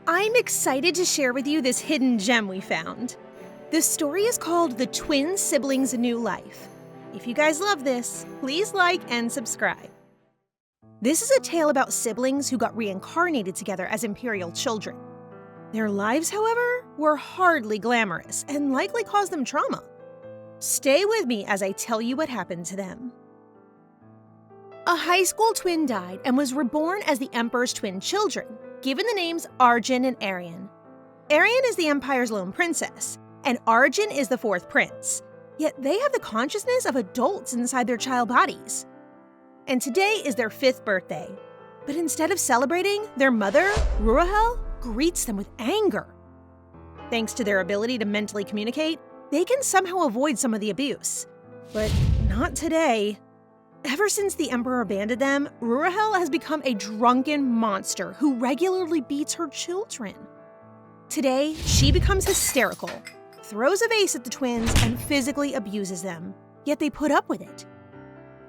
I'm excited to share with you this hidden gem we found. The story is called The Twin Siblings' New Life. If you guys love this, please like and subscribe. This is a tale about siblings who got reincarnated together as imperial children. Their lives, however, were hardly glamorous and likely caused them trauma. Stay with me as I tell you what happened to them. A high school twin died and was reborn as the Emperor's twin children, given the names Arjen and Arienne. Arienne is the Empire's lone princess, and Arjen is the fourth prince. Yet they have the consciousness of adults inside their child bodies. And today is their 5th birthday. But instead of celebrating, their mother, Ruahel, greets them with anger. Thanks to their ability to mentally communicate, they can somehow avoid some of the abuse. But not today. Ever since the Emperor abandoned them, Ruahel has become a drunken monster who regularly beats her children. Today, she becomes hysterical, throws a vase at the twins, and physically abuses them, yet they put up with it.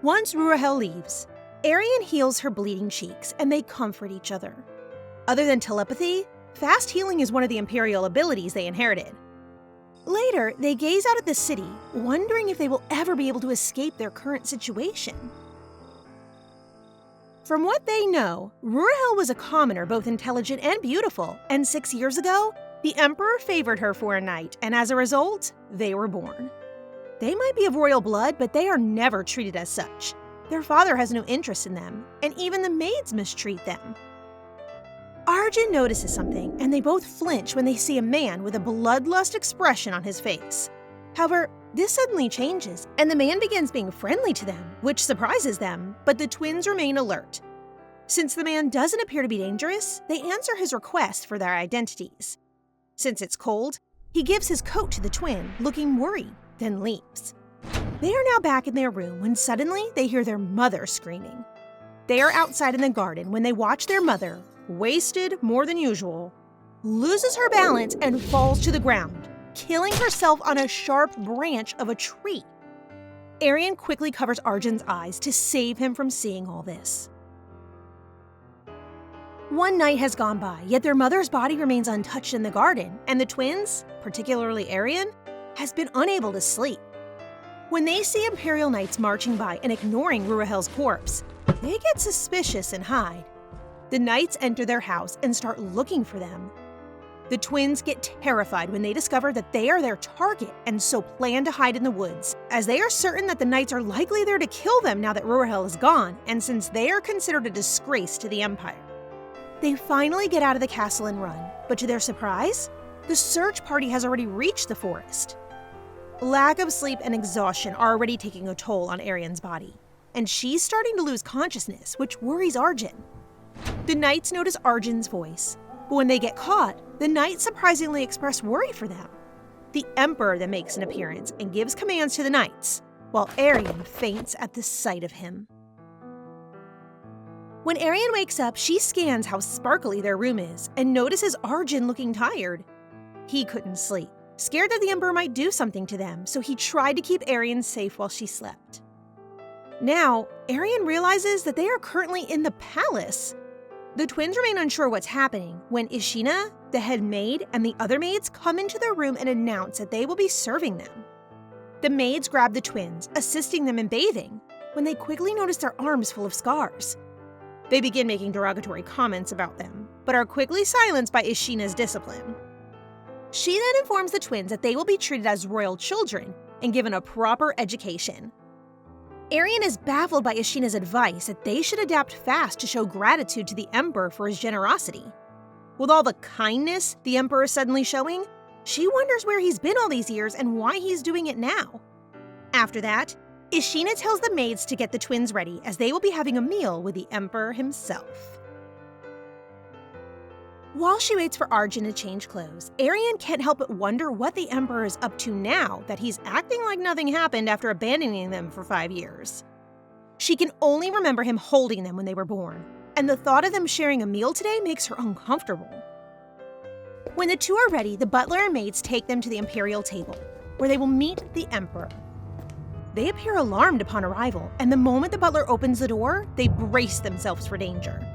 Once Ruahel leaves, Arienne heals her bleeding cheeks and they comfort each other. Other than telepathy, fast healing is one of the Imperial abilities they inherited. Later, they gaze out at the city, wondering if they will ever be able to escape their current situation. From what they know, Ruahel was a commoner, both intelligent and beautiful, and 6 years ago, the Emperor favored her for a night, and as a result, they were born. They might be of royal blood, but they are never treated as such. Their father has no interest in them, and even the maids mistreat them. Arjen notices something, and they both flinch when they see a man with a bloodlust expression on his face. However, this suddenly changes, and the man begins being friendly to them, which surprises them, but the twins remain alert. Since the man doesn't appear to be dangerous, they answer his request for their identities. Since it's cold, he gives his coat to the twin, looking worried, then leaves. They are now back in their room when suddenly they hear their mother screaming. They are outside in the garden when they watch their mother, wasted more than usual, loses her balance and falls to the ground, killing herself on a sharp branch of a tree. Arienne quickly covers Arjen's eyes to save him from seeing all this. One night has gone by, yet their mother's body remains untouched in the garden, and the twins, particularly Arienne, has been unable to sleep. When they see Imperial Knights marching by and ignoring Ruahel's corpse, they get suspicious and hide. The Knights enter their house and start looking for them. The twins get terrified when they discover that they are their target and so plan to hide in the woods, as they are certain that the Knights are likely there to kill them now that Ruahel is gone, and since they are considered a disgrace to the Empire. They finally get out of the castle and run, but to their surprise, the search party has already reached the forest. Lack of sleep and exhaustion are already taking a toll on Arienne's body, and she's starting to lose consciousness, which worries Arjen. The Knights notice Arjen's voice, but when they get caught, the Knights surprisingly express worry for them. The Emperor then makes an appearance and gives commands to the Knights, while Arienne faints at the sight of him. When Arienne wakes up, she scans how sparkly their room is and notices Arjen looking tired. He couldn't sleep, scared that the Emperor might do something to them, so he tried to keep Arienne safe while she slept. Now, Arienne realizes that they are currently in the palace. The twins remain unsure what's happening when Ishina, the head maid, and the other maids come into their room and announce that they will be serving them. The maids grab the twins, assisting them in bathing, when they quickly notice their arms full of scars. They begin making derogatory comments about them, but are quickly silenced by Ishina's discipline. She then informs the twins that they will be treated as royal children and given a proper education. Arienne is baffled by Ishina's advice that they should adapt fast to show gratitude to the Emperor for his generosity. With all the kindness the Emperor is suddenly showing, she wonders where he's been all these years and why he's doing it now. After that, Ishina tells the maids to get the twins ready as they will be having a meal with the Emperor himself. While she waits for Arjen to change clothes, Arienne can't help but wonder what the Emperor is up to now that he's acting like nothing happened after abandoning them for 5 years. She can only remember him holding them when they were born, and the thought of them sharing a meal today makes her uncomfortable. When the two are ready, the butler and maids take them to the Imperial table, where they will meet the Emperor. They appear alarmed upon arrival, and the moment the butler opens the door, they brace themselves for danger.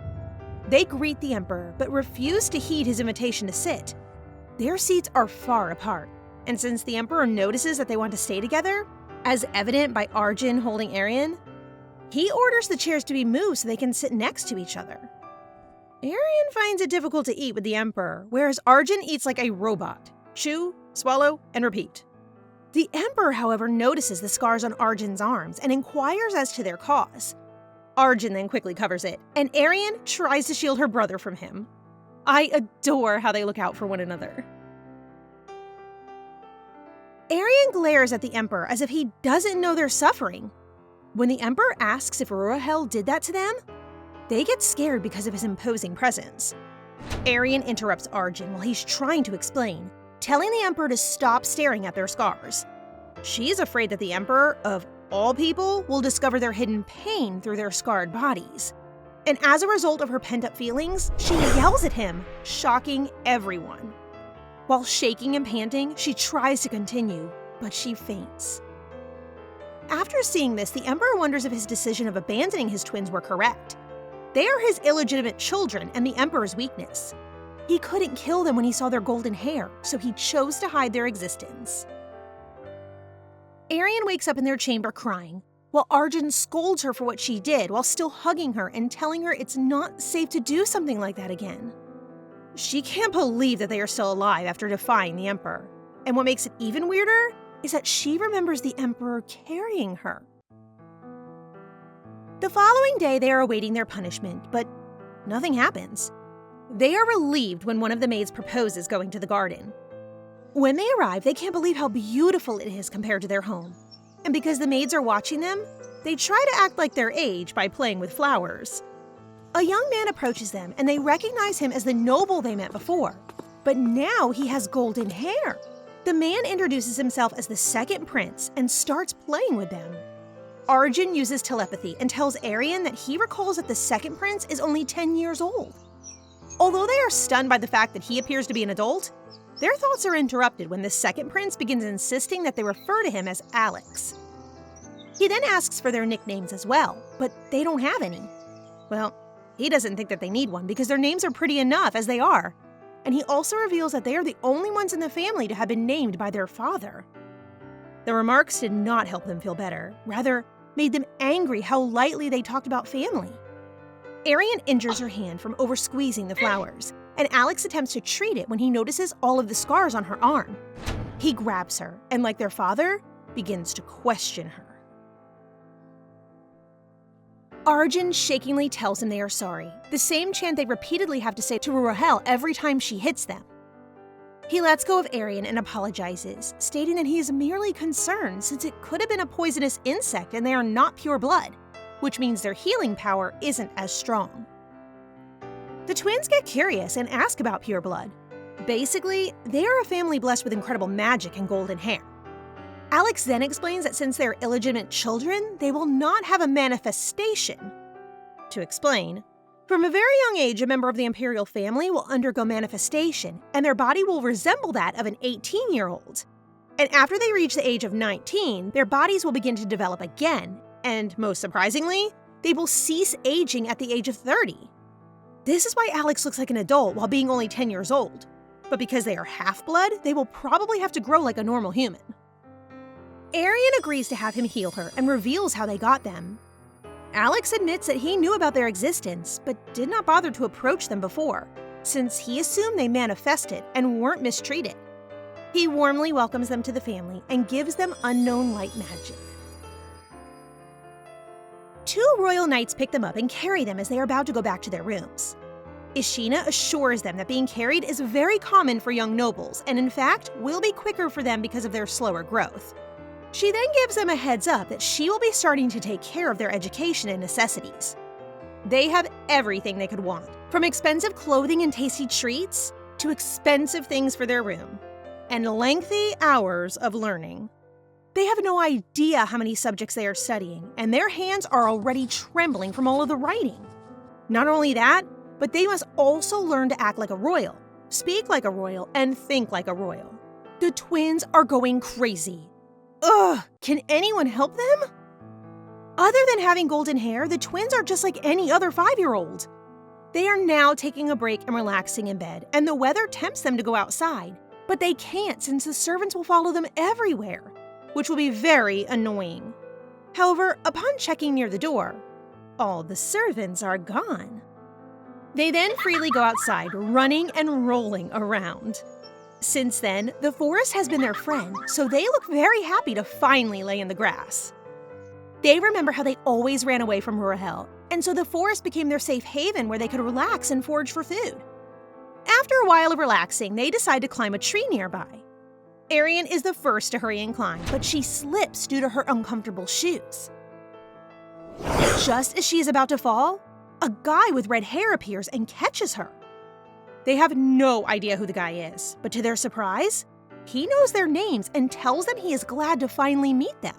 They greet the Emperor, but refuse to heed his invitation to sit. Their seats are far apart, and since the Emperor notices that they want to stay together, as evident by Arjen holding Arienne, he orders the chairs to be moved so they can sit next to each other. Arienne finds it difficult to eat with the Emperor, whereas Arjen eats like a robot. Chew, swallow, and repeat. The Emperor, however, notices the scars on Arjen's arms and inquires as to their cause. Arjen then quickly covers it, and Arienne tries to shield her brother from him. I adore how they look out for one another. Arienne glares at the Emperor as if he doesn't know they're suffering. When the Emperor asks if Ruahel did that to them, they get scared because of his imposing presence. Arienne interrupts Arjen while he's trying to explain, telling the Emperor to stop staring at their scars. She's afraid that the Emperor, of all people, will discover their hidden pain through their scarred bodies. And as a result of her pent-up feelings, she yells at him, shocking everyone. While shaking and panting, she tries to continue, but she faints. After seeing this, the Emperor wonders if his decision of abandoning his twins were correct. They are his illegitimate children and the Emperor's weakness. He couldn't kill them when he saw their golden hair, so he chose to hide their existence. Arienne wakes up in their chamber crying, while Arjen scolds her for what she did while still hugging her and telling her it's not safe to do something like that again. She can't believe that they are still alive after defying the Emperor, and what makes it even weirder is that she remembers the Emperor carrying her. The following day, they are awaiting their punishment, but nothing happens. They are relieved when one of the maids proposes going to the garden. When they arrive, they can't believe how beautiful it is compared to their home. And because the maids are watching them, they try to act like their age by playing with flowers. A young man approaches them, and they recognize him as the noble they met before. But now he has golden hair. The man introduces himself as the second prince and starts playing with them. Arjen uses telepathy and tells Arienne that he recalls that the second prince is only 10 years old. Although they are stunned by the fact that he appears to be an adult, their thoughts are interrupted when the second prince begins insisting that they refer to him as Alex. He then asks for their nicknames as well, but they don't have any. Well, he doesn't think that they need one because their names are pretty enough as they are. And he also reveals that they are the only ones in the family to have been named by their father. The remarks did not help them feel better, rather made them angry how lightly they talked about family. Arienne injures her hand from over-squeezing the flowers, and Alex attempts to treat it when he notices all of the scars on her arm. He grabs her, and like their father, begins to question her. Arjen shakingly tells him they are sorry, the same chant they repeatedly have to say to Ruahel every time she hits them. He lets go of Arienne and apologizes, stating that he is merely concerned since it could have been a poisonous insect and they are not pure blood, which means their healing power isn't as strong. The twins get curious and ask about pure blood. Basically, they are a family blessed with incredible magic and golden hair. Alex then explains that since they're illegitimate children, they will not have a manifestation. To explain, from a very young age, a member of the imperial family will undergo manifestation, and their body will resemble that of an 18-year-old. And after they reach the age of 19, their bodies will begin to develop again, and most surprisingly, they will cease aging at the age of 30. This is why Alex looks like an adult while being only 10 years old. But because they are half-blood, they will probably have to grow like a normal human. Arienne agrees to have him heal her and reveals how they got them. Alex admits that he knew about their existence, but did not bother to approach them before, since he assumed they manifested and weren't mistreated. He warmly welcomes them to the family and gives them unknown light magic. 2 royal knights pick them up and carry them as they are about to go back to their rooms. Ishina assures them that being carried is very common for young nobles, and in fact, will be quicker for them because of their slower growth. She then gives them a heads up that she will be starting to take care of their education and necessities. They have everything they could want, from expensive clothing and tasty treats to expensive things for their room, and lengthy hours of learning. They have no idea how many subjects they are studying, and their hands are already trembling from all of the writing. Not only that, but they must also learn to act like a royal, speak like a royal, and think like a royal. The twins are going crazy. Ugh, can anyone help them? Other than having golden hair, the twins are just like any other 5-year-old. They are now taking a break and relaxing in bed, and the weather tempts them to go outside, but they can't since the servants will follow them everywhere, which will be very annoying. However, upon checking near the door, all the servants are gone. They then freely go outside, running and rolling around. Since then, the forest has been their friend, so they look very happy to finally lay in the grass. They remember how they always ran away from Rahel, and so the forest became their safe haven where they could relax and forage for food. After a while of relaxing, they decide to climb a tree nearby. Arienne is the first to hurry and climb, but she slips due to her uncomfortable shoes. Just as she is about to fall, a guy with red hair appears and catches her. They have no idea who the guy is, but to their surprise, he knows their names and tells them he is glad to finally meet them.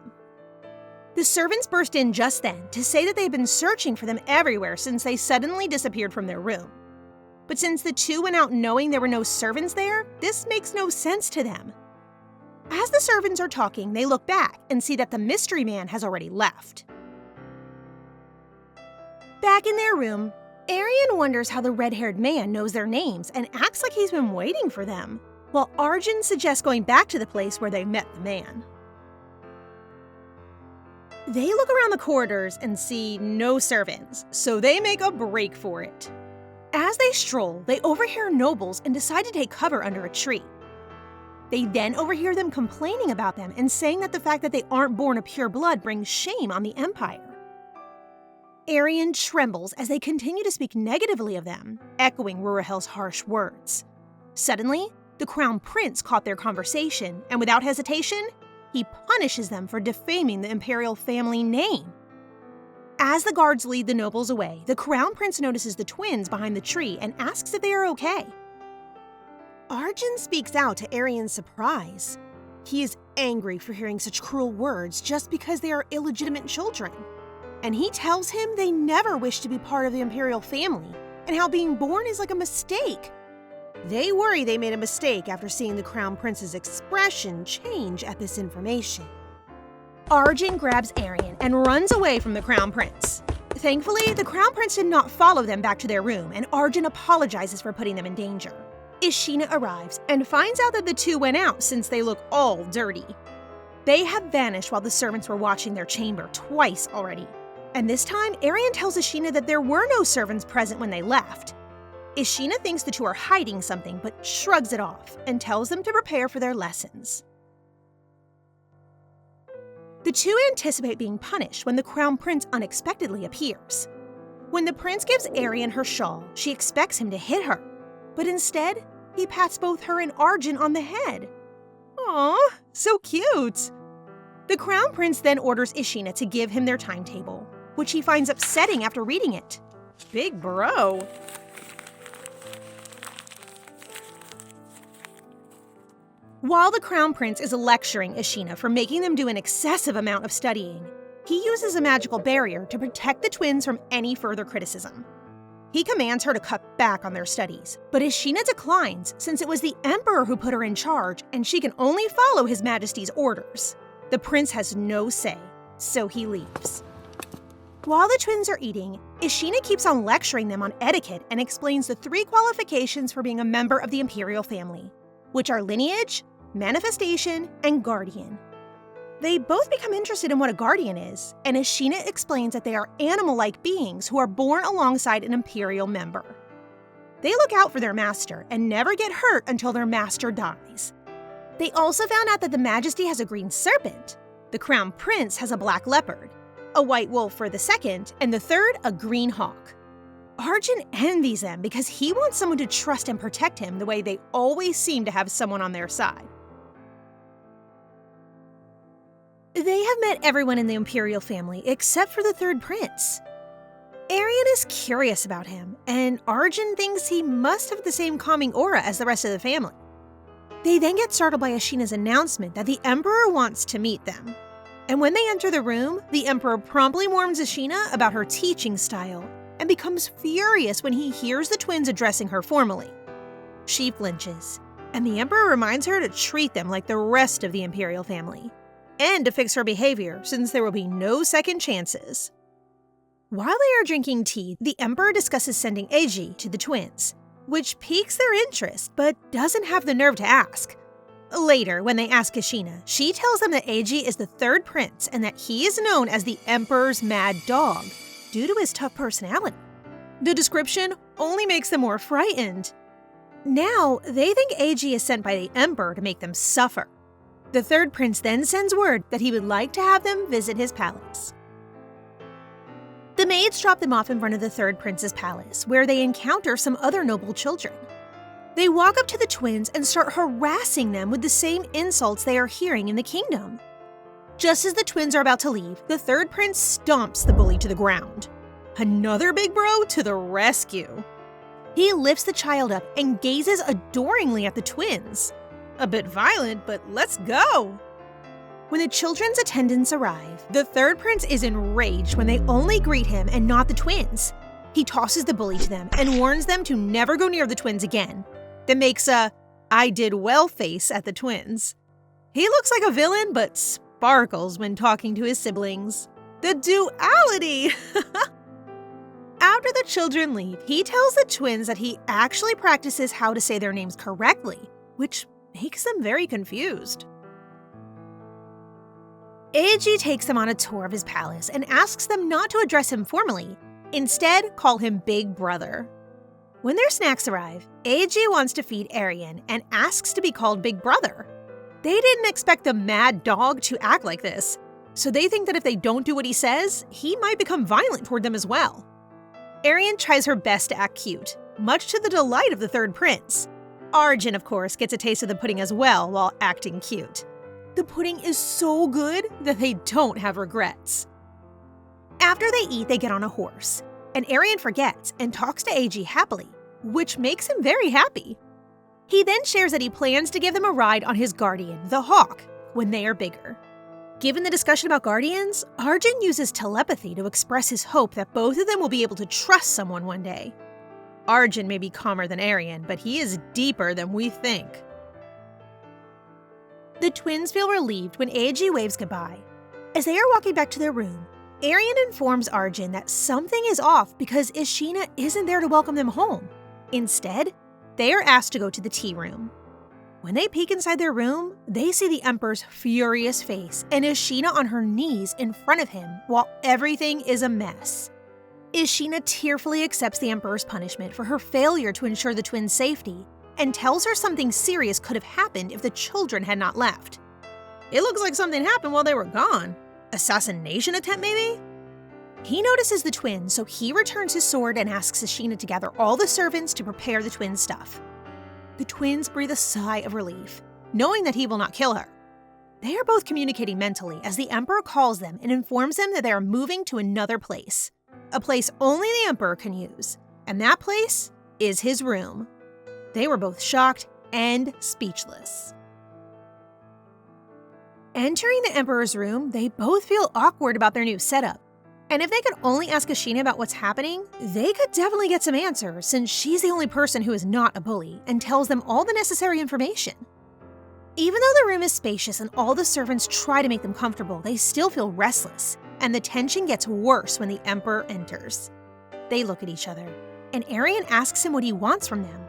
The servants burst in just then to say that they've been searching for them everywhere since they suddenly disappeared from their room. But since the two went out knowing there were no servants there, this makes no sense to them. As the servants are talking, they look back and see that the mystery man has already left. Back in their room, Arienne wonders how the red-haired man knows their names and acts like he's been waiting for them, while Arjen suggests going back to the place where they met the man. They look around the corridors and see no servants, so they make a break for it. As they stroll, they overhear nobles and decide to take cover under a tree. They then overhear them complaining about them and saying that the fact that they aren't born of pure blood brings shame on the Empire. Arienne trembles as they continue to speak negatively of them, echoing Rurahel's harsh words. Suddenly, the Crown Prince caught their conversation, and without hesitation, he punishes them for defaming the imperial family name. As the guards lead the nobles away, the Crown Prince notices the twins behind the tree and asks if they are okay. Arjen speaks out to Arienne's surprise. He is angry for hearing such cruel words just because they are illegitimate children. And he tells him they never wish to be part of the imperial family, and how being born is like a mistake. They worry they made a mistake after seeing the Crown Prince's expression change at this information. Arjen grabs Arienne and runs away from the Crown Prince. Thankfully, the Crown Prince did not follow them back to their room, and Arjen apologizes for putting them in danger. Ishina arrives and finds out that the two went out since they look all dirty. They have vanished while the servants were watching their chamber twice already. And this time, Arienne tells Ishina that there were no servants present when they left. Ishina thinks the two are hiding something, but shrugs it off and tells them to prepare for their lessons. The two anticipate being punished when the Crown Prince unexpectedly appears. When the prince gives Arienne her shawl, she expects him to hit her, but instead, he pats both her and Arjen on the head. Aw, so cute! The Crown Prince then orders Ishina to give him their timetable, which he finds upsetting after reading it. Big bro! While the Crown Prince is lecturing Ishina for making them do an excessive amount of studying, he uses a magical barrier to protect the twins from any further criticism. He commands her to cut back on their studies, but Ishina declines since it was the Emperor who put her in charge and she can only follow His Majesty's orders. The prince has no say, so he leaves. While the twins are eating, Ishina keeps on lecturing them on etiquette and explains the 3 qualifications for being a member of the imperial family, which are lineage, manifestation, and guardian. They both become interested in what a guardian is, and Ishina explains that they are animal-like beings who are born alongside an imperial member. They look out for their master and never get hurt until their master dies. They also found out that the Majesty has a green serpent, the Crown Prince has a black leopard, a white wolf for the second, and the third a green hawk. Arjen envies them because he wants someone to trust and protect him the way they always seem to have someone on their side. They have met everyone in the imperial family except for the third prince. Arienne is curious about him, and Arjen thinks he must have the same calming aura as the rest of the family. They then get startled by Ishina's announcement that the Emperor wants to meet them. And when they enter the room, the Emperor promptly warns Ishina about her teaching style and becomes furious when he hears the twins addressing her formally. She flinches, and the Emperor reminds her to treat them like the rest of the imperial family, and to fix her behavior since there will be no second chances. While they are drinking tea, the Emperor discusses sending Eiji to the twins, which piques their interest but doesn't have the nerve to ask. Later, when they ask Ashina, she tells them that Eiji is the third prince and that he is known as the Emperor's mad dog due to his tough personality. The description only makes them more frightened. Now, they think Eiji is sent by the Emperor to make them suffer. The third prince then sends word that he would like to have them visit his palace. The maids drop them off in front of the third prince's palace, where they encounter some other noble children. They walk up to the twins and start harassing them with the same insults they are hearing in the kingdom. Just as the twins are about to leave, the third prince stomps the bully to the ground. Another big bro to the rescue. He lifts the child up and gazes adoringly at the twins. A bit violent, but let's go! When the children's attendants arrive, the third prince is enraged when they only greet him and not the twins. He tosses the bully to them and warns them to never go near the twins again. Then makes a "I did well" face at the twins. He looks like a villain, but sparkles when talking to his siblings. The duality! After the children leave, he tells the twins that he actually practices how to say their names correctly, which makes them very confused. Eiji takes them on a tour of his palace and asks them not to address him formally. Instead, call him Big Brother. When their snacks arrive, Eiji wants to feed Arienne and asks to be called Big Brother. They didn't expect the mad dog to act like this, so they think that if they don't do what he says, he might become violent toward them as well. Arienne tries her best to act cute, much to the delight of the third prince. Arjen, of course, gets a taste of the pudding as well while acting cute. The pudding is so good that they don't have regrets. After they eat, they get on a horse, and Arienne forgets and talks to Eiji happily, which makes him very happy. He then shares that he plans to give them a ride on his guardian, the hawk, when they are bigger. Given the discussion about guardians, Arjen uses telepathy to express his hope that both of them will be able to trust someone one day. Arjen may be calmer than Arienne, but he is deeper than we think. The twins feel relieved when Eiji waves goodbye. As they are walking back to their room, Arienne informs Arjen that something is off because Ashina isn't there to welcome them home. Instead, they are asked to go to the tea room. When they peek inside their room, they see the Emperor's furious face and Ashina on her knees in front of him while everything is a mess. Ashina tearfully accepts the Emperor's punishment for her failure to ensure the twins' safety and tells her something serious could have happened if the children had not left. It looks like something happened while they were gone. Assassination attempt, maybe? He notices the twins, so he returns his sword and asks Ashina to gather all the servants to prepare the twins' stuff. The twins breathe a sigh of relief, knowing that he will not kill her. They are both communicating mentally as the Emperor calls them and informs them that they are moving to another place. A place only the Emperor can use, and that place is his room. They were both shocked and speechless. Entering the Emperor's room, they both feel awkward about their new setup. And if they could only ask Ashina about what's happening, they could definitely get some answers since she's the only person who is not a bully and tells them all the necessary information. Even though the room is spacious and all the servants try to make them comfortable, they still feel restless, and the tension gets worse when the Emperor enters. They look at each other, and Arienne asks him what he wants from them.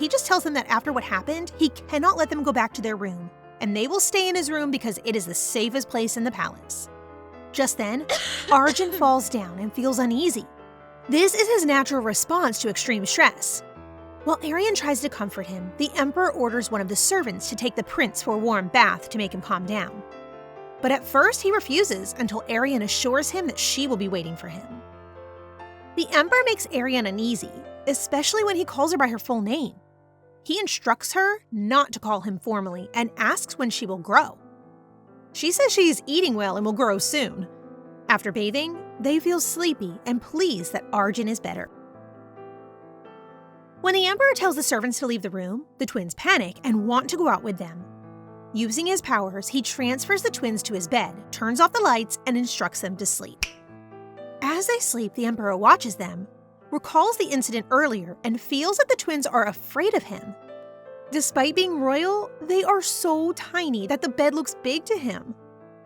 He just tells them that after what happened, he cannot let them go back to their room, and they will stay in his room because it is the safest place in the palace. Just then, Arjen falls down and feels uneasy. This is his natural response to extreme stress. While Arienne tries to comfort him, the Emperor orders one of the servants to take the prince for a warm bath to make him calm down. But at first, he refuses until Arienne assures him that she will be waiting for him. The Emperor makes Arienne uneasy, especially when he calls her by her full name. He instructs her not to call him formally and asks when she will grow. She says she is eating well and will grow soon. After bathing, they feel sleepy and pleased that Arjen is better. When the Emperor tells the servants to leave the room, the twins panic and want to go out with them. Using his powers, he transfers the twins to his bed, turns off the lights, and instructs them to sleep. As they sleep, the Emperor watches them, recalls the incident earlier, and feels that the twins are afraid of him. Despite being royal, they are so tiny that the bed looks big to him.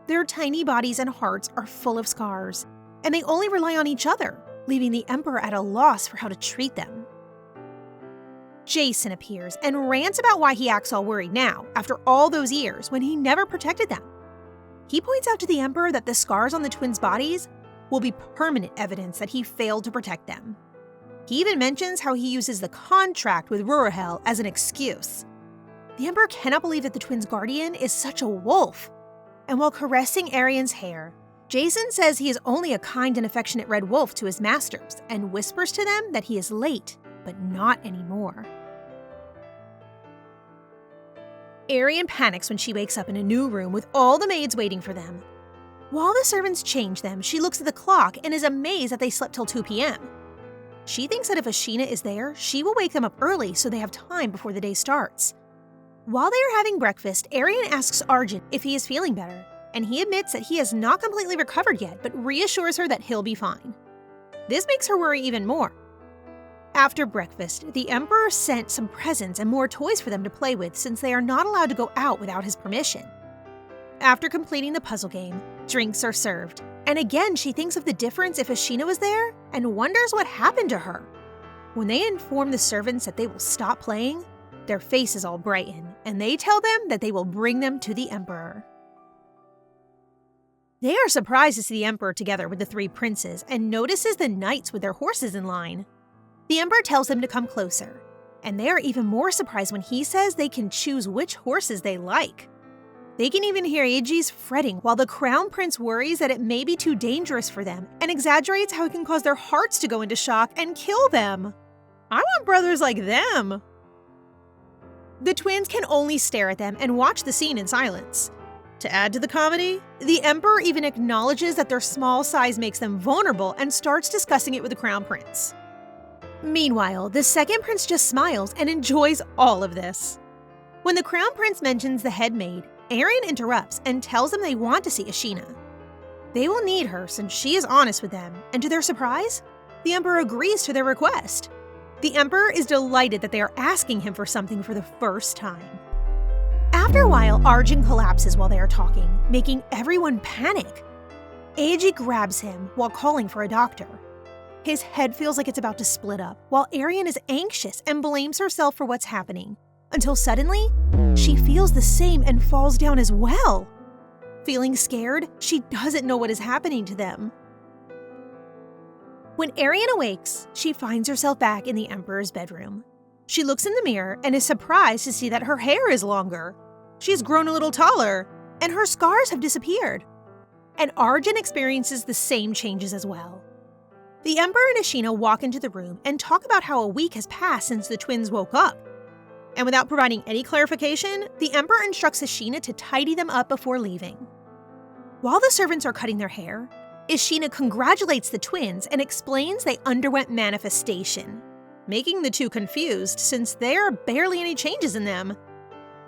Their tiny bodies and hearts are full of scars, and they only rely on each other, leaving the Emperor at a loss for how to treat them. Jason appears and rants about why he acts all worried now, after all those years when he never protected them. He points out to the Emperor that the scars on the twins' bodies will be permanent evidence that he failed to protect them. He even mentions how he uses the contract with Ruahel as an excuse. The Emperor cannot believe that the twins' guardian is such a wolf. And while caressing Arienne's hair, Jason says he is only a kind and affectionate red wolf to his masters and whispers to them that he is late, but not anymore. Arienne panics when she wakes up in a new room with all the maids waiting for them. While the servants change them, she looks at the clock and is amazed that they slept till 2 p.m. She thinks that if Ashina is there, she will wake them up early so they have time before the day starts. While they are having breakfast, Arienne asks Arjen if he is feeling better, and he admits that he has not completely recovered yet, but reassures her that he'll be fine. This makes her worry even more. After breakfast, the Emperor sent some presents and more toys for them to play with since they are not allowed to go out without his permission. After completing the puzzle game, drinks are served, and again she thinks of the difference if Ashina was there and wonders what happened to her. When they inform the servants that they will stop playing, their faces all brighten, and they tell them that they will bring them to the Emperor. They are surprised to see the Emperor together with the 3 princes and notices the knights with their horses in line. The Emperor tells them to come closer, and they are even more surprised when he says they can choose which horses they like. They can even hear Aegis fretting while the Crown Prince worries that it may be too dangerous for them and exaggerates how it can cause their hearts to go into shock and kill them. I want brothers like them. The twins can only stare at them and watch the scene in silence. To add to the comedy, the Emperor even acknowledges that their small size makes them vulnerable and starts discussing it with the Crown Prince. Meanwhile, the second prince just smiles and enjoys all of this. When the Crown Prince mentions the head maid, Arienne interrupts and tells them they want to see Ashina. They will need her since she is honest with them, and to their surprise, the Emperor agrees to their request. The Emperor is delighted that they are asking him for something for the first time. After a while, Arjen collapses while they are talking, making everyone panic. Aegis grabs him while calling for a doctor. His head feels like it's about to split up, while Arienne is anxious and blames herself for what's happening, until suddenly, she feels the same and falls down as well. Feeling scared, she doesn't know what is happening to them. When Arienne awakes, she finds herself back in the Emperor's bedroom. She looks in the mirror and is surprised to see that her hair is longer. She's grown a little taller, and her scars have disappeared. And Arjen experiences the same changes as well. The Emperor and Ashina walk into the room and talk about how a week has passed since the twins woke up. And without providing any clarification, the Emperor instructs Ashina to tidy them up before leaving. While the servants are cutting their hair, Ashina congratulates the twins and explains they underwent manifestation, making the two confused since there are barely any changes in them.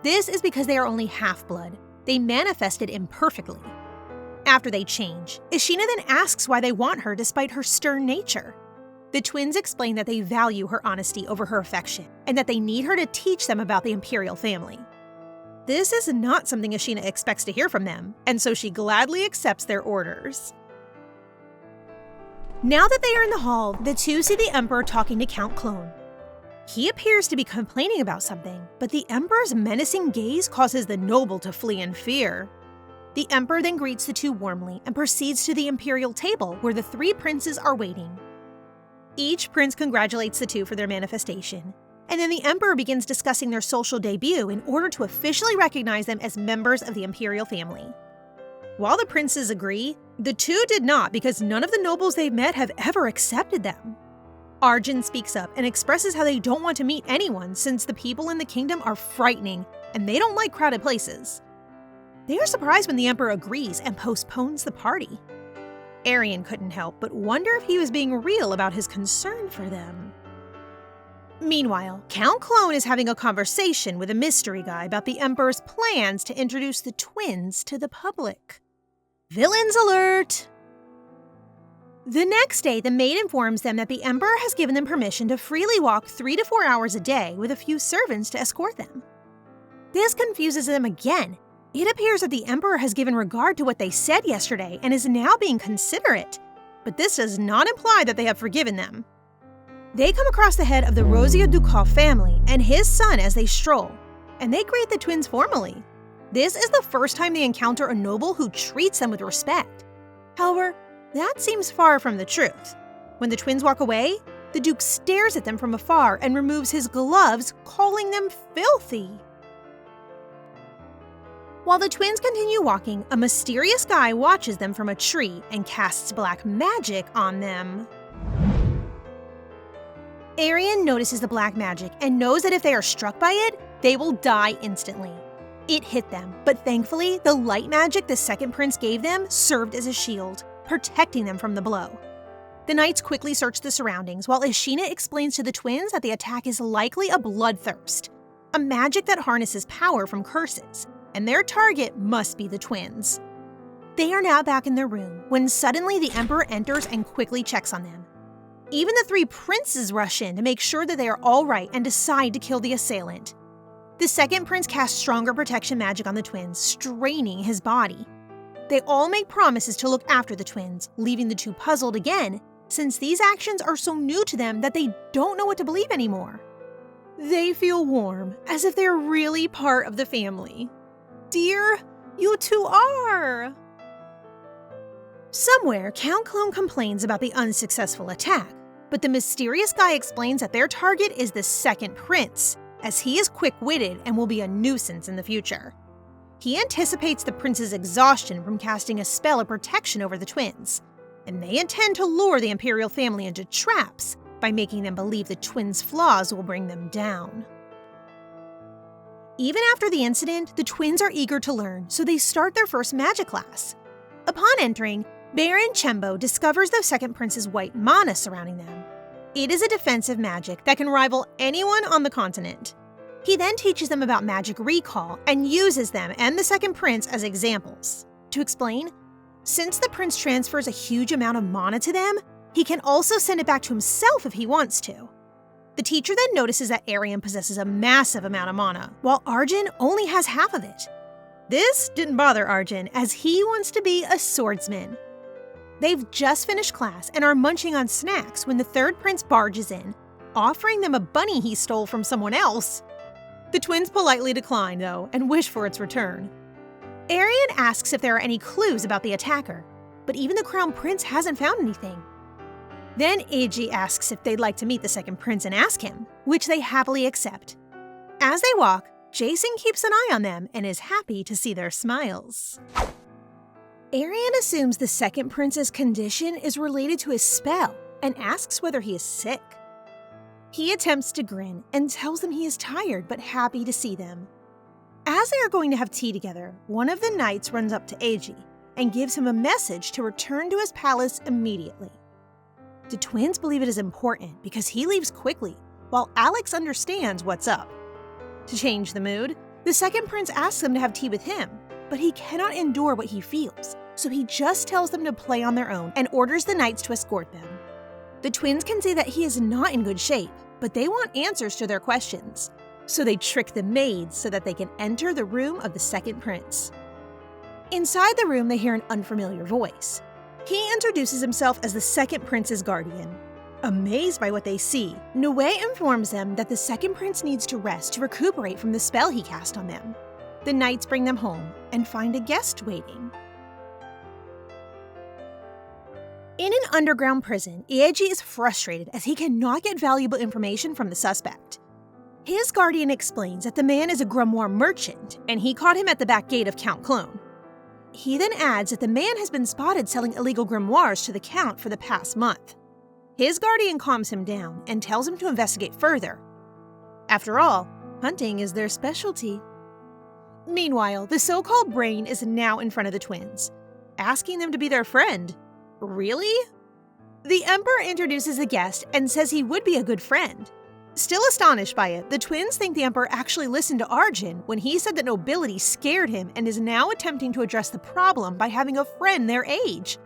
This is because they are only half-blood. They manifested imperfectly. After they change, Ashina then asks why they want her despite her stern nature. The twins explain that they value her honesty over her affection, and that they need her to teach them about the imperial family. This is not something Ashina expects to hear from them, and so she gladly accepts their orders. Now that they are in the hall, the two see the Emperor talking to Count Clone. He appears to be complaining about something, but the Emperor's menacing gaze causes the noble to flee in fear. The Emperor then greets the two warmly and proceeds to the imperial table where the 3 princes are waiting. Each prince congratulates the two for their manifestation, and then the Emperor begins discussing their social debut in order to officially recognize them as members of the imperial family. While the princes agree, the two did not because none of the nobles they've met have ever accepted them. Arjen speaks up and expresses how they don't want to meet anyone since the people in the kingdom are frightening and they don't like crowded places. They are surprised when the Emperor agrees and postpones the party. Arienne couldn't help but wonder if he was being real about his concern for them. Meanwhile, Count Clone is having a conversation with a mystery guy about the Emperor's plans to introduce the twins to the public. Villains alert! The next day, the maid informs them that the Emperor has given them permission to freely walk 3 to 4 hours a day with a few servants to escort them. This confuses them again. It appears that the Emperor has given regard to what they said yesterday and is now being considerate. but this does not imply that they have forgiven them. They come across the head of the Rosia Ducal family and his son as they stroll, and they greet the twins formally. This is the first time they encounter a noble who treats them with respect. However, that seems far from the truth. When the twins walk away, the Duke stares at them from afar and removes his gloves, calling them filthy. While the twins continue walking, a mysterious guy watches them from a tree and casts black magic on them. Arienne notices the black magic and knows that if they are struck by it, they will die instantly. It hit them, but thankfully, the light magic the second prince gave them served as a shield, protecting them from the blow. The knights quickly search the surroundings, while Ashina explains to the twins that the attack is likely a bloodthirst, a magic that harnesses power from curses, and their target must be the twins. They are now back in their room, when suddenly the Emperor enters and quickly checks on them. Even the three princes rush in to make sure that they are all right and decide to kill the assailant. The second prince casts stronger protection magic on the twins, straining his body. They all make promises to look after the twins, leaving the two puzzled again, since these actions are so new to them that they don't know what to believe anymore. They feel warm, as if they're really part of the family. Dear, you two are! Somewhere, Count Clone complains about the unsuccessful attack, but the mysterious guy explains that their target is the second prince, as he is quick-witted and will be a nuisance in the future. He anticipates the prince's exhaustion from casting a spell of protection over the twins, and they intend to lure the imperial family into traps by making them believe the twins' flaws will bring them down. Even after the incident, the twins are eager to learn, so they start their first magic class. Upon entering, Baron Chembo discovers the second prince's white mana surrounding them. It is a defensive magic that can rival anyone on the continent. He then teaches them about magic recall and uses them and the second prince as examples. To explain, since the prince transfers a huge amount of mana to them, he can also send it back to himself if he wants to. The teacher then notices that Arienne possesses a massive amount of mana, while Arjen only has half of it. This didn't bother Arjen, as he wants to be a swordsman. They've just finished class and are munching on snacks when the third prince barges in, offering them a bunny he stole from someone else. The twins politely decline, though, and wish for its return. Arienne asks if there are any clues about the attacker, but even the crown prince hasn't found anything. Then Eiji asks if they'd like to meet the second prince and ask him, which they happily accept. As they walk, Jason keeps an eye on them and is happy to see their smiles. Arienne assumes the second prince's condition is related to his spell and asks whether he is sick. He attempts to grin and tells them he is tired but happy to see them. As they are going to have tea together, one of the knights runs up to Eiji and gives him a message to return to his palace immediately. The twins believe it is important because he leaves quickly, while Alex understands what's up. To change the mood, the second prince asks them to have tea with him, but he cannot endure what he feels, so he just tells them to play on their own and orders the knights to escort them. The twins can see that he is not in good shape, but they want answers to their questions, so they trick the maids so that they can enter the room of the second prince. Inside the room, they hear an unfamiliar voice. He introduces himself as the second prince's guardian. Amazed by what they see, Noe informs them that the second prince needs to rest to recuperate from the spell he cast on them. The knights bring them home and find a guest waiting. In an underground prison, Eiji is frustrated as he cannot get valuable information from the suspect. His guardian explains that the man is a grimoire merchant, and he caught him at the back gate of Count Clone. He then adds that the man has been spotted selling illegal grimoires to the Count for the past month. His guardian calms him down and tells him to investigate further. After all, hunting is their specialty. Meanwhile, the so-called brain is now in front of the twins, asking them to be their friend. Really? The Emperor introduces the guest and says he would be a good friend. Still astonished by it, the twins think the Emperor actually listened to Arjen when he said that nobility scared him and is now attempting to address the problem by having a friend their age.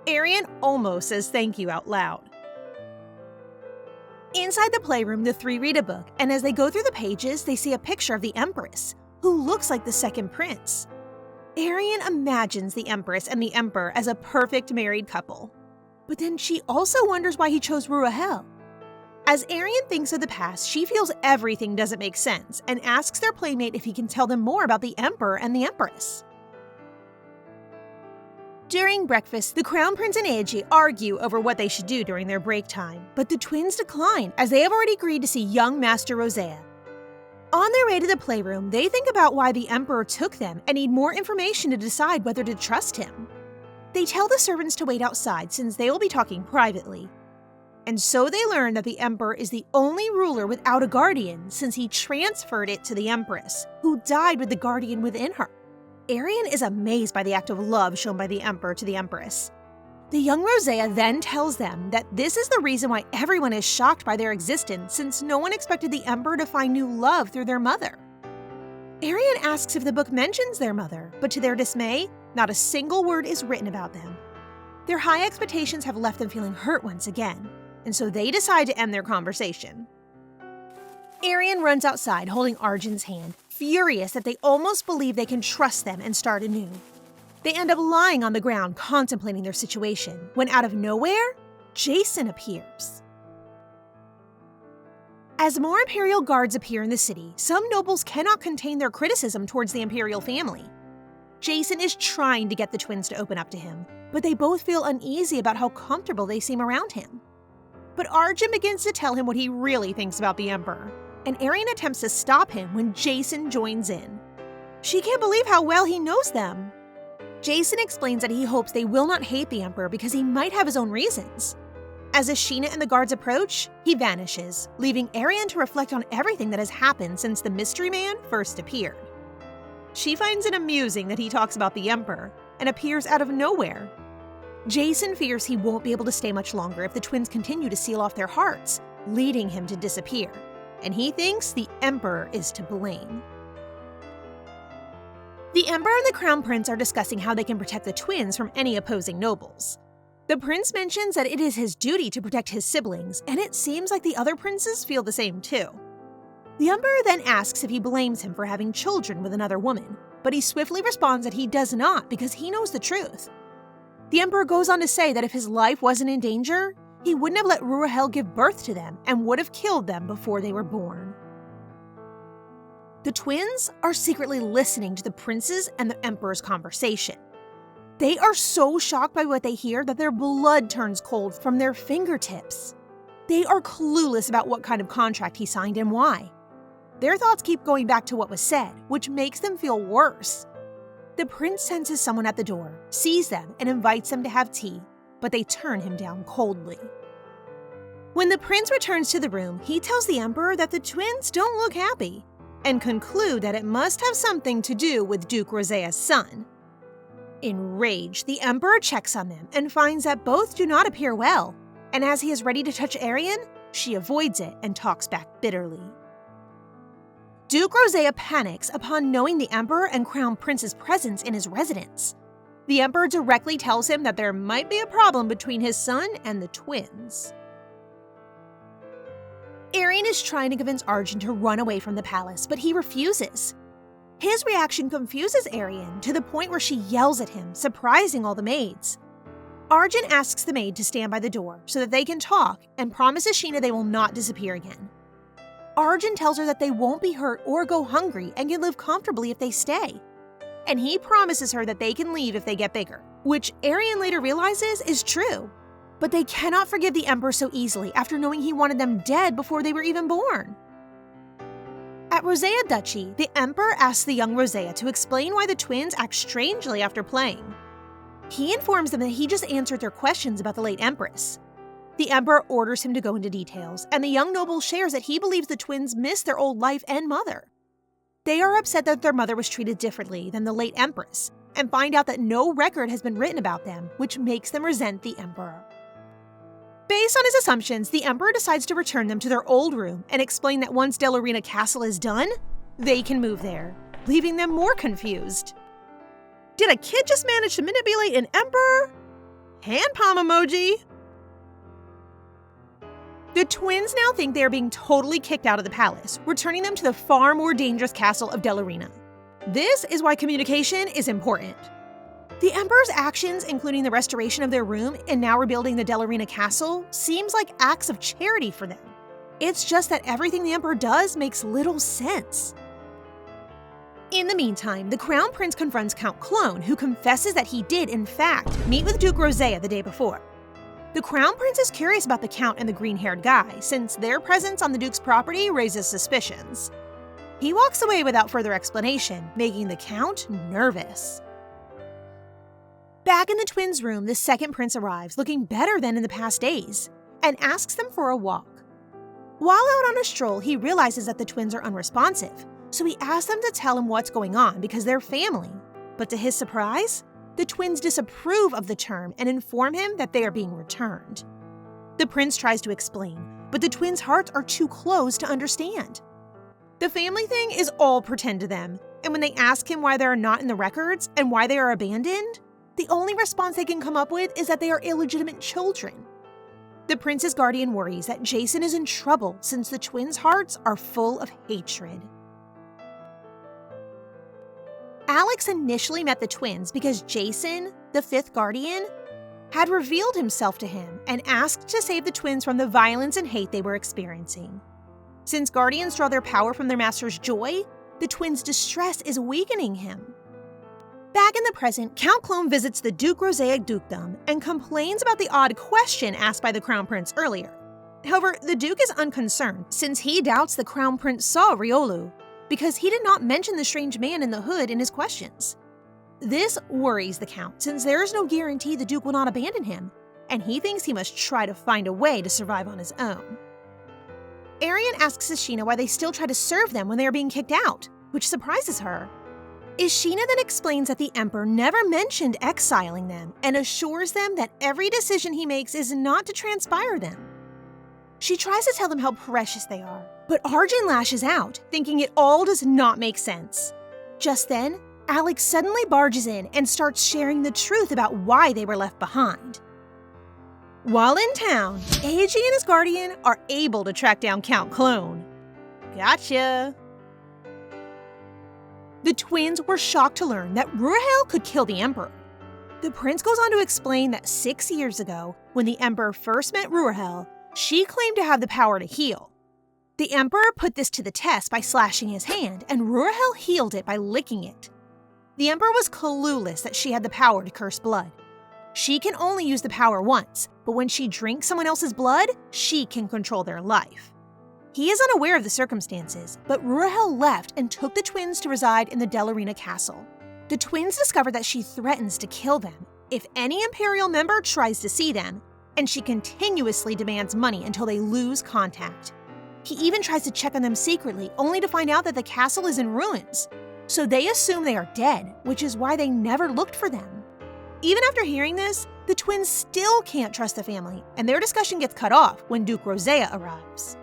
Arienne almost says thank you out loud. Inside the playroom, the three read a book, and as they go through the pages, they see a picture of the Empress, who looks like the second prince. Arienne imagines the Empress and the Emperor as a perfect married couple. But then she also wonders why he chose Ruahel. As Arienne thinks of the past, she feels everything doesn't make sense and asks their playmate if he can tell them more about the Emperor and the Empress. During breakfast, the Crown Prince and Aegae argue over what they should do during their break time, but the twins decline as they have already agreed to see young Master Rosea. On their way to the playroom, they think about why the Emperor took them and need more information to decide whether to trust him. They tell the servants to wait outside since they will be talking privately. And so they learn that the Emperor is the only ruler without a guardian since he transferred it to the Empress, who died with the guardian within her. Arienne is amazed by the act of love shown by the Emperor to the Empress. The young Rosea then tells them that this is the reason why everyone is shocked by their existence since no one expected the Emperor to find new love through their mother. Arienne asks if the book mentions their mother, but to their dismay, not a single word is written about them. Their high expectations have left them feeling hurt once again, and so they decide to end their conversation. Arienne runs outside holding Arjen's hand, furious that they almost believe they can trust them and start anew. They end up lying on the ground contemplating their situation, when out of nowhere, Jason appears. As more Imperial guards appear in the city, some nobles cannot contain their criticism towards the Imperial family. Jason is trying to get the twins to open up to him, but they both feel uneasy about how comfortable they seem around him. But Arjen begins to tell him what he really thinks about the Emperor, and Arienne attempts to stop him when Jason joins in. She can't believe how well he knows them. Jason explains that he hopes they will not hate the Emperor because he might have his own reasons. As Ashina and the guards approach, he vanishes, leaving Arienne to reflect on everything that has happened since the mystery man first appeared. She finds it amusing that he talks about the Emperor and appears out of nowhere. Jason fears he won't be able to stay much longer if the twins continue to seal off their hearts, leading him to disappear, and he thinks the Emperor is to blame. The Emperor and the Crown Prince are discussing how they can protect the twins from any opposing nobles. The prince mentions that it is his duty to protect his siblings, and it seems like the other princes feel the same too. The Emperor then asks if he blames him for having children with another woman, but he swiftly responds that he does not because he knows the truth. The Emperor goes on to say that if his life wasn't in danger, he wouldn't have let Ruahel give birth to them and would have killed them before they were born. The twins are secretly listening to the prince's and the Emperor's conversation. They are so shocked by what they hear that their blood turns cold from their fingertips. They are clueless about what kind of contract he signed and why. Their thoughts keep going back to what was said, which makes them feel worse. The prince senses someone at the door, sees them, and invites them to have tea, but they turn him down coldly. When the prince returns to the room, he tells the Emperor that the twins don't look happy, and conclude that it must have something to do with Duke Rosea's son. Enraged, the Emperor checks on them and finds that both do not appear well, and as he is ready to touch Arienne, she avoids it and talks back bitterly. Duke Rosea panics upon knowing the Emperor and Crown Prince's presence in his residence. The Emperor directly tells him that there might be a problem between his son and the twins. Arienne is trying to convince Arjen to run away from the palace, but he refuses. His reaction confuses Arienne to the point where she yells at him, surprising all the maids. Arjen asks the maid to stand by the door so that they can talk and promises Sheena they will not disappear again. Arjen tells her that they won't be hurt or go hungry and can live comfortably if they stay. And he promises her that they can leave if they get bigger, which Arienne later realizes is true. But they cannot forgive the Emperor so easily after knowing he wanted them dead before they were even born. At Rosea Duchy, the Emperor asks the young Rosea to explain why the twins act strangely after playing. He informs them that he just answered their questions about the late Empress. The Emperor orders him to go into details, and the young noble shares that he believes the twins miss their old life and mother. They are upset that their mother was treated differently than the late Empress, and find out that no record has been written about them, which makes them resent the Emperor. Based on his assumptions, the Emperor decides to return them to their old room and explain that once Delorina Castle is done, they can move there, leaving them more confused. Did a kid just manage to manipulate an emperor? Hand palm emoji. The twins now think they are being totally kicked out of the palace, returning them to the far more dangerous castle of Delorina. This is why communication is important. The Emperor's actions, including the restoration of their room and now rebuilding the Dellarina castle, seems like acts of charity for them. It's just that everything the Emperor does makes little sense. In the meantime, the Crown Prince confronts Count Clone, who confesses that he did, in fact, meet with Duke Rosea the day before. The Crown Prince is curious about the Count and the green-haired guy, since their presence on the Duke's property raises suspicions. He walks away without further explanation, making the Count nervous. Back in the twins' room, the second prince arrives, looking better than in the past days, and asks them for a walk. While out on a stroll, he realizes that the twins are unresponsive, so he asks them to tell him what's going on because they're family. But to his surprise, the twins disapprove of the term and inform him that they are being returned. The prince tries to explain, but the twins' hearts are too closed to understand. The family thing is all pretend to them, and when they ask him why they are not in the records and why they are abandoned, the only response they can come up with is that they are illegitimate children. The prince's guardian worries that Jason is in trouble since the twins' hearts are full of hatred. Alex initially met the twins because Jason, the fifth guardian, had revealed himself to him and asked to save the twins from the violence and hate they were experiencing. Since guardians draw their power from their master's joy, the twins' distress is weakening him. Back in the present, Count Clone visits the Duke Rosea dukedom and complains about the odd question asked by the Crown Prince earlier. However, the Duke is unconcerned since he doubts the Crown Prince saw Riolu, because he did not mention the strange man in the hood in his questions. This worries the Count since there is no guarantee the Duke will not abandon him, and he thinks he must try to find a way to survive on his own. Arienne asks Ishina why they still try to serve them when they are being kicked out, which surprises her. Ishina then explains that the Emperor never mentioned exiling them and assures them that every decision he makes is not to transpire them. She tries to tell them how precious they are, but Arjen lashes out, thinking it all does not make sense. Just then, Alex suddenly barges in and starts sharing the truth about why they were left behind. While in town, Eiji and his guardian are able to track down Count Clone. Gotcha! The twins were shocked to learn that Ruahel could kill the Emperor. The prince goes on to explain that 6 years ago, when the Emperor first met Ruahel, she claimed to have the power to heal. The Emperor put this to the test by slashing his hand, and Ruahel healed it by licking it. The Emperor was clueless that she had the power to curse blood. She can only use the power once, but when she drinks someone else's blood, she can control their life. He is unaware of the circumstances, but Ruahel left and took the twins to reside in the Dellarina castle. The twins discover that she threatens to kill them if any Imperial member tries to see them, and she continuously demands money until they lose contact. He even tries to check on them secretly, only to find out that the castle is in ruins. So they assume they are dead, which is why they never looked for them. Even after hearing this, the twins still can't trust the family, and their discussion gets cut off when Duke Rosea arrives.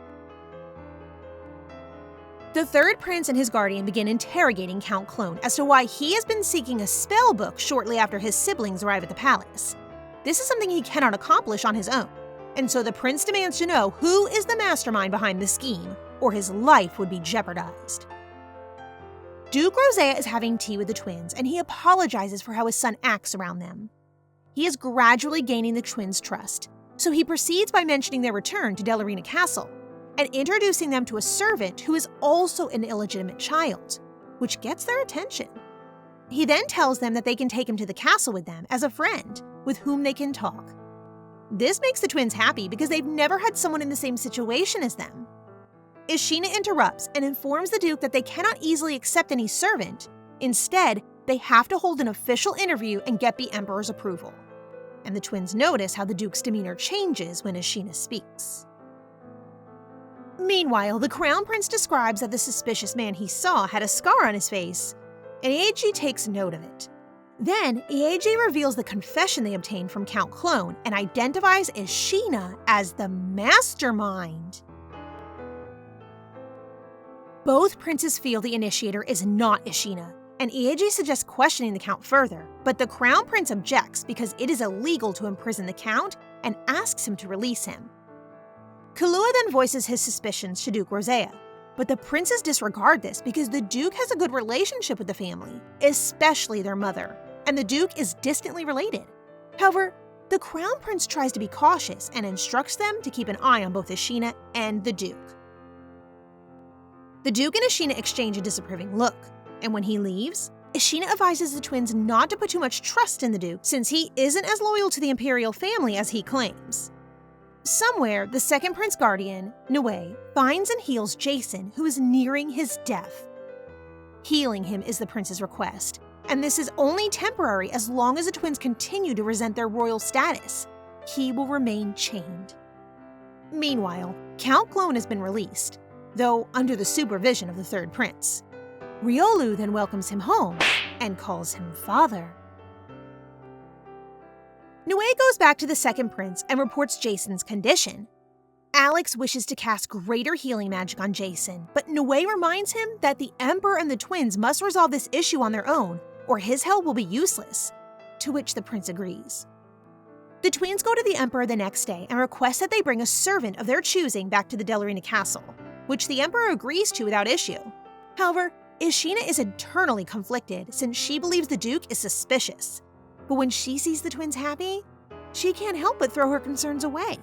The third prince and his guardian begin interrogating Count Clone as to why he has been seeking a spell book shortly after his siblings arrive at the palace. This is something he cannot accomplish on his own, and so the prince demands to know who is the mastermind behind the scheme, or his life would be jeopardized. Duke Rosea is having tea with the twins, and he apologizes for how his son acts around them. He is gradually gaining the twins' trust, so he proceeds by mentioning their return to Dellarina Castle, and introducing them to a servant who is also an illegitimate child, which gets their attention. He then tells them that they can take him to the castle with them as a friend, with whom they can talk. This makes the twins happy because they've never had someone in the same situation as them. Ishina interrupts and informs the Duke that they cannot easily accept any servant. Instead, they have to hold an official interview and get the Emperor's approval. And the twins notice how the Duke's demeanor changes when Ishina speaks. Meanwhile, the Crown Prince describes that the suspicious man he saw had a scar on his face, and Eiji takes note of it. Then, Eiji reveals the confession they obtained from Count Clone and identifies Ishina as the mastermind. Both princes feel the initiator is not Ishina, and Eiji suggests questioning the Count further, but the Crown Prince objects because it is illegal to imprison the Count and asks him to release him. Kalua then voices his suspicions to Duke Rosea, but the princes disregard this because the Duke has a good relationship with the family, especially their mother, and the Duke is distantly related. However, the Crown Prince tries to be cautious and instructs them to keep an eye on both Ashina and the Duke. The Duke and Ashina exchange a disapproving look, and when he leaves, Ashina advises the twins not to put too much trust in the Duke since he isn't as loyal to the Imperial family as he claims. Somewhere, the second Prince Guardian, Nue, finds and heals Jason, who is nearing his death. Healing him is the prince's request, and this is only temporary as long as the twins continue to resent their royal status. He will remain chained. Meanwhile, Count Clone has been released, though under the supervision of the third prince. Riolu then welcomes him home and calls him father. Nue goes back to the second prince and reports Jason's condition. Alex wishes to cast greater healing magic on Jason, but Nue reminds him that the Emperor and the twins must resolve this issue on their own, or his help will be useless, to which the prince agrees. The twins go to the Emperor the next day and request that they bring a servant of their choosing back to the Delorina castle, which the Emperor agrees to without issue. However, Ashina is internally conflicted since she believes the Duke is suspicious. But when she sees the twins happy, she can't help but throw her concerns away.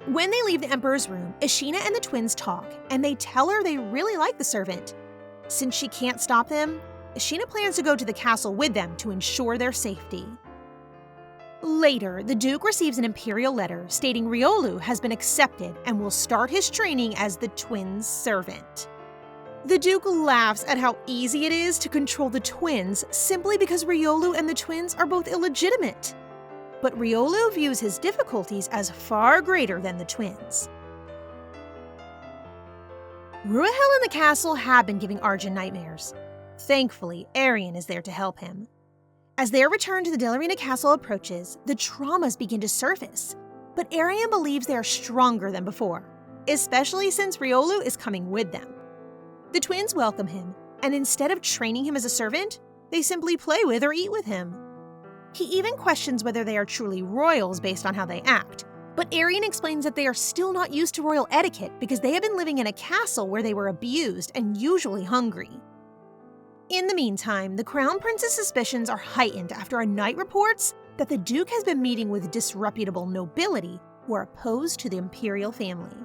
When they leave the Emperor's room, Ashina and the twins talk, and they tell her they really like the servant. Since she can't stop them, Ashina plans to go to the castle with them to ensure their safety. Later, the Duke receives an imperial letter stating Riolu has been accepted and will start his training as the twins' servant. The Duke laughs at how easy it is to control the twins simply because Riolu and the twins are both illegitimate. But Riolu views his difficulties as far greater than the twins. Ruahel and the castle have been giving Arjen nightmares. Thankfully, Arienne is there to help him. As their return to the Delorina castle approaches, the traumas begin to surface. But Arienne believes they are stronger than before, especially since Riolu is coming with them. The twins welcome him, and instead of training him as a servant, they simply play with or eat with him. He even questions whether they are truly royals based on how they act, but Arienne explains that they are still not used to royal etiquette because they have been living in a castle where they were abused and usually hungry. In the meantime, the Crown Prince's suspicions are heightened after a knight reports that the Duke has been meeting with disreputable nobility who are opposed to the imperial family.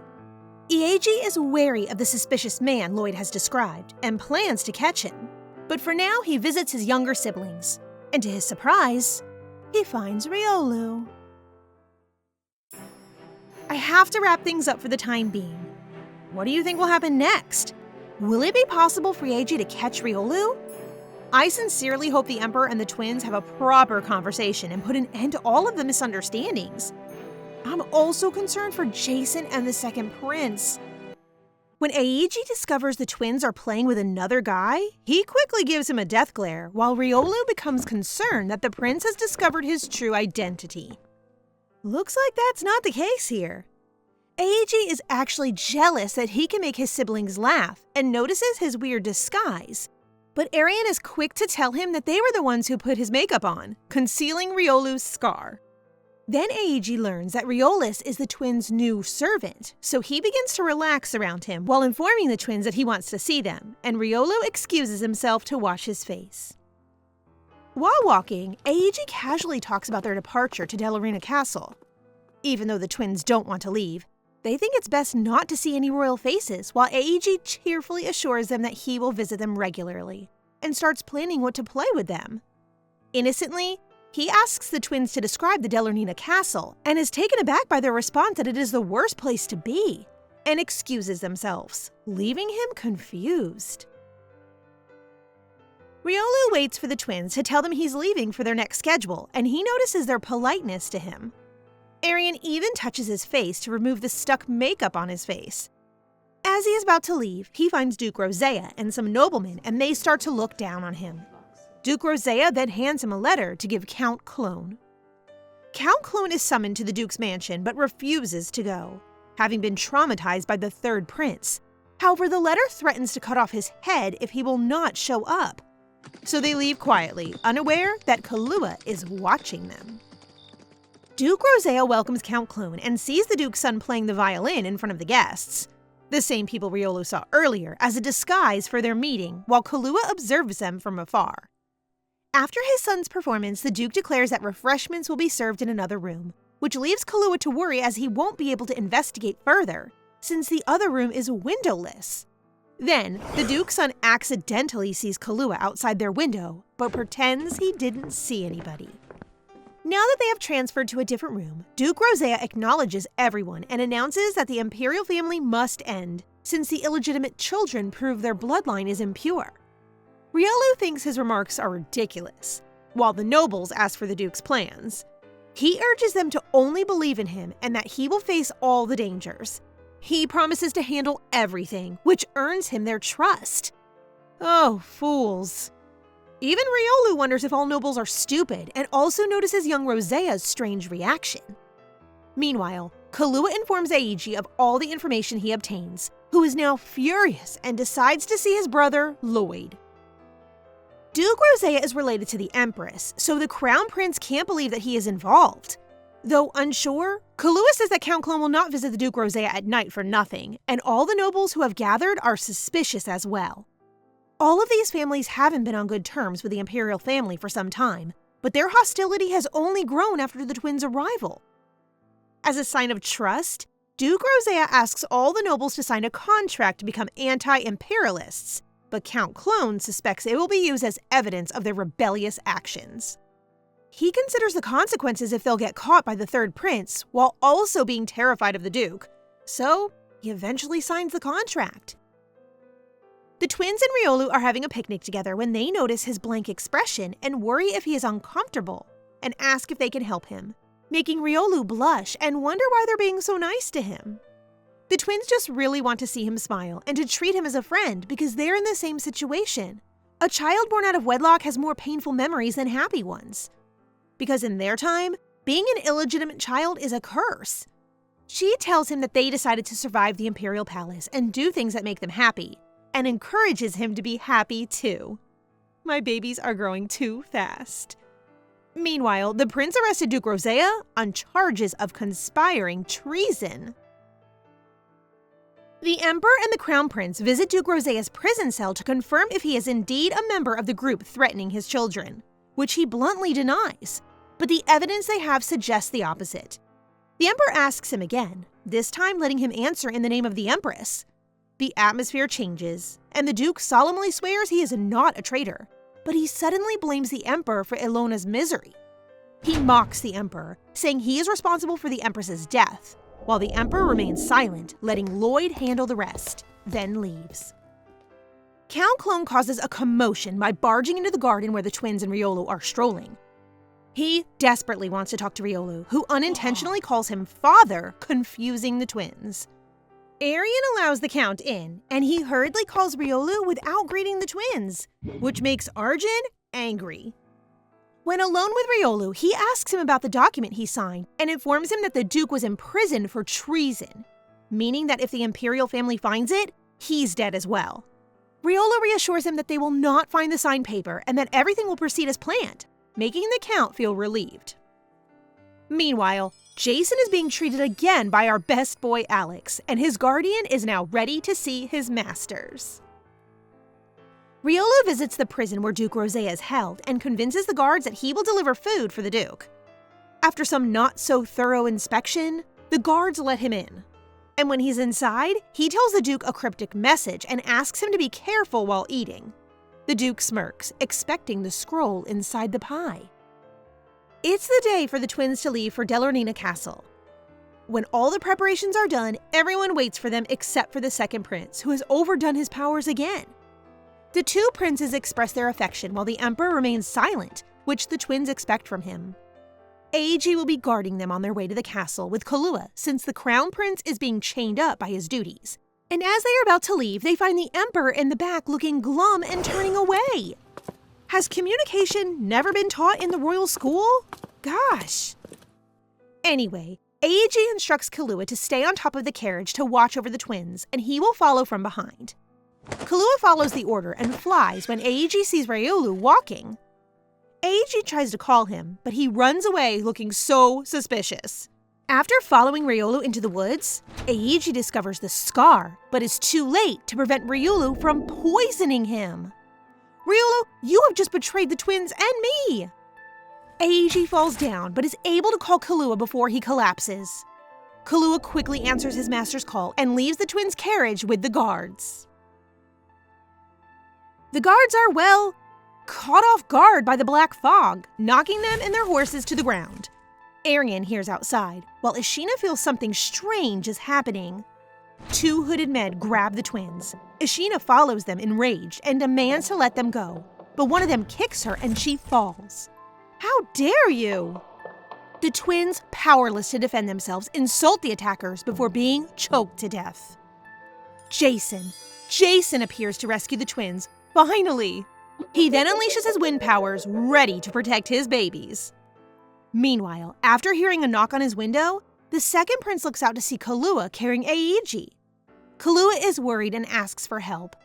Ieji is wary of the suspicious man Lloyd has described and plans to catch him, but for now he visits his younger siblings, and to his surprise, he finds Riolu. I have to wrap things up for the time being. What do you think will happen next? Will it be possible for Ieji to catch Riolu? I sincerely hope the Emperor and the twins have a proper conversation and put an end to all of the misunderstandings. I'm also concerned for Jason and the second prince. When Ieji discovers the twins are playing with another guy, he quickly gives him a death glare, while Riolu becomes concerned that the prince has discovered his true identity. Looks like that's not the case here. Ieji is actually jealous that he can make his siblings laugh and notices his weird disguise. But Arienne is quick to tell him that they were the ones who put his makeup on, concealing Riolu's scar. Then Ieji learns that Riolus is the twins' new servant, so he begins to relax around him while informing the twins that he wants to see them, and Riolu excuses himself to wash his face. While walking, Ieji casually talks about their departure to Delorina Castle. Even though the twins don't want to leave, they think it's best not to see any royal faces, while Ieji cheerfully assures them that he will visit them regularly, and starts planning what to play with them. Innocently, he asks the twins to describe the Delorina Castle, and is taken aback by their response that it is the worst place to be, and excuses themselves, leaving him confused. Riolu waits for the twins to tell them he's leaving for their next schedule, and he notices their politeness to him. Arienne even touches his face to remove the stuck makeup on his face. As he is about to leave, he finds Duke Rosea and some noblemen, and they start to look down on him. Duke Rosea then hands him a letter to give Count Clone. Count Clone is summoned to the Duke's mansion but refuses to go, having been traumatized by the third prince. However, the letter threatens to cut off his head if he will not show up. So they leave quietly, unaware that Kahlua is watching them. Duke Rosea welcomes Count Clone and sees the Duke's son playing the violin in front of the guests, the same people Riolu saw earlier, as a disguise for their meeting, while Kahlua observes them from afar. After his son's performance, the Duke declares that refreshments will be served in another room, which leaves Kahlua to worry as he won't be able to investigate further, since the other room is windowless. Then, the Duke's son accidentally sees Kahlua outside their window, but pretends he didn't see anybody. Now that they have transferred to a different room, Duke Rosea acknowledges everyone and announces that the imperial family must end, since the illegitimate children prove their bloodline is impure. Riolu thinks his remarks are ridiculous, while the nobles ask for the Duke's plans. He urges them to only believe in him and that he will face all the dangers. He promises to handle everything, which earns him their trust. Oh, fools. Even Riolu wonders if all nobles are stupid and also notices young Rosea's strange reaction. Meanwhile, Kahlua informs Aiji of all the information he obtains, who is now furious and decides to see his brother, Lloyd. Duke Rosea is related to the Empress, so the Crown Prince can't believe that he is involved. Though unsure, Kahlua says that Count Clone will not visit the Duke Rosea at night for nothing, and all the nobles who have gathered are suspicious as well. All of these families haven't been on good terms with the imperial family for some time, but their hostility has only grown after the twins' arrival. As a sign of trust, Duke Rosea asks all the nobles to sign a contract to become anti-imperialists, but Count Clone suspects it will be used as evidence of their rebellious actions. He considers the consequences if they'll get caught by the third prince, while also being terrified of the Duke, so he eventually signs the contract. The twins and Riolu are having a picnic together when they notice his blank expression and worry if he is uncomfortable, and ask if they can help him, making Riolu blush and wonder why they're being so nice to him. The twins just really want to see him smile and to treat him as a friend because they're in the same situation. A child born out of wedlock has more painful memories than happy ones. Because in their time, being an illegitimate child is a curse. She tells him that they decided to survive the Imperial Palace and do things that make them happy, and encourages him to be happy too. My babies are growing too fast. Meanwhile, the prince arrested Duke Rosea on charges of conspiring treason. The Emperor and the Crown Prince visit Duke Rosea's prison cell to confirm if he is indeed a member of the group threatening his children, which he bluntly denies, but the evidence they have suggests the opposite. The Emperor asks him again, this time letting him answer in the name of the Empress. The atmosphere changes, and the Duke solemnly swears he is not a traitor, but he suddenly blames the Emperor for Ilona's misery. He mocks the Emperor, saying he is responsible for the Empress's death, while the Emperor remains silent, letting Lloyd handle the rest, then leaves. Count Clone causes a commotion by barging into the garden where the twins and Riolu are strolling. He desperately wants to talk to Riolu, who unintentionally calls him father, confusing the twins. Arienne allows the Count in, and he hurriedly calls Riolu without greeting the twins, which makes Arjen angry. When alone with Riolu, he asks him about the document he signed and informs him that the Duke was imprisoned for treason, meaning that if the Imperial family finds it, he's dead as well. Riolu reassures him that they will not find the signed paper and that everything will proceed as planned, making the Count feel relieved. Meanwhile, Jason is being treated again by our best boy Alex, and his guardian is now ready to see his masters. Riolu visits the prison where Duke Rosea is held and convinces the guards that he will deliver food for the Duke. After some not-so-thorough inspection, the guards let him in. And when he's inside, he tells the Duke a cryptic message and asks him to be careful while eating. The Duke smirks, expecting the scroll inside the pie. It's the day for the twins to leave for Delornina Castle. When all the preparations are done, everyone waits for them except for the second prince, who has overdone his powers again. The two princes express their affection while the Emperor remains silent, which the twins expect from him. Aiji will be guarding them on their way to the castle with Kahlua, since the Crown Prince is being chained up by his duties. And as they are about to leave, they find the Emperor in the back looking glum and turning away. Has communication never been taught in the royal school? Gosh. Anyway, Aiji instructs Kahlua to stay on top of the carriage to watch over the twins, and he will follow from behind. Kahlua follows the order and flies when Aiji sees Riolu walking. Aiji tries to call him, but he runs away looking so suspicious. After following Riolu into the woods, Aiji discovers the scar, but is too late to prevent Riolu from poisoning him. Riolu, you have just betrayed the twins and me! Eiji falls down, but is able to call Kahlua before he collapses. Kahlua quickly answers his master's call and leaves the twins' carriage with the guards. The guards are, well, caught off guard by the black fog, knocking them and their horses to the ground. Arienne hears outside, while Ashina feels something strange is happening. Two hooded men grab the twins. Ashina follows them enraged and demands to let them go, but one of them kicks her and she falls. How dare you! The twins, powerless to defend themselves, insult the attackers before being choked to death. Jason appears to rescue the twins, finally! He then unleashes his wind powers, ready to protect his babies. Meanwhile, after hearing a knock on his window, the second prince looks out to see Kahlua carrying Eiji. Kahlua is worried and asks for help.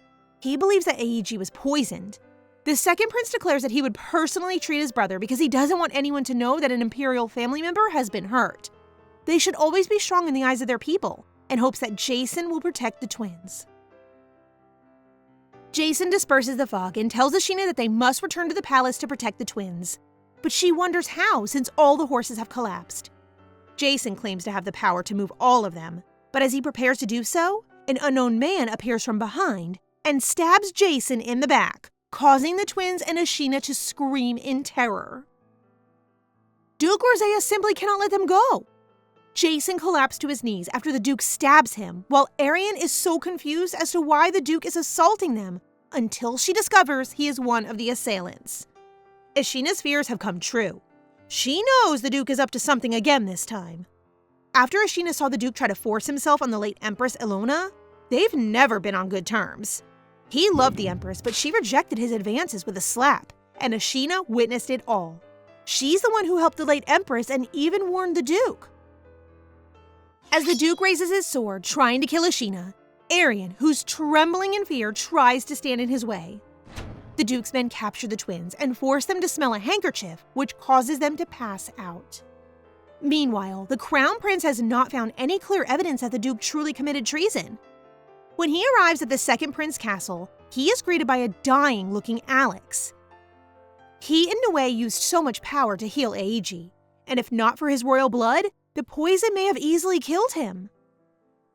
He believes that Eiji was poisoned. The second prince declares that he would personally treat his brother because he doesn't want anyone to know that an imperial family member has been hurt. They should always be strong in the eyes of their people, and hopes that Jason will protect the twins. Jason disperses the fog and tells Ashina that they must return to the palace to protect the twins. But she wonders how, since all the horses have collapsed. Jason claims to have the power to move all of them, but as he prepares to do so, an unknown man appears from behind and stabs Jason in the back, causing the twins and Ashina to scream in terror. Duke Rosea simply cannot let them go. Jason collapsed to his knees after the Duke stabs him, while Arienne is so confused as to why the Duke is assaulting them, until she discovers he is one of the assailants. Ashina's fears have come true. She knows the Duke is up to something again this time. After Ashina saw the Duke try to force himself on the late Empress Ilona, they've never been on good terms. He loved the Empress, but she rejected his advances with a slap, and Ashina witnessed it all. She's the one who helped the late Empress and even warned the Duke. As the Duke raises his sword, trying to kill Ashina, Arienne, who's trembling in fear, tries to stand in his way. The Duke's men capture the twins and force them to smell a handkerchief, which causes them to pass out. Meanwhile, the Crown Prince has not found any clear evidence that the Duke truly committed treason. When he arrives at the Second Prince Castle, he is greeted by a dying-looking Alex. He in Niue used so much power to heal Eiji, and if not for his royal blood, the poison may have easily killed him.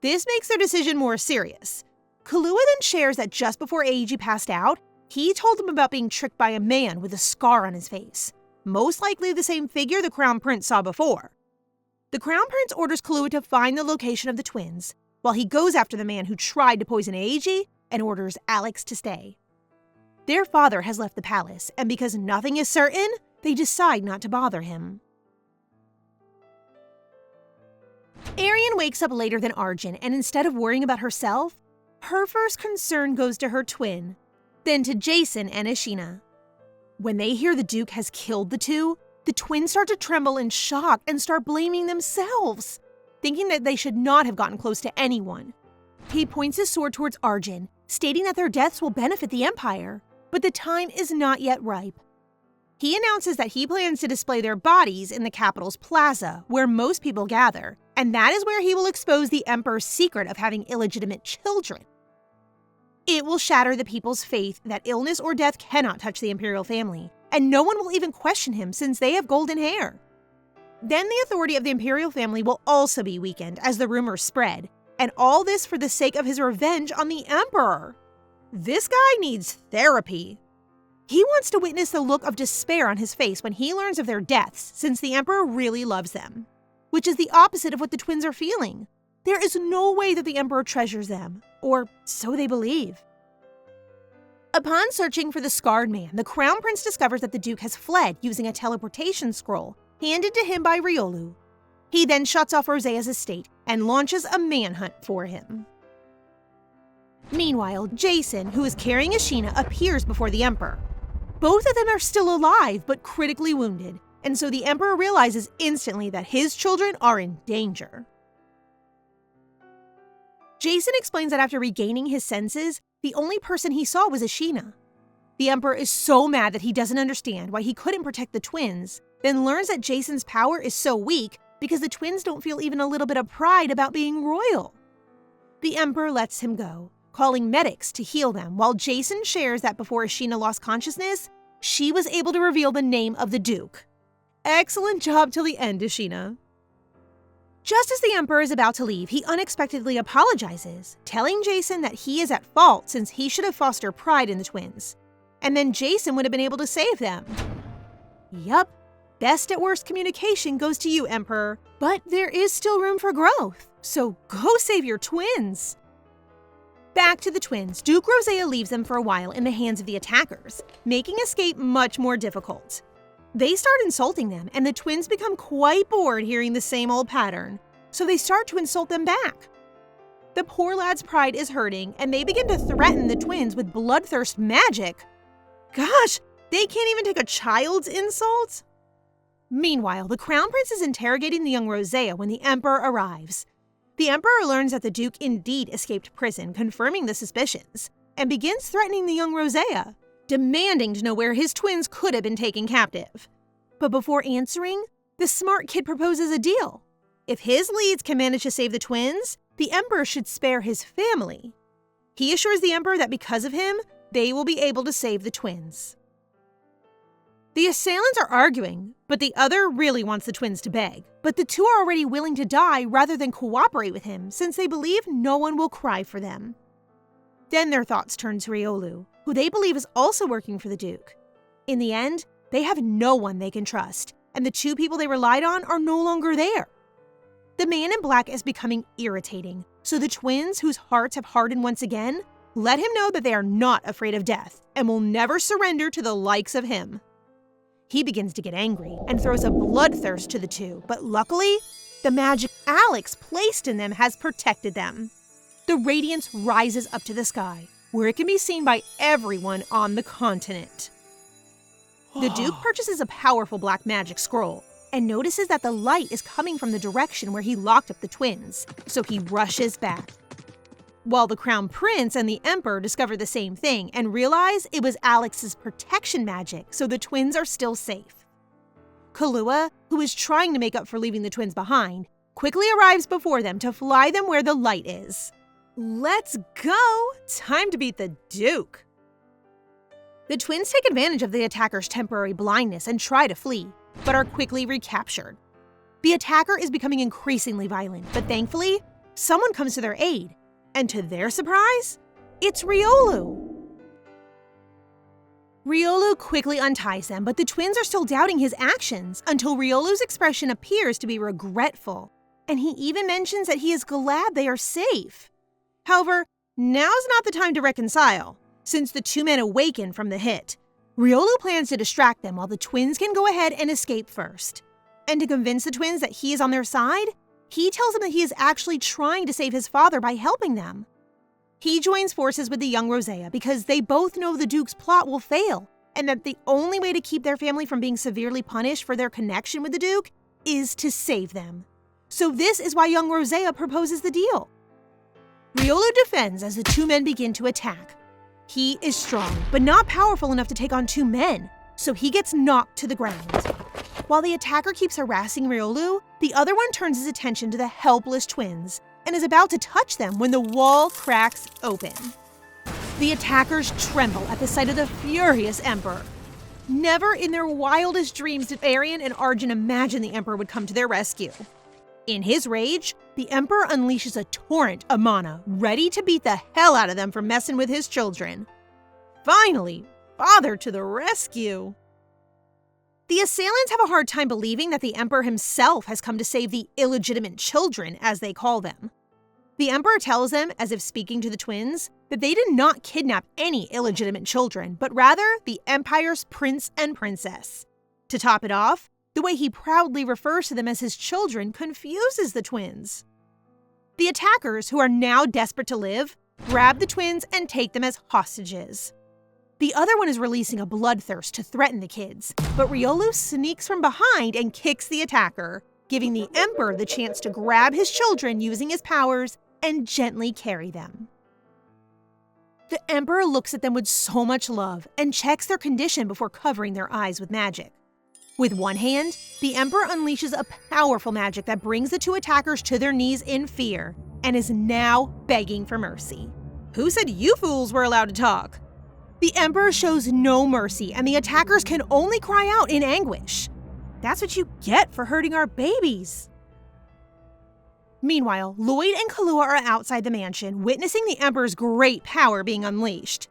This makes their decision more serious. Kahlua then shares that just before Eiji passed out, he told them about being tricked by a man with a scar on his face, most likely the same figure the Crown Prince saw before. The Crown Prince orders Kahlua to find the location of the twins, while he goes after the man who tried to poison Eiji and orders Alex to stay. Their father has left the palace, and because nothing is certain, they decide not to bother him. Arienne wakes up later than Arjen, and instead of worrying about herself, her first concern goes to her twin, then to Jason and Ashina. When they hear the Duke has killed the two, the twins start to tremble in shock and start blaming themselves, thinking that they should not have gotten close to anyone. He points his sword towards Arjen, stating that their deaths will benefit the Empire, but the time is not yet ripe. He announces that he plans to display their bodies in the capital's plaza, where most people gather, and that is where he will expose the Emperor's secret of having illegitimate children. It will shatter the people's faith that illness or death cannot touch the imperial family, and no one will even question him since they have golden hair. Then the authority of the imperial family will also be weakened as the rumors spread, and all this for the sake of his revenge on the Emperor. This guy needs therapy. He wants to witness the look of despair on his face when he learns of their deaths, since the Emperor really loves them, which is the opposite of what the twins are feeling. There is no way that the Emperor treasures them, or so they believe. Upon searching for the scarred man, the Crown Prince discovers that the Duke has fled using a teleportation scroll handed to him by Riolu. He then shuts off Rosea's estate and launches a manhunt for him. Meanwhile, Jason, who is carrying Ashina, appears before the Emperor. Both of them are still alive but critically wounded, and so the Emperor realizes instantly that his children are in danger. Jason explains that after regaining his senses, the only person he saw was Ashina. The Emperor is so mad that he doesn't understand why he couldn't protect the twins, then learns that Jason's power is so weak because the twins don't feel even a little bit of pride about being royal. The Emperor lets him go, calling medics to heal them, while Jason shares that before Ashina lost consciousness, she was able to reveal the name of the Duke. Excellent job till the end, Ashina. Just as the Emperor is about to leave, he unexpectedly apologizes, telling Jason that he is at fault since he should have fostered pride in the twins. And then Jason would have been able to save them. Yup, best at worst communication goes to you, Emperor. But there is still room for growth, so go save your twins. Back to the twins, Duke Rosea leaves them for a while in the hands of the attackers, making escape much more difficult. They start insulting them, and the twins become quite bored hearing the same old pattern, so they start to insult them back. The poor lad's pride is hurting, and they begin to threaten the twins with bloodthirst magic. Gosh, they can't even take a child's insult? Meanwhile, the Crown Prince is interrogating the young Rosea when the Emperor arrives. The Emperor learns that the Duke indeed escaped prison, confirming the suspicions, and begins threatening the young Rosea, demanding to know where his twins could have been taken captive. But before answering, the smart kid proposes a deal. If his leads can manage to save the twins, the Emperor should spare his family. He assures the Emperor that because of him, they will be able to save the twins. The assailants are arguing, but the other really wants the twins to beg. But the two are already willing to die rather than cooperate with him, since they believe no one will cry for them. Then their thoughts turn to Riolu, who they believe is also working for the Duke. In the end, they have no one they can trust, and the two people they relied on are no longer there. The man in black is becoming irritating, so the twins, whose hearts have hardened once again, let him know that they are not afraid of death and will never surrender to the likes of him. He begins to get angry and throws a bloodthirst to the two, but luckily, the magic Alex placed in them has protected them. The radiance rises up to the sky, where it can be seen by everyone on the continent. The Duke purchases a powerful black magic scroll and notices that the light is coming from the direction where he locked up the twins, so he rushes back. While the Crown Prince and the Emperor discover the same thing and realize it was Alex's protection magic, so the twins are still safe. Kahlua, who is trying to make up for leaving the twins behind, quickly arrives before them to fly them where the light is. Let's go! Time to beat the Duke! The twins take advantage of the attacker's temporary blindness and try to flee, but are quickly recaptured. The attacker is becoming increasingly violent, but thankfully, someone comes to their aid. And to their surprise, it's Riolu. Riolu quickly unties them, but the twins are still doubting his actions until Riolu's expression appears to be regretful, and he even mentions that he is glad they are safe. However, now's not the time to reconcile, since the two men awaken from the hit. Riolu plans to distract them while the twins can go ahead and escape first. And to convince the twins that he is on their side, he tells them that he is actually trying to save his father by helping them. He joins forces with the young Rosea because they both know the Duke's plot will fail, and that the only way to keep their family from being severely punished for their connection with the Duke is to save them. So this is why young Rosea proposes the deal. Riolu defends as the two men begin to attack. He is strong, but not powerful enough to take on two men, so he gets knocked to the ground. While the attacker keeps harassing Riolu, the other one turns his attention to the helpless twins and is about to touch them when the wall cracks open. The attackers tremble at the sight of the furious Emperor. Never in their wildest dreams did Arienne and Arjen imagine the Emperor would come to their rescue. In his rage, the Emperor unleashes a torrent of mana, ready to beat the hell out of them for messing with his children. Finally, father to the rescue! The assailants have a hard time believing that the Emperor himself has come to save the illegitimate children, as they call them. The Emperor tells them, as if speaking to the twins, that they did not kidnap any illegitimate children, but rather the Empire's prince and princess. To top it off, the way he proudly refers to them as his children confuses the twins. The attackers, who are now desperate to live, grab the twins and take them as hostages. The other one is releasing a bloodthirst to threaten the kids, but Riolu sneaks from behind and kicks the attacker, giving the Emperor the chance to grab his children using his powers and gently carry them. The Emperor looks at them with so much love and checks their condition before covering their eyes with magic. With one hand, the Emperor unleashes a powerful magic that brings the two attackers to their knees in fear and is now begging for mercy. Who said you fools were allowed to talk? The Emperor shows no mercy, and the attackers can only cry out in anguish. That's what you get for hurting our babies. Meanwhile, Lloyd and Kahlua are outside the mansion, witnessing the Emperor's great power being unleashed.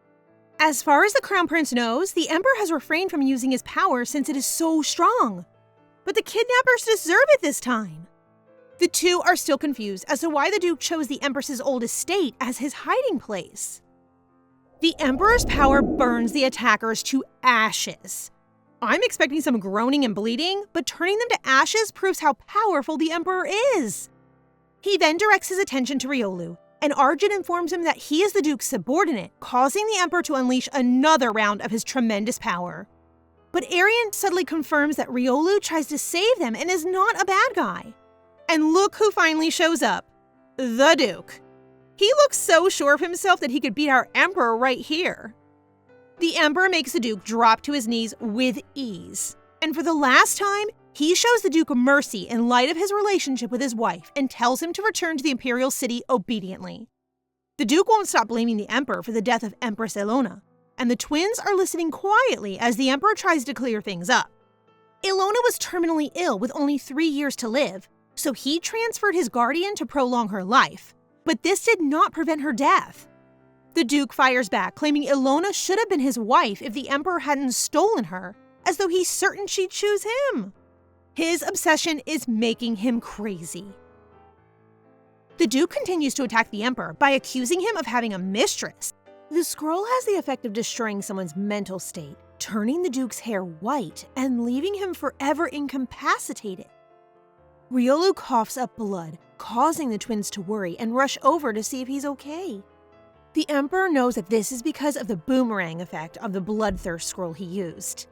As far as the Crown Prince knows, the Emperor has refrained from using his power since it is so strong. But the kidnappers deserve it this time. The two are still confused as to why the Duke chose the Empress's old estate as his hiding place. The Emperor's power burns the attackers to ashes. I'm expecting some groaning and bleeding, but turning them to ashes proves how powerful the Emperor is. He then directs his attention to Riolu, and Arjen informs him that he is the Duke's subordinate, causing the Emperor to unleash another round of his tremendous power. But Arienne suddenly confirms that Riolu tries to save them and is not a bad guy. And look who finally shows up. The Duke. He looks so sure of himself that he could beat our Emperor right here. The Emperor makes the Duke drop to his knees with ease. And for the last time, he shows the Duke mercy in light of his relationship with his wife and tells him to return to the Imperial City obediently. The Duke won't stop blaming the Emperor for the death of Empress Ilona, and the twins are listening quietly as the Emperor tries to clear things up. Ilona was terminally ill with only 3 years to live, so he transferred his guardian to prolong her life. But this did not prevent her death. The Duke fires back, claiming Ilona should have been his wife if the Emperor hadn't stolen her, as though he's certain she'd choose him. His obsession is making him crazy. The Duke continues to attack the Emperor by accusing him of having a mistress. The scroll has the effect of destroying someone's mental state, turning the Duke's hair white and leaving him forever incapacitated. Riolu coughs up blood, causing the twins to worry and rush over to see if he's okay. The Emperor knows that this is because of the boomerang effect of the bloodthirst scroll he used.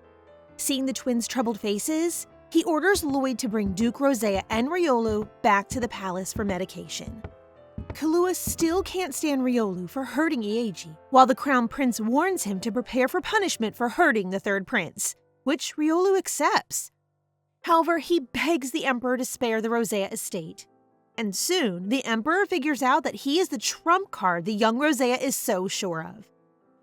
Seeing the twins' troubled faces, he orders Lloyd to bring Duke Rosea and Riolu back to the palace for medication. Kahlua still can't stand Riolu for hurting Ieiji, while the Crown Prince warns him to prepare for punishment for hurting the third prince, which Riolu accepts. However, he begs the Emperor to spare the Rosea estate. And soon, the Emperor figures out that he is the trump card the young Rosea is so sure of.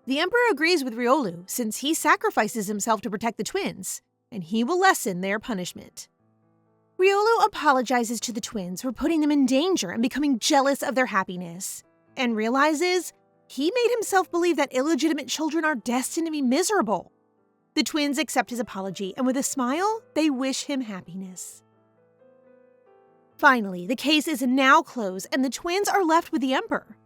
The Emperor agrees with Riolu since he sacrifices himself to protect the twins, and he will lessen their punishment. Riolu apologizes to the twins for putting them in danger and becoming jealous of their happiness, and realizes he made himself believe that illegitimate children are destined to be miserable. The twins accept his apology, and with a smile, they wish him happiness. Finally, the case is now closed, and the twins are left with the Emperor.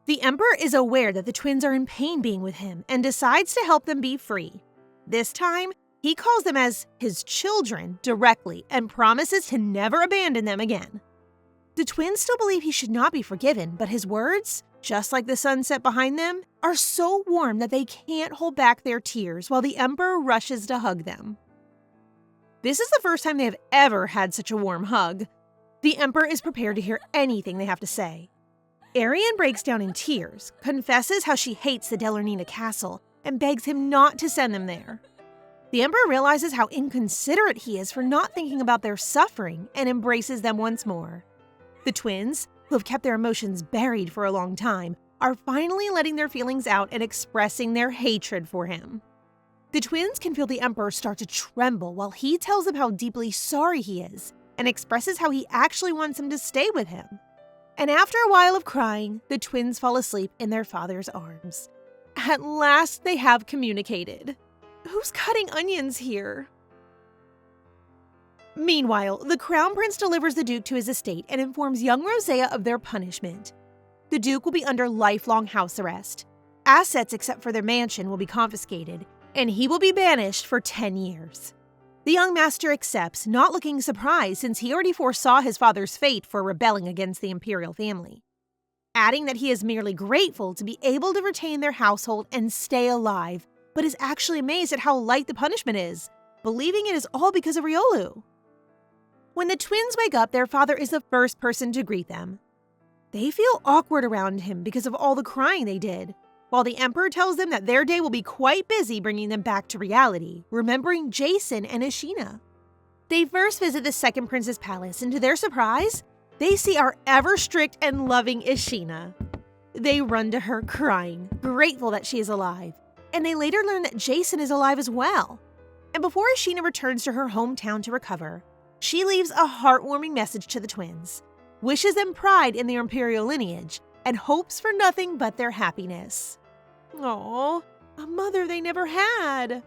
The Emperor is aware that the twins are in pain being with him and decides to help them be free. This time, he calls them as his children directly and promises to never abandon them again. The twins still believe he should not be forgiven, but his words, just like the sunset behind them, are so warm that they can't hold back their tears while the Emperor rushes to hug them. This is the first time they have ever had such a warm hug. The Emperor is prepared to hear anything they have to say. Arienne breaks down in tears, confesses how she hates the Delernina castle, and begs him not to send them there. The Emperor realizes how inconsiderate he is for not thinking about their suffering and embraces them once more. The twins, who have kept their emotions buried for a long time, are finally letting their feelings out and expressing their hatred for him. The twins can feel the Emperor start to tremble while he tells them how deeply sorry he is and expresses how he actually wants them to stay with him. And after a while of crying, the twins fall asleep in their father's arms. At last, they have communicated. Who's cutting onions here? Meanwhile, the Crown Prince delivers the Duke to his estate and informs young Rosea of their punishment. The Duke will be under lifelong house arrest. Assets except for their mansion will be confiscated, and he will be banished for 10 years. The young master accepts, not looking surprised since he already foresaw his father's fate for rebelling against the imperial family, adding that he is merely grateful to be able to retain their household and stay alive, but is actually amazed at how light the punishment is, believing it is all because of Riolu. When the twins wake up, their father is the first person to greet them. They feel awkward around him because of all the crying they did, while the Emperor tells them that their day will be quite busy bringing them back to reality, remembering Jason and Ashina. They first visit the second prince's palace, and to their surprise, they see our ever-strict and loving Ashina. They run to her crying, grateful that she is alive, and they later learn that Jason is alive as well. And before Ashina returns to her hometown to recover, she leaves a heartwarming message to the twins, wishes them pride in their imperial lineage, and hopes for nothing but their happiness. Aww, a mother they never had.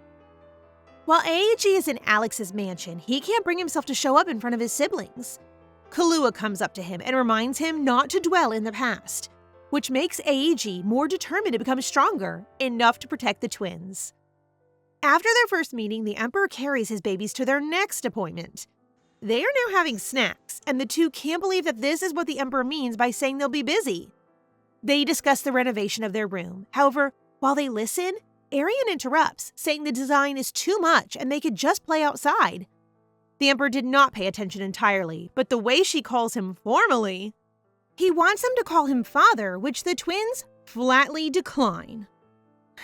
While AAG is in Alex's mansion, he can't bring himself to show up in front of his siblings. Kahlua comes up to him and reminds him not to dwell in the past, which makes AAG more determined to become stronger, enough to protect the twins. After their first meeting, the Emperor carries his babies to their next appointment. They are now having snacks, and the two can't believe that this is what the Emperor means by saying they'll be busy. They discuss the renovation of their room. However, while they listen, Arienne interrupts, saying the design is too much and they could just play outside. The Emperor did not pay attention entirely, but the way she calls him formally, he wants them to call him father, which the twins flatly decline.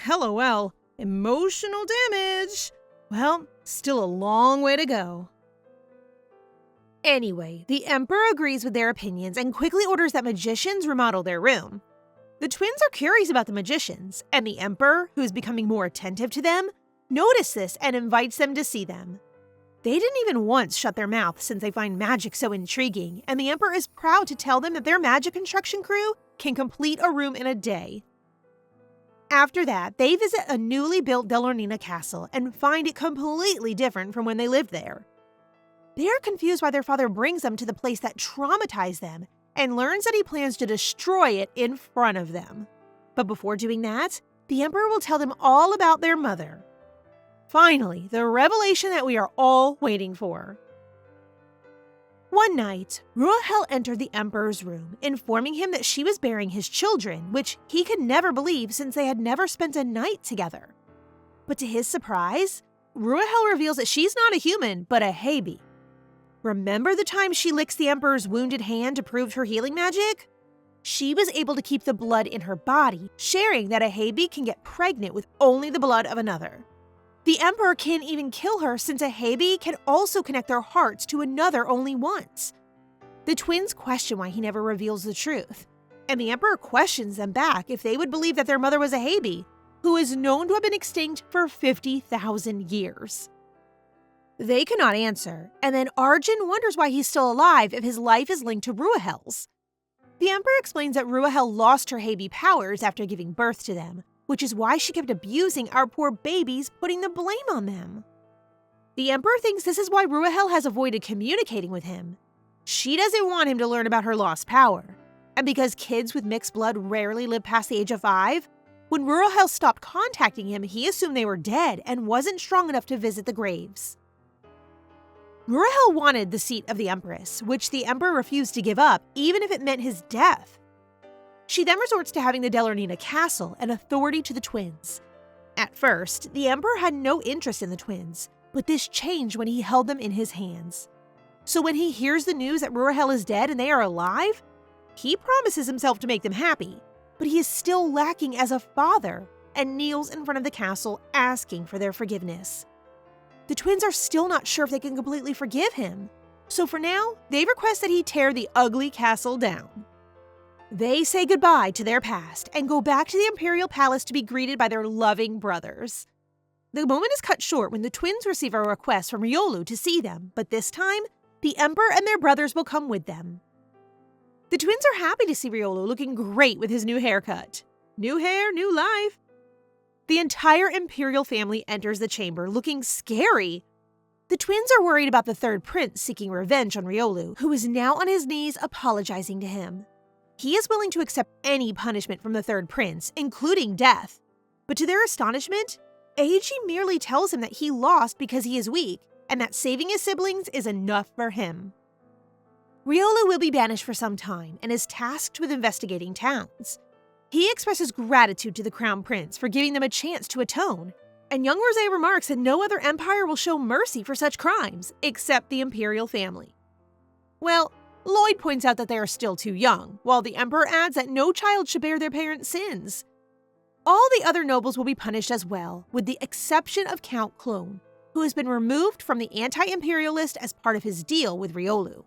LOL, emotional damage. Well, still a long way to go. Anyway, the Emperor agrees with their opinions and quickly orders that magicians remodel their room. The twins are curious about the magicians, and the Emperor, who is becoming more attentive to them, notices this and invites them to see them. They didn't even once shut their mouth since they find magic so intriguing, and the Emperor is proud to tell them that their magic construction crew can complete a room in a day. After that, they visit a newly built Delornina castle and find it completely different from when they lived there. They are confused why their father brings them to the place that traumatized them and learns that he plans to destroy it in front of them. But before doing that, the Emperor will tell them all about their mother. Finally, the revelation that we are all waiting for. One night, Ruahel entered the Emperor's room, informing him that she was bearing his children, which he could never believe since they had never spent a night together. But to his surprise, Ruahel reveals that she's not a human, but a Habi. Remember the time she licks the Emperor's wounded hand to prove her healing magic? She was able to keep the blood in her body, sharing that a Habi can get pregnant with only the blood of another. The Emperor can't even kill her since a Habi can also connect their hearts to another only once. The twins question why he never reveals the truth, and the Emperor questions them back if they would believe that their mother was a Habi, who is known to have been extinct for 50,000 years. They cannot answer, and then Arjen wonders why he's still alive if his life is linked to Ruahel's. The Emperor explains that Ruahel lost her Habi powers after giving birth to them, which is why she kept abusing our poor babies, putting the blame on them. The Emperor thinks this is why Ruahel has avoided communicating with him. She doesn't want him to learn about her lost power. And because kids with mixed blood rarely live past the age of 5, when Ruahel stopped contacting him, he assumed they were dead and wasn't strong enough to visit the graves. Ruahel wanted the seat of the Empress, which the Emperor refused to give up, even if it meant his death. She then resorts to having the Delornina castle and authority to the twins. At first, the Emperor had no interest in the twins, but this changed when he held them in his hands. So when he hears the news that Ruahel is dead and they are alive, he promises himself to make them happy, but he is still lacking as a father and kneels in front of the castle asking for their forgiveness. The twins are still not sure if they can completely forgive him, so for now, they request that he tear the ugly castle down. They say goodbye to their past and go back to the Imperial Palace to be greeted by their loving brothers. The moment is cut short when the twins receive a request from Riolu to see them, but this time, the Emperor and their brothers will come with them. The twins are happy to see Riolu looking great with his new haircut. New hair, new life. The entire Imperial family enters the chamber looking scary. The twins are worried about the third prince seeking revenge on Riolu, who is now on his knees apologizing to him. He is willing to accept any punishment from the third prince, including death. But to their astonishment, Eiji merely tells him that he lost because he is weak, and that saving his siblings is enough for him. Riolu will be banished for some time and is tasked with investigating towns. He expresses gratitude to the Crown Prince for giving them a chance to atone, and young Rosé remarks that no other empire will show mercy for such crimes, except the Imperial family. Well, Lloyd points out that they are still too young, while the Emperor adds that no child should bear their parents' sins. All the other nobles will be punished as well, with the exception of Count Clone, who has been removed from the anti-imperial list as part of his deal with Riolu.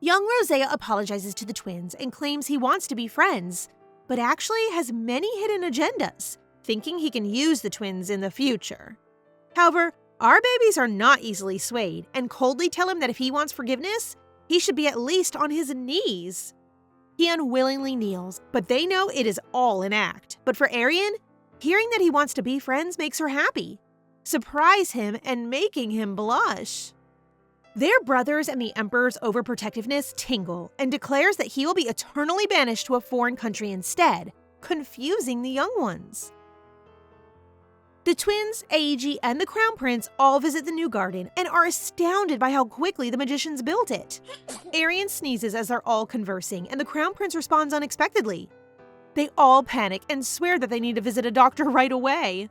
Young Rosea apologizes to the twins and claims he wants to be friends, but actually has many hidden agendas, thinking he can use the twins in the future. However, our babies are not easily swayed and coldly tell him that if he wants forgiveness, he should be at least on his knees. He unwillingly kneels, but they know it is all an act. But for Arienne, hearing that he wants to be friends makes her happy, surprise him and making him blush. Their brothers and the Emperor's overprotectiveness tingle and declares that he will be eternally banished to a foreign country instead, confusing the young ones. The twins, Aegi, and the Crown Prince all visit the new garden and are astounded by how quickly the magicians built it. Arienne sneezes as they're all conversing, and the Crown Prince responds unexpectedly. They all panic and swear that they need to visit a doctor right away.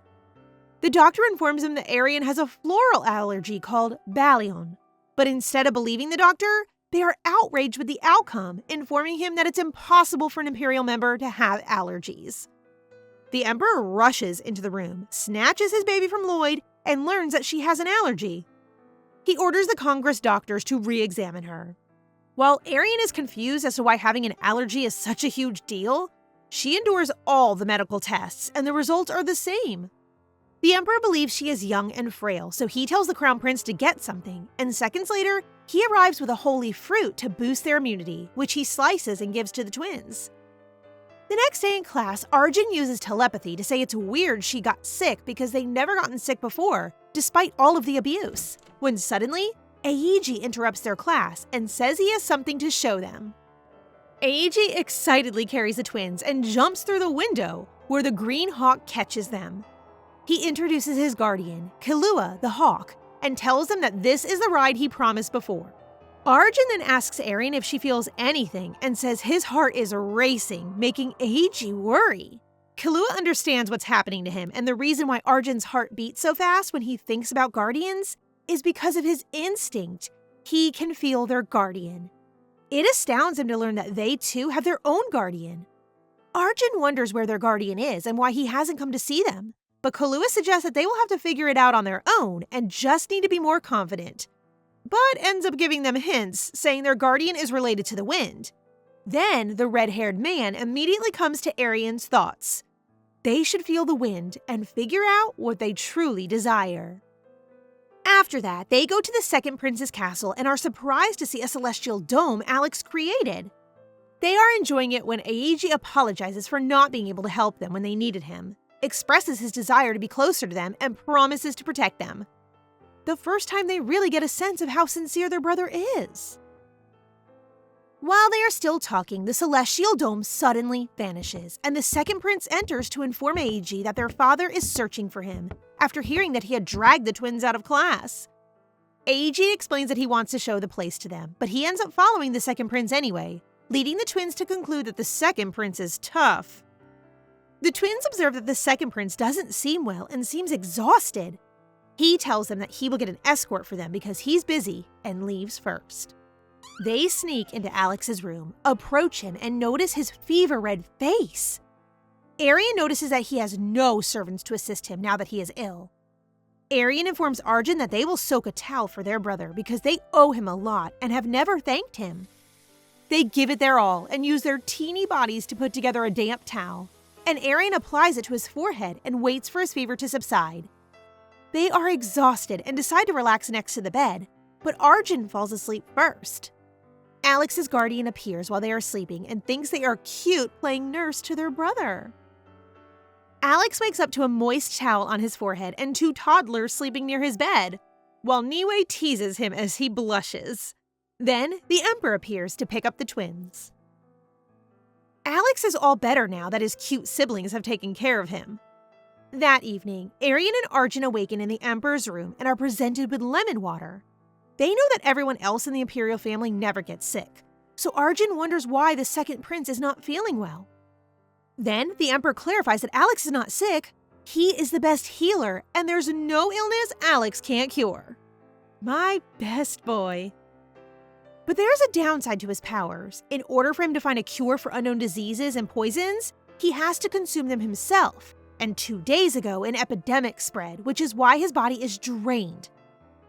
The doctor informs them that Arienne has a floral allergy called Balion, but instead of believing the doctor, they are outraged with the outcome, informing him that it's impossible for an Imperial member to have allergies. The Emperor rushes into the room, snatches his baby from Lloyd, and learns that she has an allergy. He orders the Congress doctors to re-examine her. While Arienne is confused as to why having an allergy is such a huge deal, she endures all the medical tests, and the results are the same. The Emperor believes she is young and frail, so he tells the Crown Prince to get something, and seconds later, he arrives with a holy fruit to boost their immunity, which he slices and gives to the twins. The next day in class, Arjen uses telepathy to say it's weird she got sick because they've never gotten sick before, despite all of the abuse, when suddenly, Aegi interrupts their class and says he has something to show them. Aegi excitedly carries the twins and jumps through the window, where the green hawk catches them. He introduces his guardian, Killua the hawk, and tells them that this is the ride he promised before. Arjen then asks Arienne if she feels anything and says his heart is racing, making Aegi worry. Killua understands what's happening to him, and the reason why Arjen's heart beats so fast when he thinks about guardians is because of his instinct. He can feel their guardian. It astounds him to learn that they too have their own guardian. Arjen wonders where their guardian is and why he hasn't come to see them, but Killua suggests that they will have to figure it out on their own and just need to be more confident, but ends up giving them hints, saying their guardian is related to the wind. Then the red-haired man immediately comes to Arienne's thoughts. They should feel the wind and figure out what they truly desire. After that, they go to the second prince's castle and are surprised to see a celestial dome Alex created. They are enjoying it when Aegi apologizes for not being able to help them when they needed him, expresses his desire to be closer to them, and promises to protect them. The first time they really get a sense of how sincere their brother is. While they are still talking, the celestial dome suddenly vanishes, and the second prince enters to inform Aegi that their father is searching for him after hearing that he had dragged the twins out of class. Aegi explains that he wants to show the place to them, but he ends up following the second prince anyway, leading the twins to conclude that the second prince is tough. The twins observe that the second prince doesn't seem well and seems exhausted. He tells them that he will get an escort for them because he's busy and leaves first. They sneak into Alex's room, approach him, and notice his fever-red face. Arienne notices that he has no servants to assist him now that he is ill. Arienne informs Arjen that they will soak a towel for their brother because they owe him a lot and have never thanked him. They give it their all and use their teeny bodies to put together a damp towel, and Arienne applies it to his forehead and waits for his fever to subside. They are exhausted and decide to relax next to the bed, but Arjen falls asleep first. Alex's guardian appears while they are sleeping and thinks they are cute playing nurse to their brother. Alex wakes up to a moist towel on his forehead and two toddlers sleeping near his bed, while Niue teases him as he blushes. Then, the Emperor appears to pick up the twins. Alex is all better now that his cute siblings have taken care of him. That evening, Arienne and Arjen awaken in the Emperor's room and are presented with lemon water. They know that everyone else in the Imperial family never gets sick, so Arjen wonders why the second prince is not feeling well. Then, the Emperor clarifies that Alex is not sick. He is the best healer, and there's no illness Alex can't cure. My best boy. But there's a downside to his powers. In order for him to find a cure for unknown diseases and poisons, he has to consume them himself. And 2 days ago, an epidemic spread, which is why his body is drained.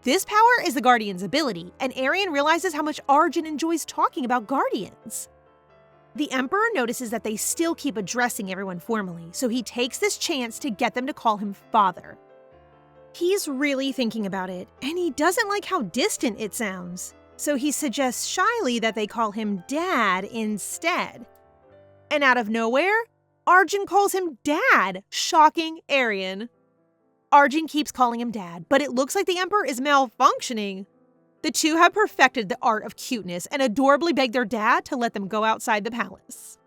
This power is the Guardian's ability, and Arienne realizes how much Arjen enjoys talking about Guardians. The Emperor notices that they still keep addressing everyone formally, so he takes this chance to get them to call him father. He's really thinking about it, and he doesn't like how distant it sounds, so he suggests shyly that they call him dad instead. And out of nowhere, Arjen calls him dad, shocking Arienne. Arjen keeps calling him dad, but it looks like the Emperor is malfunctioning. The two have perfected the art of cuteness and adorably beg their dad to let them go outside the palace.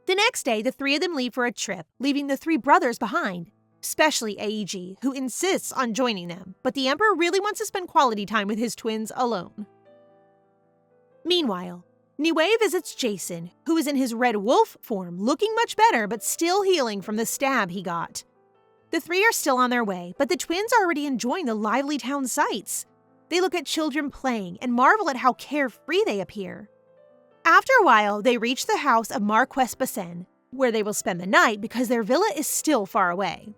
The next day, the three of them leave for a trip, leaving the three brothers behind, especially Aeg, who insists on joining them, but the Emperor really wants to spend quality time with his twins alone. Meanwhile, Niue visits Jason, who is in his red wolf form, looking much better but still healing from the stab he got. The three are still on their way, but the twins are already enjoying the lively town sights. They look at children playing and marvel at how carefree they appear. After a while, they reach the house of Marquess Basen, where they will spend the night because their villa is still far away.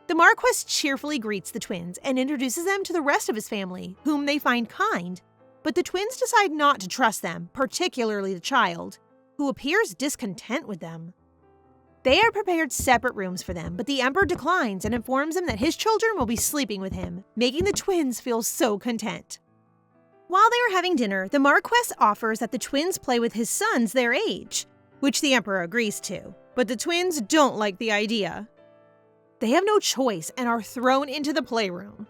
The Marquess cheerfully greets the twins and introduces them to the rest of his family, whom they find kind. But the twins decide not to trust them, particularly the child, who appears discontent with them. They are prepared separate rooms for them, but the Emperor declines and informs them that his children will be sleeping with him, making the twins feel so content. While they are having dinner, the Marquess offers that the twins play with his sons their age, which the Emperor agrees to, but the twins don't like the idea. They have no choice and are thrown into the playroom.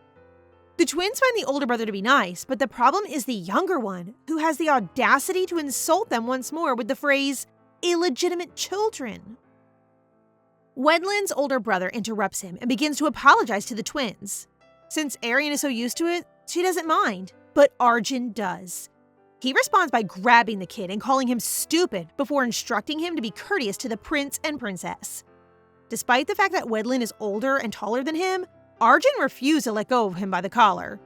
The twins find the older brother to be nice, but the problem is the younger one, who has the audacity to insult them once more with the phrase, illegitimate children. Wedlin's older brother interrupts him and begins to apologize to the twins. Since Arienne is so used to it, she doesn't mind, but Arjen does. He responds by grabbing the kid and calling him stupid before instructing him to be courteous to the prince and princess. Despite the fact that Wedlin is older and taller than him, Arjen refused to let go of him by the collar.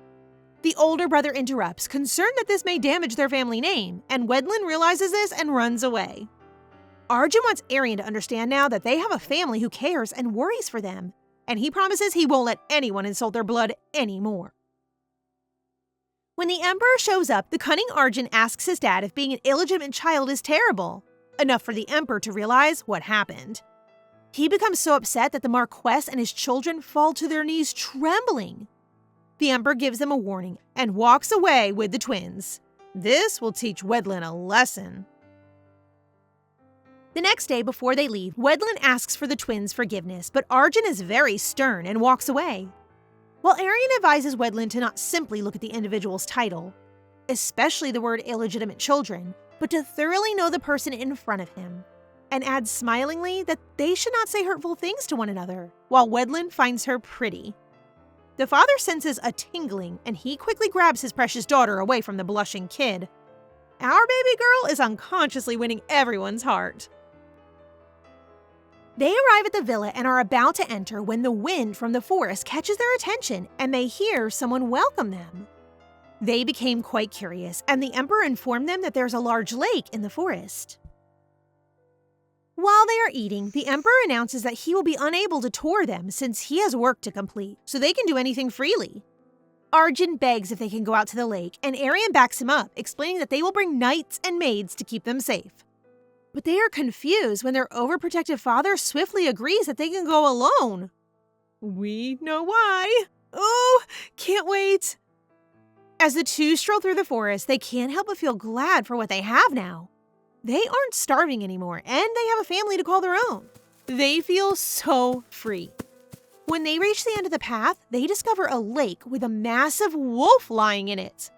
The older brother interrupts, concerned that this may damage their family name, and Wedlin realizes this and runs away. Arjen wants Arienne to understand now that they have a family who cares and worries for them, and he promises he won't let anyone insult their blood anymore. When the Emperor shows up, the cunning Arjen asks his dad if being an illegitimate child is terrible, enough for the Emperor to realize what happened. He becomes so upset that the Marquess and his children fall to their knees trembling. The Emperor gives them a warning and walks away with the twins. This will teach Wedlin a lesson. The next day before they leave, Wedlin asks for the twins' forgiveness, but Arjen is very stern and walks away. While Arienne advises Wedlin to not simply look at the individual's title, especially the word illegitimate children, but to thoroughly know the person in front of him, and adds smilingly that they should not say hurtful things to one another, while Wedlin finds her pretty. The father senses a tingling, and he quickly grabs his precious daughter away from the blushing kid. Our baby girl is unconsciously winning everyone's heart. They arrive at the villa and are about to enter when the wind from the forest catches their attention and they hear someone welcome them. They became quite curious, and the Emperor informed them that there's a large lake in the forest. While they are eating, the Emperor announces that he will be unable to tour them since he has work to complete, so they can do anything freely. Arjen begs if they can go out to the lake, and Arienne backs him up, explaining that they will bring knights and maids to keep them safe. But they are confused when their overprotective father swiftly agrees that they can go alone. We know why. Oh, can't wait. As the two stroll through the forest, they can't help but feel glad for what they have now. They aren't starving anymore, and they have a family to call their own. They feel so free. When they reach the end of the path, they discover a lake with a massive wolf lying in it.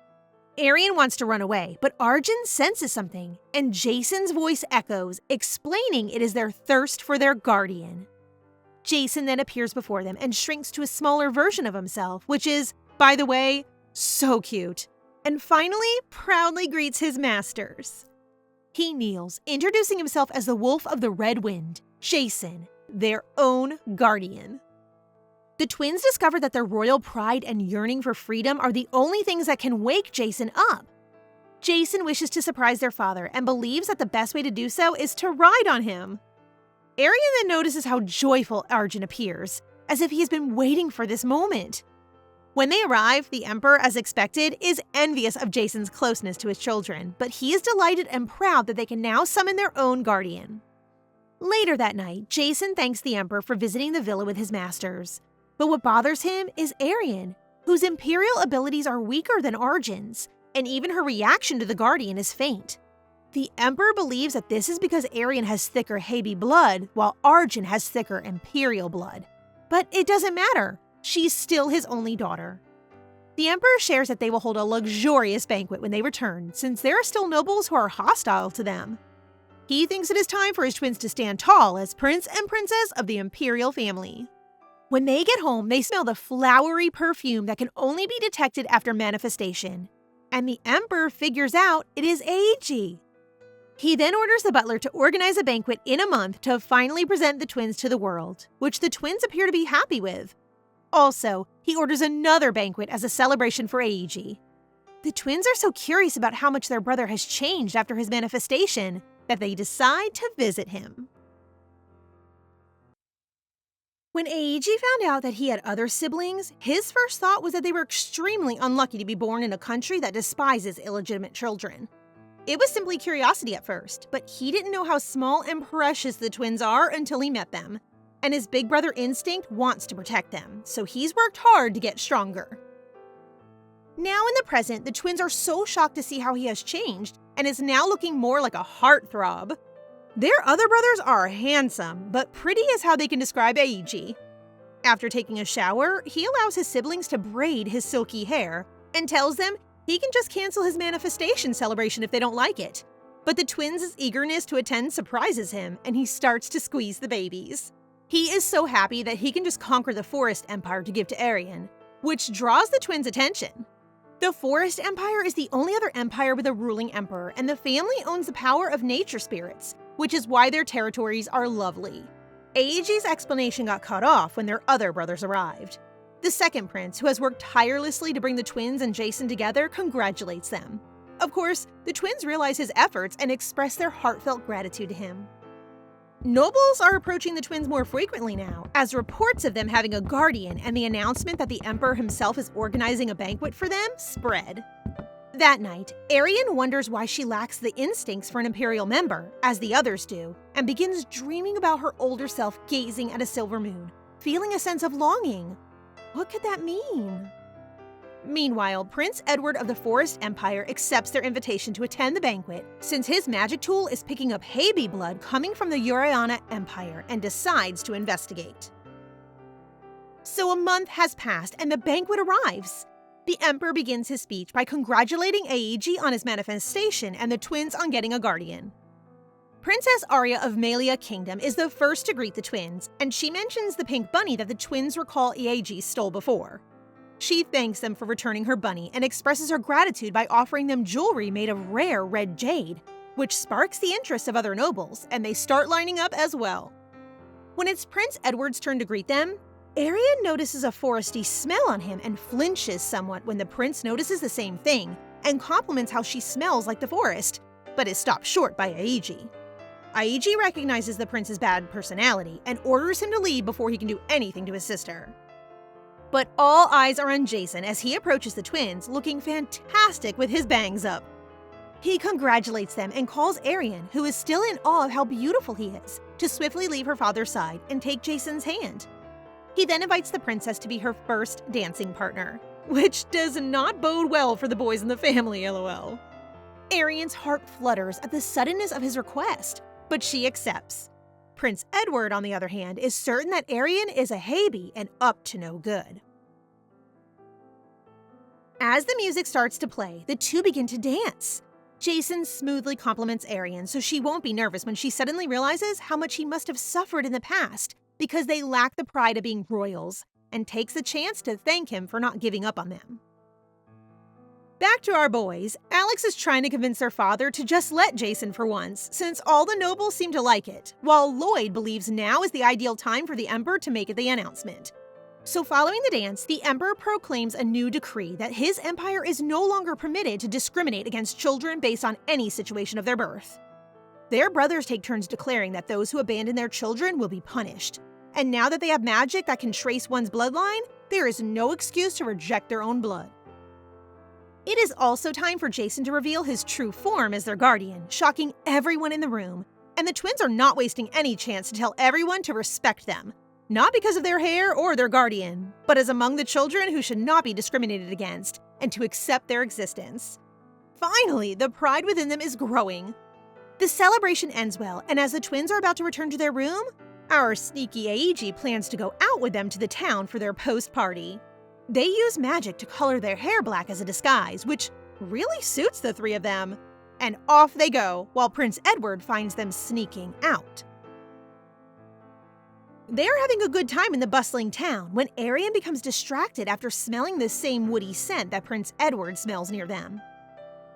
Arienne wants to run away, but Arjen senses something, and Jason's voice echoes, explaining it is their thirst for their guardian. Jason then appears before them and shrinks to a smaller version of himself, which is, by the way, so cute, and finally proudly greets his masters. He kneels, introducing himself as the Wolf of the Red Wind, Jason, their own guardian. The twins discover that their royal pride and yearning for freedom are the only things that can wake Jason up. Jason wishes to surprise their father and believes that the best way to do so is to ride on him. Arienne then notices how joyful Arjen appears, as if he has been waiting for this moment. When they arrive, the Emperor, as expected, is envious of Jason's closeness to his children, but he is delighted and proud that they can now summon their own guardian. Later that night, Jason thanks the Emperor for visiting the villa with his masters. But what bothers him is Arienne, whose imperial abilities are weaker than Arjen's, and even her reaction to the guardian is faint. The Emperor believes that this is because Arienne has thicker Habi blood, while Arjen has thicker imperial blood. But it doesn't matter. She's still his only daughter. The Emperor shares that they will hold a luxurious banquet when they return, since there are still nobles who are hostile to them. He thinks it is time for his twins to stand tall as Prince and Princess of the imperial family. When they get home, they smell the flowery perfume that can only be detected after manifestation. And the Emperor figures out it is Eiji. He then orders the butler to organize a banquet in a month to finally present the twins to the world, which the twins appear to be happy with. Also, he orders another banquet as a celebration for Eiji. The twins are so curious about how much their brother has changed after his manifestation that they decide to visit him. When Eiji found out that he had other siblings, his first thought was that they were extremely unlucky to be born in a country that despises illegitimate children. It was simply curiosity at first, but he didn't know how small and precious the twins are until he met them. And his big brother instinct wants to protect them, so he's worked hard to get stronger. Now in the present, the twins are so shocked to see how he has changed and is now looking more like a heartthrob. Their other brothers are handsome, but pretty is how they can describe Eiji. After taking a shower, he allows his siblings to braid his silky hair and tells them he can just cancel his manifestation celebration if they don't like it. But the twins' eagerness to attend surprises him, and he starts to squeeze the babies. He is so happy that he can just conquer the Forest Empire to give to Arienne, which draws the twins' attention. The Forest Empire is the only other empire with a ruling emperor, and the family owns the power of nature spirits, which is why their territories are lovely. Eiji's explanation got cut off when their other brothers arrived. The second prince, who has worked tirelessly to bring the twins and Jason together, congratulates them. Of course, the twins realize his efforts and express their heartfelt gratitude to him. Nobles are approaching the twins more frequently now, as reports of them having a guardian and the announcement that the Emperor himself is organizing a banquet for them spread. That night, Arienne wonders why she lacks the instincts for an imperial member, as the others do, and begins dreaming about her older self gazing at a silver moon, feeling a sense of longing. What could that mean? Meanwhile, Prince Edward of the Forest Empire accepts their invitation to attend the banquet, since his magic tool is picking up Habi blood coming from the Yuriana Empire, and decides to investigate. So a month has passed and the banquet arrives. The Emperor begins his speech by congratulating Eiji on his manifestation and the twins on getting a guardian. Princess Arya of Malia Kingdom is the first to greet the twins, and she mentions the pink bunny that the twins recall Eiji stole before. She thanks them for returning her bunny and expresses her gratitude by offering them jewelry made of rare red jade, which sparks the interest of other nobles, and they start lining up as well. When it's Prince Edward's turn to greet them, Arienne notices a foresty smell on him and flinches somewhat when the prince notices the same thing and compliments how she smells like the forest, but is stopped short by Eiji. Eiji recognizes the prince's bad personality and orders him to leave before he can do anything to his sister. But all eyes are on Jason as he approaches the twins, looking fantastic with his bangs up. He congratulates them and calls Arienne, who is still in awe of how beautiful he is, to swiftly leave her father's side and take Jason's hand. He then invites the princess to be her first dancing partner, which does not bode well for the boys in the family, lol. Arienne's heart flutters at the suddenness of his request, but she accepts. Prince Edward, on the other hand, is certain that Arienne is a Habi and up to no good. As the music starts to play, the two begin to dance. Jason smoothly compliments Arienne so she won't be nervous when she suddenly realizes how much he must have suffered in the past because they lack the pride of being royals, and takes the chance to thank him for not giving up on them. Back to our boys, Alex is trying to convince their father to just let Jason for once, since all the nobles seem to like it, while Lloyd believes now is the ideal time for the Emperor to make the announcement. So following the dance, the Emperor proclaims a new decree that his empire is no longer permitted to discriminate against children based on any situation of their birth. Their brothers take turns declaring that those who abandon their children will be punished, and now that they have magic that can trace one's bloodline, there is no excuse to reject their own blood. It is also time for Jason to reveal his true form as their guardian, shocking everyone in the room. And the twins are not wasting any chance to tell everyone to respect them. Not because of their hair or their guardian, but as among the children who should not be discriminated against, and to accept their existence. Finally, the pride within them is growing. The celebration ends well, and as the twins are about to return to their room, our sneaky Aiji plans to go out with them to the town for their post-party. They use magic to color their hair black as a disguise, which really suits the three of them. And off they go, while Prince Edward finds them sneaking out. They are having a good time in the bustling town when Arienne becomes distracted after smelling the same woody scent that Prince Edward smells near them.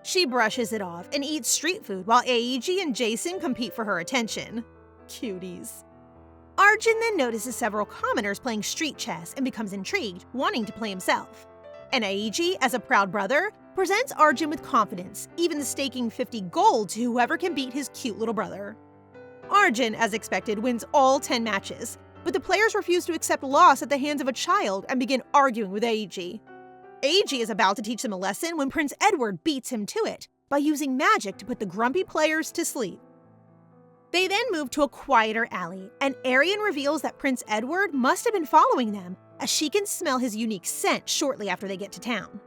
She brushes it off and eats street food while Aiji and Jason compete for her attention. Cuties. Arjen then notices several commoners playing street chess and becomes intrigued, wanting to play himself. And Aiji, as a proud brother, presents Arjen with confidence, even staking 50 gold to whoever can beat his cute little brother. Arjen, as expected, wins all 10 matches, but the players refuse to accept loss at the hands of a child and begin arguing with Aiji. Aiji is about to teach them a lesson when Prince Edward beats him to it by using magic to put the grumpy players to sleep. They then move to a quieter alley, and Arienne reveals that Prince Edward must have been following them, as she can smell his unique scent shortly after they get to town.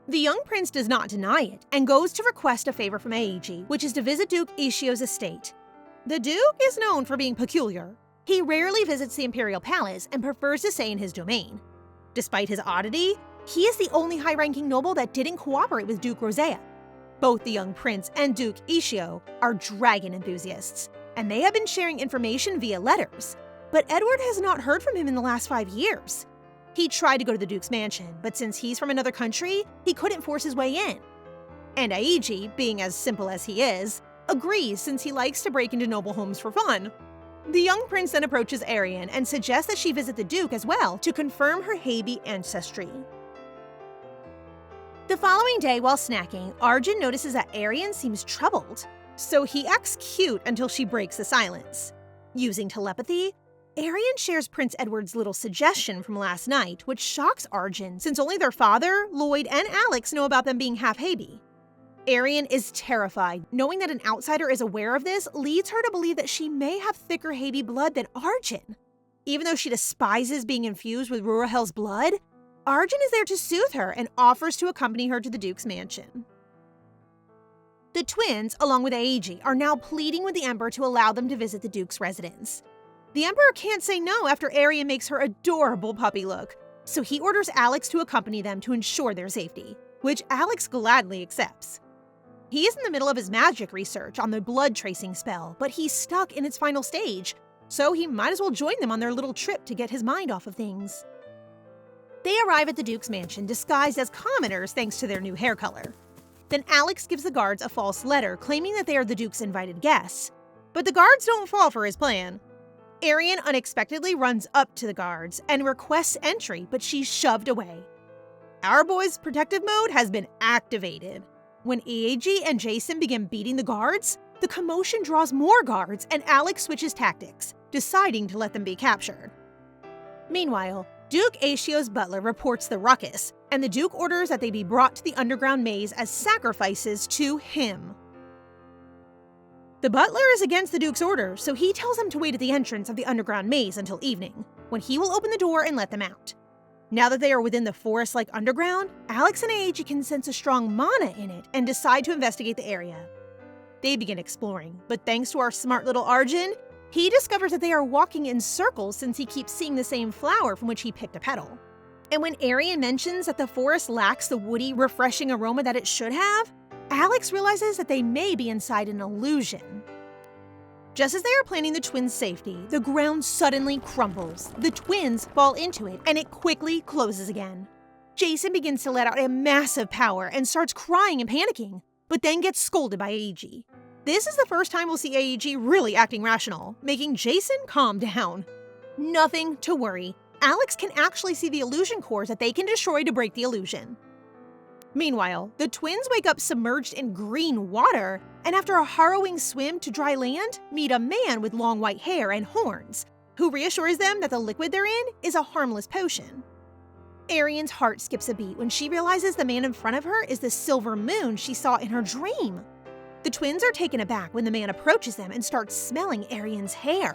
The young prince does not deny it, and goes to request a favor from Aiji, which is to visit Duke Ishio's estate. The Duke is known for being peculiar. He rarely visits the imperial palace and prefers to stay in his domain. Despite his oddity, he is the only high-ranking noble that didn't cooperate with Duke Rosea. Both the young prince and Duke Ishio are dragon enthusiasts, and they have been sharing information via letters. But Edward has not heard from him in the last 5 years. He tried to go to the Duke's mansion, but since he's from another country, he couldn't force his way in. And Aiji, being as simple as he is, agrees since he likes to break into noble homes for fun. The young prince then approaches Arienne and suggests that she visit the Duke as well to confirm her Heibi ancestry. The following day, while snacking, Arjen notices that Arienne seems troubled, so he acts cute until she breaks the silence. Using telepathy, Arienne shares Prince Edward's little suggestion from last night, which shocks Arjen since only their father, Lloyd, and Alex know about them being half Heibi. Arienne is terrified. Knowing that an outsider is aware of this leads her to believe that she may have thicker Heibi blood than Arjen. Even though she despises being infused with Ruahel's blood, Arjen is there to soothe her and offers to accompany her to the Duke's mansion. The twins, along with Aiji, are now pleading with the Emperor to allow them to visit the Duke's residence. The Emperor can't say no after Arienne makes her adorable puppy look, so he orders Alex to accompany them to ensure their safety, which Alex gladly accepts. He is in the middle of his magic research on the blood tracing spell, but he's stuck in its final stage, so he might as well join them on their little trip to get his mind off of things. They arrive at the Duke's mansion disguised as commoners thanks to their new hair color. Then Alex gives the guards a false letter claiming that they are the Duke's invited guests, but the guards don't fall for his plan. Arienne unexpectedly runs up to the guards and requests entry, but she's shoved away. Our boy's protective mode has been activated. When Aiji and Jason begin beating the guards, the commotion draws more guards and Alex switches tactics, deciding to let them be captured. Meanwhile, Duke Ishio's butler reports the ruckus, and the Duke orders that they be brought to the underground maze as sacrifices to him. The butler is against the Duke's order, so he tells them to wait at the entrance of the underground maze until evening, when he will open the door and let them out. Now that they are within the forest-like underground, Alex and Aiji can sense a strong mana in it and decide to investigate the area. They begin exploring, but thanks to our smart little Arjen, he discovers that they are walking in circles since he keeps seeing the same flower from which he picked a petal. And when Arienne mentions that the forest lacks the woody, refreshing aroma that it should have, Alex realizes that they may be inside an illusion. Just as they are planning the twins' safety, the ground suddenly crumbles. The twins fall into it, and it quickly closes again. Jason begins to let out a massive power and starts crying and panicking, but then gets scolded by Aiji. This is the first time we'll see Aiji really acting rational, making Jason calm down. Nothing to worry. Alex can actually see the illusion cores that they can destroy to break the illusion. Meanwhile, the twins wake up submerged in green water, and after a harrowing swim to dry land, meet a man with long white hair and horns. who reassures them that the liquid they're in is a harmless potion. Arienne's heart skips a beat when she realizes the man in front of her is the silver moon she saw in her dream. The twins are taken aback when the man approaches them and starts smelling Arienne's hair.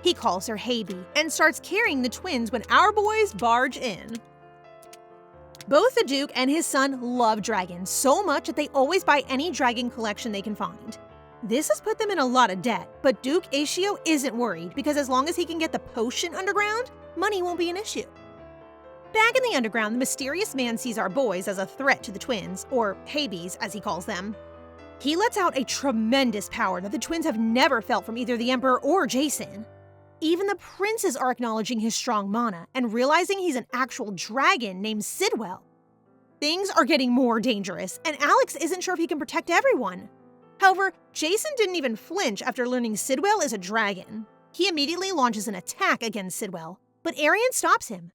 He calls her Haby and starts carrying the twins when our boys barge in. Both the Duke and his son love dragons so much that they always buy any dragon collection they can find. This has put them in a lot of debt, but Duke Acio isn't worried because as long as he can get the potion underground, money won't be an issue. Back in the underground, the mysterious man sees our boys as a threat to the twins, or Habys as he calls them. He lets out a tremendous power that the twins have never felt from either the Emperor or Jason. Even the princes are acknowledging his strong mana and realizing he's an actual dragon named Sidwell. Things are getting more dangerous, and Alex isn't sure if he can protect everyone. However, Jason didn't even flinch after learning Sidwell is a dragon. He immediately launches an attack against Sidwell, but Arienne stops him.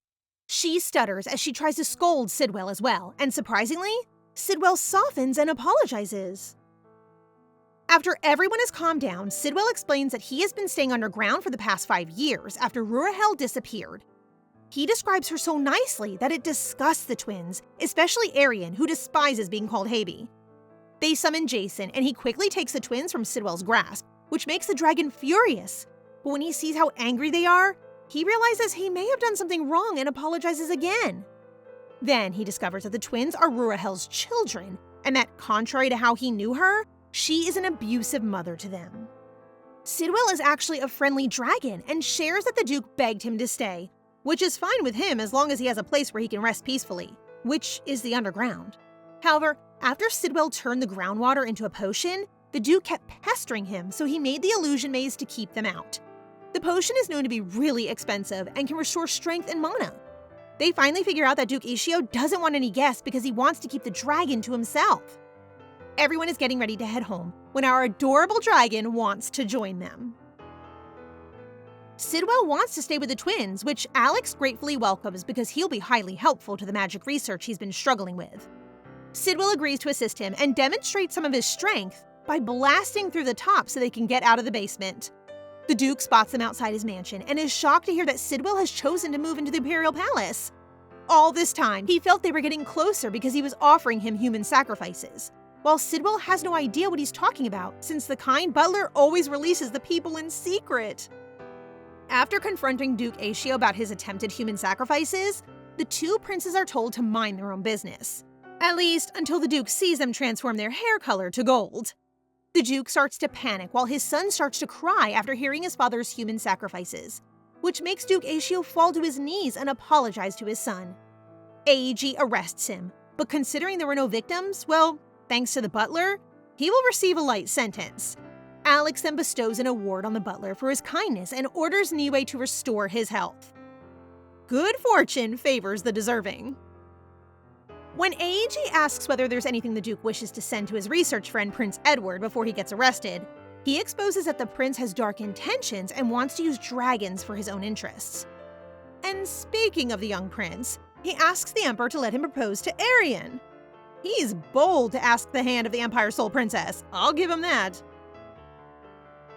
She stutters as she tries to scold Sidwell as well, and surprisingly, Sidwell softens and apologizes. After everyone has calmed down, Sidwell explains that he has been staying underground for the past 5 years after Rurahel disappeared. He describes her so nicely that it disgusts the twins, especially Arienne, who despises being called Haby. They summon Jason, and he quickly takes the twins from Sidwell's grasp, which makes the dragon furious. But when he sees how angry they are, he realizes he may have done something wrong and apologizes again. Then he discovers that the twins are Rurahel's children, and that, contrary to how he knew her, she is an abusive mother to them. Sidwell is actually a friendly dragon and shares that the Duke begged him to stay, which is fine with him as long as he has a place where he can rest peacefully, which is the underground. However, after Sidwell turned the groundwater into a potion, the Duke kept pestering him, so he made the illusion maze to keep them out. The potion is known to be really expensive and can restore strength and mana. They finally figure out that Duke Acio doesn't want any guests because he wants to keep the dragon to himself. Everyone is getting ready to head home when our adorable dragon wants to join them. Sidwell wants to stay with the twins, which Alex gratefully welcomes because he'll be highly helpful to the magic research he's been struggling with. Sidwell agrees to assist him and demonstrates some of his strength by blasting through the top so they can get out of the basement. The Duke spots them outside his mansion and is shocked to hear that Sidwell has chosen to move into the Imperial Palace. All this time, he felt they were getting closer because he was offering him human sacrifices, while Sidwell has no idea what he's talking about since the kind butler always releases the people in secret. After confronting Duke Acio about his attempted human sacrifices, the two princes are told to mind their own business. At least until the Duke sees them transform their hair color to gold. The Duke starts to panic while his son starts to cry after hearing his father's human sacrifices, which makes Duke Acio fall to his knees and apologize to his son. AEG arrests him, but considering there were no victims, well, thanks to the butler, he will receive a light sentence. Alex then bestows an award on the butler for his kindness and orders Niue to restore his health. Good fortune favors the deserving. When AEG asks whether there's anything the Duke wishes to send to his research friend Prince Edward before he gets arrested, he exposes that the prince has dark intentions and wants to use dragons for his own interests. And speaking of the young prince, he asks the Emperor to let him propose to Arienne. He's bold to ask the hand of the Empire's sole princess, I'll give him that.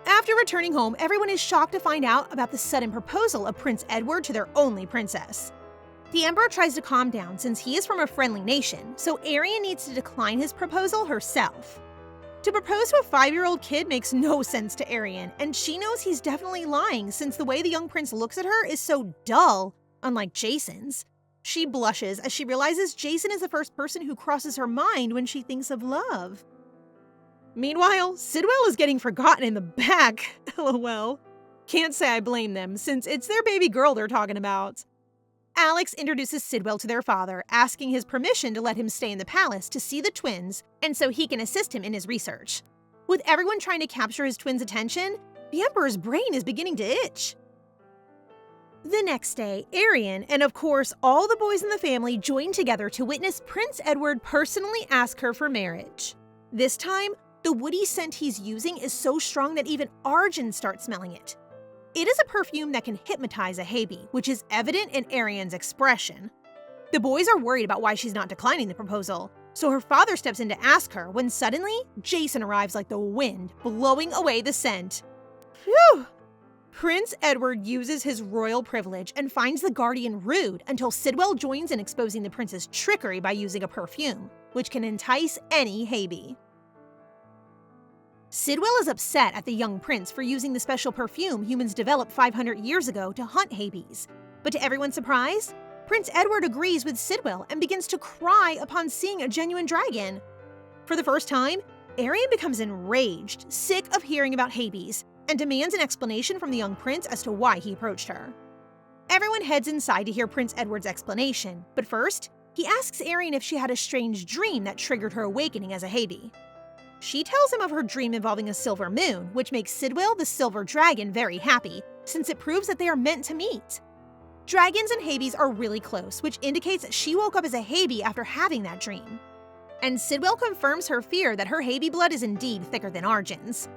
After returning home, everyone is shocked to find out about the sudden proposal of Prince Edward to their only princess. The Emperor tries to calm down since he is from a friendly nation, so Arienne needs to decline his proposal herself. To propose to a 5-year-old kid makes no sense to Arienne, and she knows he's definitely lying since the way the young prince looks at her is so dull, unlike Jason's. She blushes as she realizes Jason is the first person who crosses her mind when she thinks of love. Meanwhile, Sidwell is getting forgotten in the back, lol. Can't say I blame them, since it's their baby girl they're talking about. Alex introduces Sidwell to their father, asking his permission to let him stay in the palace to see the twins, and so he can assist him in his research. With everyone trying to capture his twins' attention, the Emperor's brain is beginning to itch. The next day, Arienne, and of course all the boys in the family, join together to witness Prince Edward personally ask her for marriage. This time, the woody scent he's using is so strong that even Arjen starts smelling it. It is a perfume that can hypnotize a Haby, which is evident in Arienne's expression. The boys are worried about why she's not declining the proposal, so her father steps in to ask her when suddenly, Jason arrives like the wind, blowing away the scent. Phew! Prince Edward uses his royal privilege and finds the Guardian rude until Sidwell joins in exposing the prince's trickery by using a perfume, which can entice any Haybee. Sidwell is upset at the young prince for using the special perfume humans developed 500 years ago to hunt Haybees, but to everyone's surprise, Prince Edward agrees with Sidwell and begins to cry upon seeing a genuine dragon. For the first time, Arienne becomes enraged, sick of hearing about Haybees, and demands an explanation from the young prince as to why he approached her. Everyone heads inside to hear Prince Edward's explanation, but first, he asks Arienne if she had a strange dream that triggered her awakening as a Haybee. She tells him of her dream involving a silver moon, which makes Sidwell the silver dragon very happy, since it proves that they are meant to meet. Dragons and Haybees are really close, which indicates that she woke up as a Haybee after having that dream. And Sidwell confirms her fear that her Haybee blood is indeed thicker than Arjen's.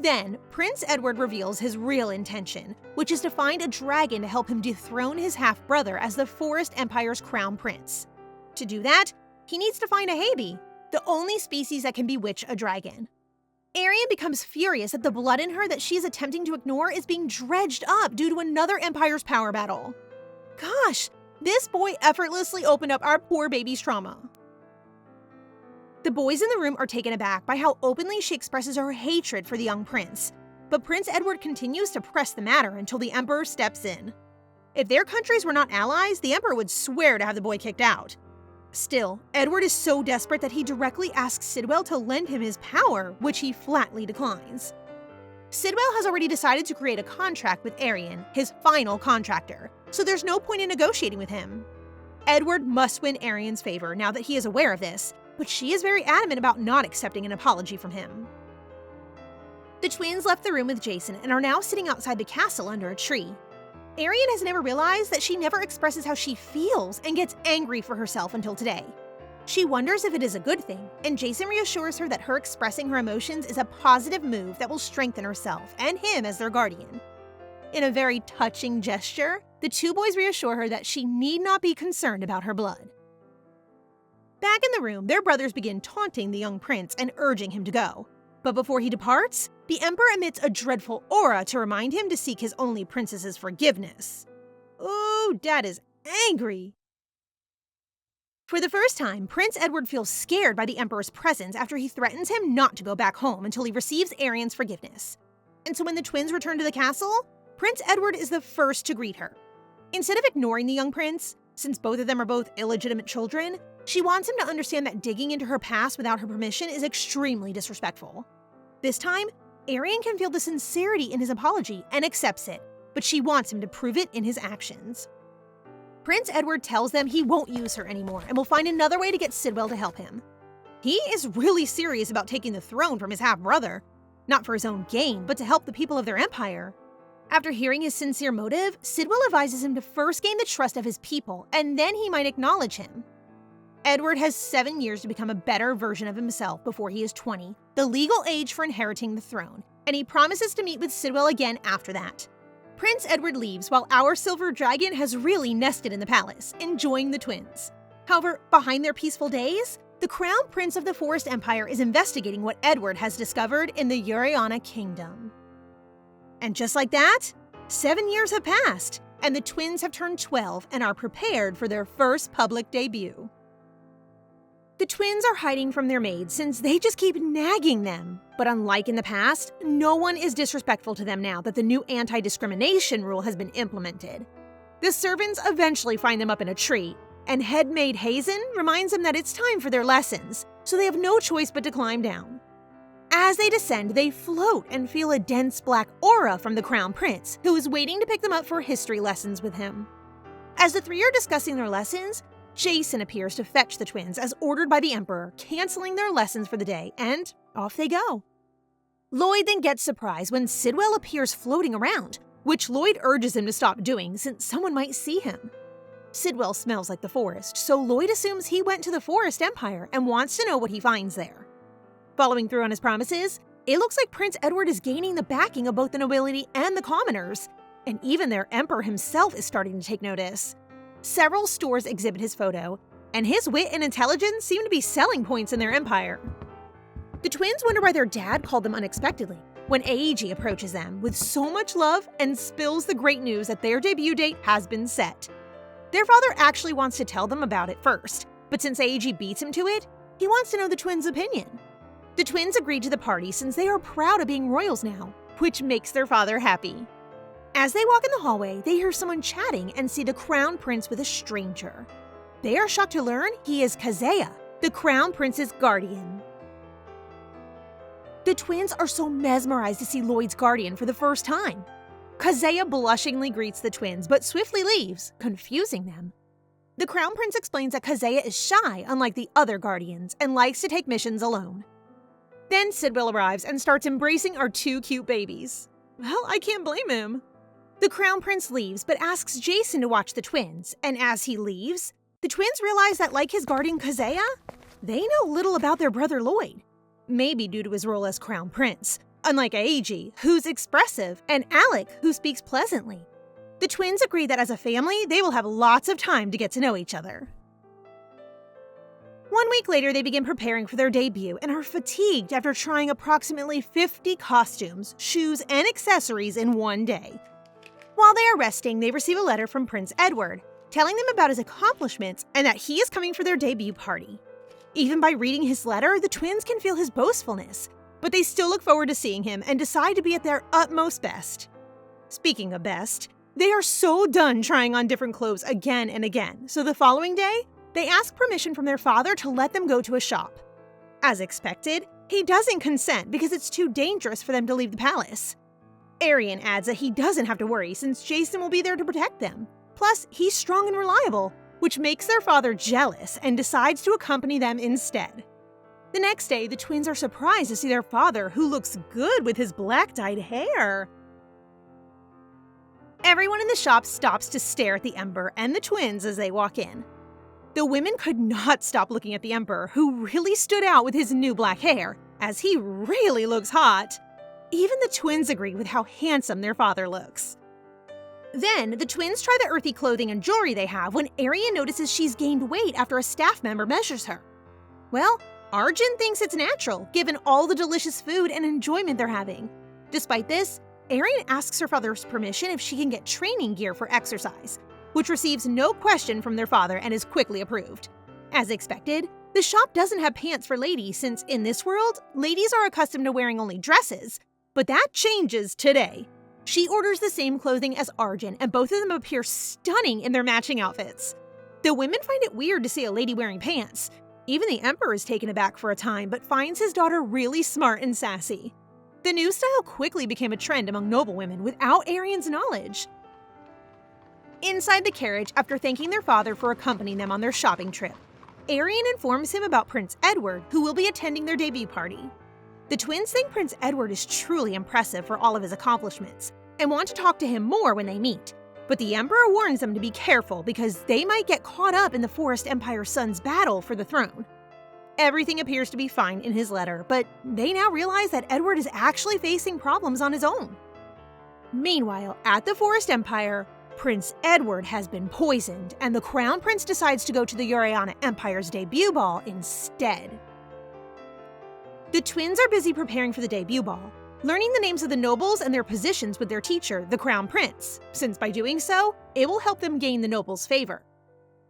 Then, Prince Edward reveals his real intention, which is to find a dragon to help him dethrone his half-brother as the Forest Empire's crown prince. To do that, he needs to find a Haybee, the only species that can bewitch a dragon. Arienne becomes furious at the blood in her that she is attempting to ignore is being dredged up due to another Empire's power battle. Gosh, this boy effortlessly opened up our poor baby's trauma. The boys in the room are taken aback by how openly she expresses her hatred for the young prince, but Prince Edward continues to press the matter until the Emperor steps in. If their countries were not allies, the Emperor would swear to have the boy kicked out. Still, Edward is so desperate that he directly asks Sidwell to lend him his power, which he flatly declines. Sidwell has already decided to create a contract with Arienne, his final contractor, so there's no point in negotiating with him. Edward must win Arienne's favor now that he is aware of this, but she is very adamant about not accepting an apology from him. The twins left the room with Jason and are now sitting outside the castle under a tree. Arienne has never realized that she never expresses how she feels and gets angry for herself until today. She wonders if it is a good thing, and Jason reassures her that her expressing her emotions is a positive move that will strengthen herself and him as their guardian. In a very touching gesture, the two boys reassure her that she need not be concerned about her blood. Back in the room, their brothers begin taunting the young prince and urging him to go. But before he departs, the Emperor emits a dreadful aura to remind him to seek his only princess's forgiveness. Ooh, Dad is angry. For the first time, Prince Edward feels scared by the Emperor's presence after he threatens him not to go back home until he receives Arienne's forgiveness. And so when the twins return to the castle, Prince Edward is the first to greet her. Instead of ignoring the young prince, since both of them are both illegitimate children, she wants him to understand that digging into her past without her permission is extremely disrespectful. This time, Arienne can feel the sincerity in his apology and accepts it, but she wants him to prove it in his actions. Prince Edward tells them he won't use her anymore and will find another way to get Sidwell to help him. He is really serious about taking the throne from his half-brother, not for his own gain, but to help the people of their empire. After hearing his sincere motive, Sidwell advises him to first gain the trust of his people, and then he might acknowledge him. Edward has 7 years to become a better version of himself before he is 20, the legal age for inheriting the throne, and he promises to meet with Sidwell again after that. Prince Edward leaves while our silver dragon has really nested in the palace, enjoying the twins. However, behind their peaceful days, the crown prince of the Forest Empire is investigating what Edward has discovered in the Yuriana kingdom. And just like that, 7 years have passed, and the twins have turned 12 and are prepared for their first public debut. The twins are hiding from their maids since they just keep nagging them. But unlike in the past, no one is disrespectful to them now that the new anti-discrimination rule has been implemented. The servants eventually find them up in a tree, and head maid Hazen reminds them that it's time for their lessons, so they have no choice but to climb down. As they descend, they float and feel a dense black aura from the crown prince, who is waiting to pick them up for history lessons with him. As the three are discussing their lessons, Jason appears to fetch the twins as ordered by the Emperor, canceling their lessons for the day, and off they go. Lloyd then gets surprised when Sidwell appears floating around, which Lloyd urges him to stop doing since someone might see him. Sidwell smells like the forest, so Lloyd assumes he went to the Forest Empire and wants to know what he finds there. Following through on his promises, it looks like Prince Edward is gaining the backing of both the nobility and the commoners, and even their Emperor himself is starting to take notice. Several stores exhibit his photo, and his wit and intelligence seem to be selling points in their empire. The twins wonder why their dad called them unexpectedly, when Eiji approaches them with so much love and spills the great news that their debut date has been set. Their father actually wants to tell them about it first, but since Eiji beats him to it, he wants to know the twins' opinion. The twins agree to the party since they are proud of being royals now, which makes their father happy. As they walk in the hallway, they hear someone chatting and see the crown prince with a stranger. They are shocked to learn he is Kazuya, the crown prince's guardian. The twins are so mesmerized to see Lloyd's guardian for the first time. Kazuya blushingly greets the twins, but swiftly leaves, confusing them. The crown prince explains that Kazuya is shy, unlike the other guardians, and likes to take missions alone. Then Sidwell arrives and starts embracing our two cute babies. Well, I can't blame him. The crown prince leaves, but asks Jason to watch the twins, and as he leaves, the twins realize that like his guardian Kazuya, they know little about their brother Lloyd. Maybe due to his role as crown prince, unlike Eiji, who's expressive, and Alec, who speaks pleasantly. The twins agree that as a family, they will have lots of time to get to know each other. 1 week later, they begin preparing for their debut and are fatigued after trying approximately 50 costumes, shoes, and accessories in one day. While they are resting, they receive a letter from Prince Edward, telling them about his accomplishments and that he is coming for their debut party. Even by reading his letter, the twins can feel his boastfulness, but they still look forward to seeing him and decide to be at their utmost best. Speaking of best, they are so done trying on different clothes again and again, so the following day, they ask permission from their father to let them go to a shop. As expected, he doesn't consent because it's too dangerous for them to leave the palace. Arienne adds that he doesn't have to worry since Jason will be there to protect them. Plus, he's strong and reliable, which makes their father jealous and decides to accompany them instead. The next day, the twins are surprised to see their father, who looks good with his black-dyed hair. Everyone in the shop stops to stare at the Emperor and the twins as they walk in. The women could not stop looking at the Emperor, who really stood out with his new black hair, as he really looks hot. Even the twins agree with how handsome their father looks. Then, the twins try the earthy clothing and jewelry they have when Arienne notices she's gained weight after a staff member measures her. Well, Arjen thinks it's natural, given all the delicious food and enjoyment they're having. Despite this, Arienne asks her father's permission if she can get training gear for exercise, which receives no question from their father and is quickly approved. As expected, the shop doesn't have pants for ladies since in this world, ladies are accustomed to wearing only dresses, but that changes today. She orders the same clothing as Arjen, and both of them appear stunning in their matching outfits. The women find it weird to see a lady wearing pants. Even the Emperor is taken aback for a time, but finds his daughter really smart and sassy. The new style quickly became a trend among noble women without Arienne's knowledge. Inside the carriage, after thanking their father for accompanying them on their shopping trip, Arienne informs him about Prince Edward, who will be attending their debut party. The twins think Prince Edward is truly impressive for all of his accomplishments, and want to talk to him more when they meet. But the Emperor warns them to be careful because they might get caught up in the Forest Empire's son's battle for the throne. Everything appears to be fine in his letter, but they now realize that Edward is actually facing problems on his own. Meanwhile, at the Forest Empire, Prince Edward has been poisoned, and the Crown Prince decides to go to the Yuriana Empire's debut ball instead. The twins are busy preparing for the debut ball, learning the names of the nobles and their positions with their teacher, the Crown Prince, since by doing so, it will help them gain the nobles' favor.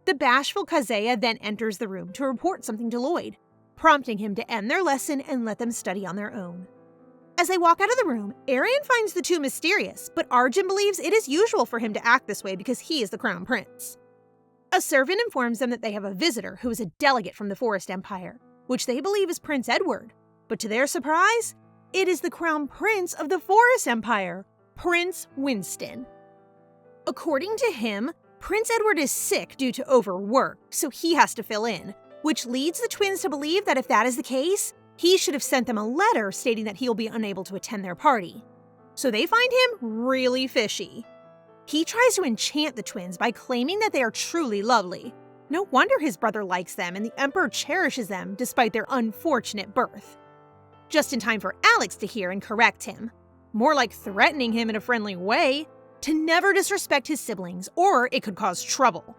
The bashful Kazuya then enters the room to report something to Lloyd, prompting him to end their lesson and let them study on their own. As they walk out of the room, Arienne finds the two mysterious, but Arjen believes it is usual for him to act this way because he is the Crown Prince. A servant informs them that they have a visitor who is a delegate from the Forest Empire, which they believe is Prince Edward, but to their surprise, it is the Crown Prince of the Forest Empire, Prince Winston. According to him, Prince Edward is sick due to overwork, so he has to fill in, which leads the twins to believe that if that is the case, he should have sent them a letter stating that he'll be unable to attend their party. So they find him really fishy. He tries to enchant the twins by claiming that they are truly lovely. No wonder his brother likes them and the Emperor cherishes them despite their unfortunate birth. Just in time for Alex to hear and correct him, more like threatening him in a friendly way, to never disrespect his siblings or it could cause trouble.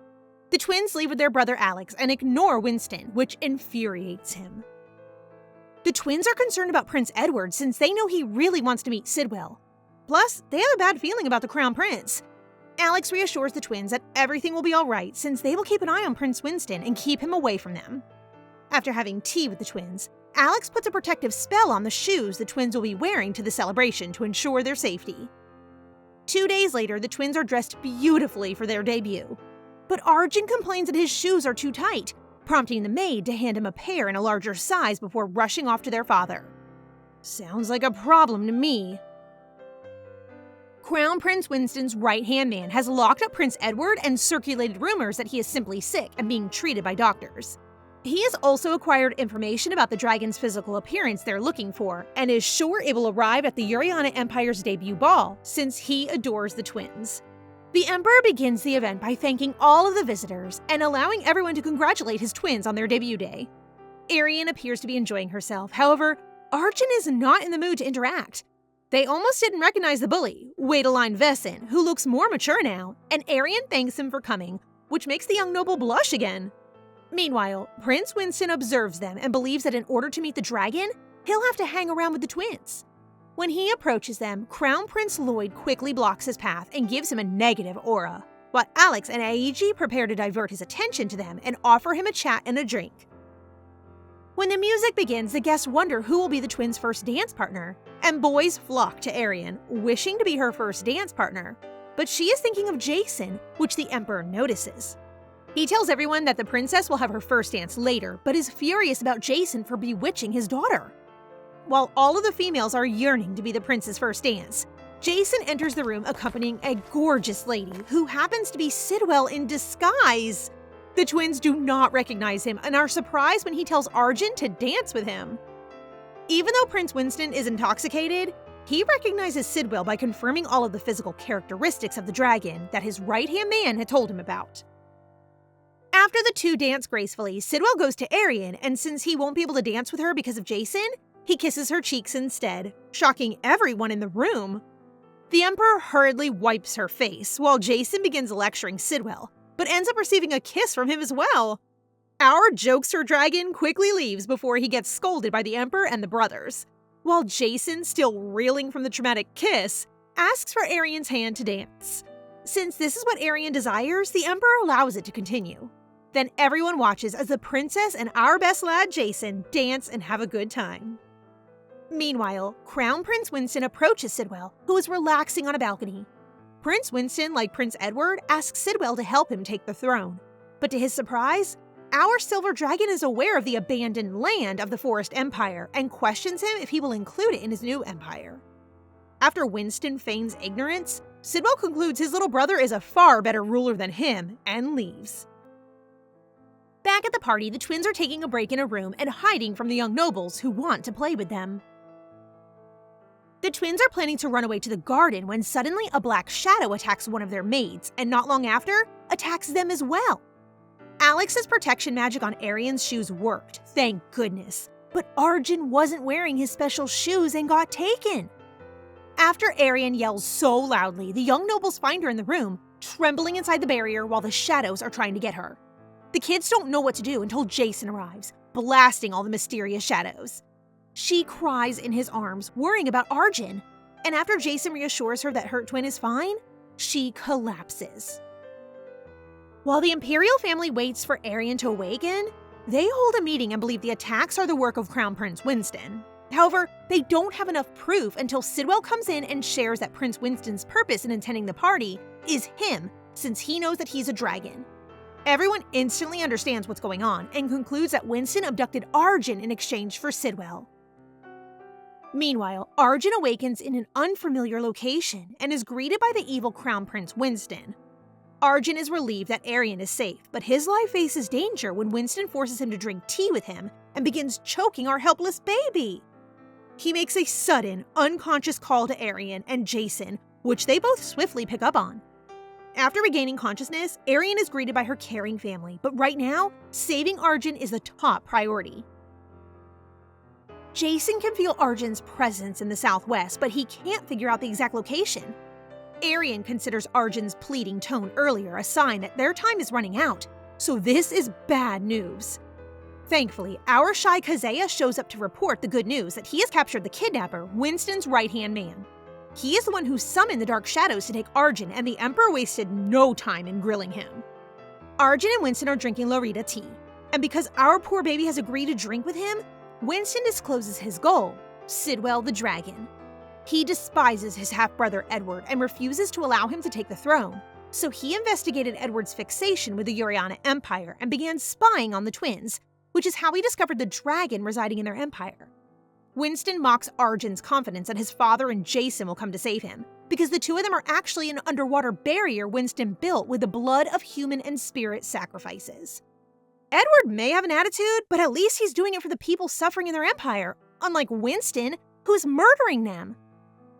The twins leave with their brother Alex and ignore Winston, which infuriates him. The twins are concerned about Prince Edward since they know he really wants to meet Sidwell. Plus, they have a bad feeling about the Crown Prince. Alex reassures the twins that everything will be alright since they will keep an eye on Prince Winston and keep him away from them. After having tea with the twins, Alex puts a protective spell on the shoes the twins will be wearing to the celebration to ensure their safety. 2 days later, the twins are dressed beautifully for their debut. But Arjen complains that his shoes are too tight, prompting the maid to hand him a pair in a larger size before rushing off to their father. Sounds like a problem to me. Crown Prince Winston's right-hand man has locked up Prince Edward and circulated rumors that he is simply sick and being treated by doctors. He has also acquired information about the dragon's physical appearance they're looking for, and is sure it will arrive at the Yuriana Empire's debut ball, since he adores the twins. The Emperor begins the event by thanking all of the visitors and allowing everyone to congratulate his twins on their debut day. Arienne appears to be enjoying herself, however, Arjen is not in the mood to interact. They almost didn't recognize the bully, Wadeline Vesson, who looks more mature now, and Arienne thanks him for coming, which makes the young noble blush again. Meanwhile, Prince Winston observes them and believes that in order to meet the dragon, he'll have to hang around with the twins. When he approaches them, Crown Prince Lloyd quickly blocks his path and gives him a negative aura, while Alex and Aiji prepare to divert his attention to them and offer him a chat and a drink. When the music begins, the guests wonder who will be the twins' first dance partner, and boys flock to Arienne, wishing to be her first dance partner. But she is thinking of Jason, which the Emperor notices. He tells everyone that the princess will have her first dance later, but is furious about Jason for bewitching his daughter. While all of the females are yearning to be the prince's first dance, Jason enters the room accompanying a gorgeous lady who happens to be Sidwell in disguise. The twins do not recognize him and are surprised when he tells Arjen to dance with him. Even though Prince Winston is intoxicated, he recognizes Sidwell by confirming all of the physical characteristics of the dragon that his right-hand man had told him about. After the two dance gracefully, Sidwell goes to Arienne, and since he won't be able to dance with her because of Jason, he kisses her cheeks instead, shocking everyone in the room. The Emperor hurriedly wipes her face, while Jason begins lecturing Sidwell, but ends up receiving a kiss from him as well. Our jokester dragon quickly leaves before he gets scolded by the Emperor and the brothers, while Jason, still reeling from the traumatic kiss, asks for Arienne's hand to dance. Since this is what Arienne desires, the Emperor allows it to continue. Then everyone watches as the princess and our best lad Jason dance and have a good time. Meanwhile, Crown Prince Winston approaches Sidwell, who is relaxing on a balcony. Prince Winston, like Prince Edward, asks Sidwell to help him take the throne. But to his surprise, our silver dragon is aware of the abandoned land of the Forest Empire and questions him if he will include it in his new empire. After Winston feigns ignorance, Sidwell concludes his little brother is a far better ruler than him and leaves. Back at the party, the twins are taking a break in a room and hiding from the young nobles who want to play with them. The twins are planning to run away to the garden when suddenly a black shadow attacks one of their maids, and not long after, attacks them as well. Alex's protection magic on Arienne's shoes worked, thank goodness, but Arjen wasn't wearing his special shoes and got taken. After Arienne yells so loudly, the young nobles find her in the room, trembling inside the barrier while the shadows are trying to get her. The kids don't know what to do until Jason arrives, blasting all the mysterious shadows. She cries in his arms, worrying about Arjen, and after Jason reassures her that her twin is fine, she collapses. While the Imperial family waits for Arienne to awaken, they hold a meeting and believe the attacks are the work of Crown Prince Winston. However, they don't have enough proof until Sidwell comes in and shares that Prince Winston's purpose in attending the party is him, since he knows that he's a dragon. Everyone instantly understands what's going on and concludes that Winston abducted Arjen in exchange for Sidwell. Meanwhile, Arjen awakens in an unfamiliar location and is greeted by the evil Crown Prince Winston. Arjen is relieved that Arienne is safe, but his life faces danger when Winston forces him to drink tea with him and begins choking our helpless baby. He makes a sudden, unconscious call to Arienne and Jason, which they both swiftly pick up on. After regaining consciousness, Arienne is greeted by her caring family, but right now, saving Arjen is the top priority. Jason can feel Arjen's presence in the southwest, but he can't figure out the exact location. Arienne considers Arjen's pleading tone earlier a sign that their time is running out, so this is bad news. Thankfully, our shy Kazea shows up to report the good news that he has captured the kidnapper, Winston's right-hand man. He is the one who summoned the Dark Shadows to take Arjen, and the Emperor wasted no time in grilling him. Arjen and Winston are drinking Lorita tea, and because our poor baby has agreed to drink with him, Winston discloses his goal, Sidwell the Dragon. He despises his half-brother Edward and refuses to allow him to take the throne, so he investigated Edward's fixation with the Yuriana Empire and began spying on the twins, which is how he discovered the dragon residing in their empire. Winston mocks Arjen's confidence that his father and Jason will come to save him, because the two of them are actually an underwater barrier Winston built with the blood of human and spirit sacrifices. Edward may have an attitude, but at least he's doing it for the people suffering in their empire, unlike Winston, who is murdering them.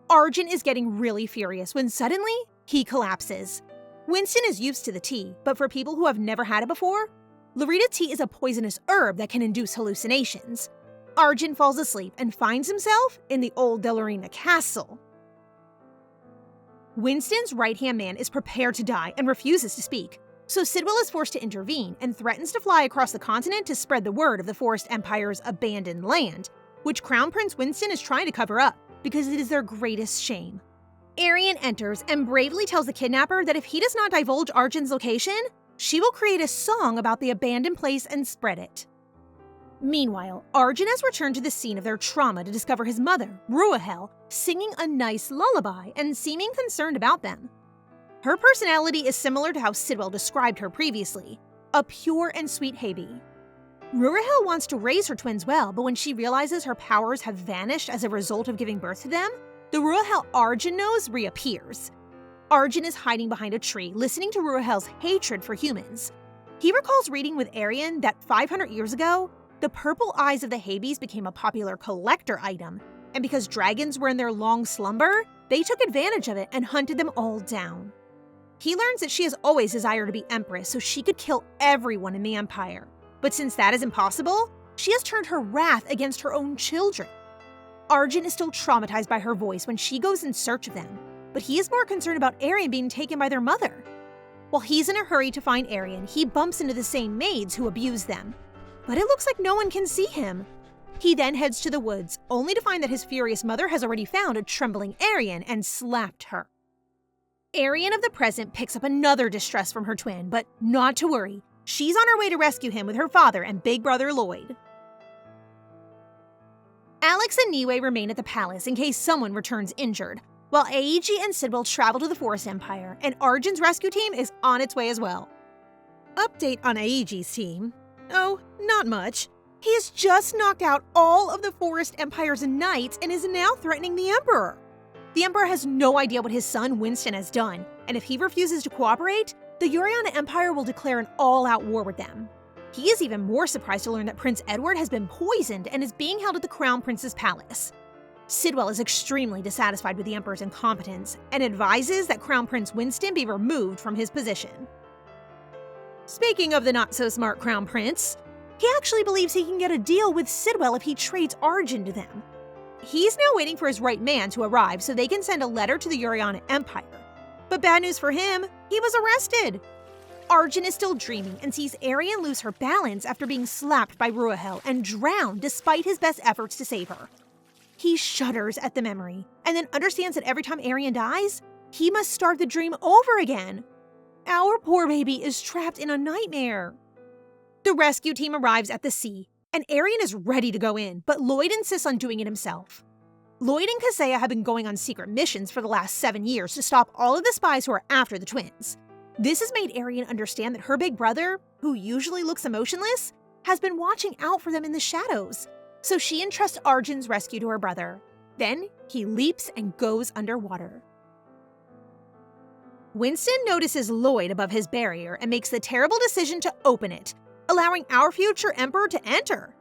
Arjen is getting really furious when suddenly he collapses. Winston is used to the tea, but for people who have never had it before, Lorita tea is a poisonous herb that can induce hallucinations. Arjen falls asleep and finds himself in the old Delorina castle. Winston's right-hand man is prepared to die and refuses to speak, so Sidwell is forced to intervene and threatens to fly across the continent to spread the word of the Forest Empire's abandoned land, which Crown Prince Winston is trying to cover up because it is their greatest shame. Arienne enters and bravely tells the kidnapper that if he does not divulge Arjen's location, she will create a song about the abandoned place and spread it. Meanwhile, Arjen has returned to the scene of their trauma to discover his mother, Ruahel, singing a nice lullaby and seeming concerned about them. Her personality is similar to how Sidwell described her previously, a pure and sweet Haby. Ruahel wants to raise her twins well, but when she realizes her powers have vanished as a result of giving birth to them, the Ruahel Arjen knows reappears. Arjen is hiding behind a tree, listening to Ruahel's hatred for humans. He recalls reading with Arienne that 500 years ago, the purple eyes of the Habys became a popular collector item, and because dragons were in their long slumber, they took advantage of it and hunted them all down. He learns that she has always desired to be empress so she could kill everyone in the empire. But since that is impossible, she has turned her wrath against her own children. Arjen is still traumatized by her voice when she goes in search of them, but he is more concerned about Arienne being taken by their mother. While he's in a hurry to find Arienne, he bumps into the same maids who abuse them. But it looks like no one can see him. He then heads to the woods, only to find that his furious mother has already found a trembling Arienne and slapped her. Arienne of the present picks up another distress from her twin, but not to worry. She's on her way to rescue him with her father and big brother Lloyd. Alex and Niue remain at the palace in case someone returns injured, while Aiji and Sidwell travel to the Forest Empire, and Arjen's rescue team is on its way as well. Update on Aiji's team. Oh, not much. He has just knocked out all of the Forest Empire's knights and is now threatening the Emperor. The Emperor has no idea what his son Winston has done, and if he refuses to cooperate, the Yuriana Empire will declare an all-out war with them. He is even more surprised to learn that Prince Edward has been poisoned and is being held at the Crown Prince's palace. Sidwell is extremely dissatisfied with the Emperor's incompetence and advises that Crown Prince Winston be removed from his position. Speaking of the not-so-smart Crown Prince, he actually believes he can get a deal with Sidwell if he trades Arjen to them. He's now waiting for his right man to arrive so they can send a letter to the Yuriana Empire. But bad news for him, he was arrested. Arjen is still dreaming and sees Arienne lose her balance after being slapped by Ruahel and drowned despite his best efforts to save her. He shudders at the memory and then understands that every time Arienne dies, he must start the dream over again. Our poor baby is trapped in a nightmare. The rescue team arrives at the sea, and Arienne is ready to go in, but Lloyd insists on doing it himself. Lloyd and Kazea have been going on secret missions for the last 7 years to stop all of the spies who are after the twins. This has made Arienne understand that her big brother, who usually looks emotionless, has been watching out for them in the shadows, so she entrusts Arjen's rescue to her brother. Then he leaps and goes underwater. Winston notices Lloyd above his barrier and makes the terrible decision to open it, allowing our future Emperor to enter.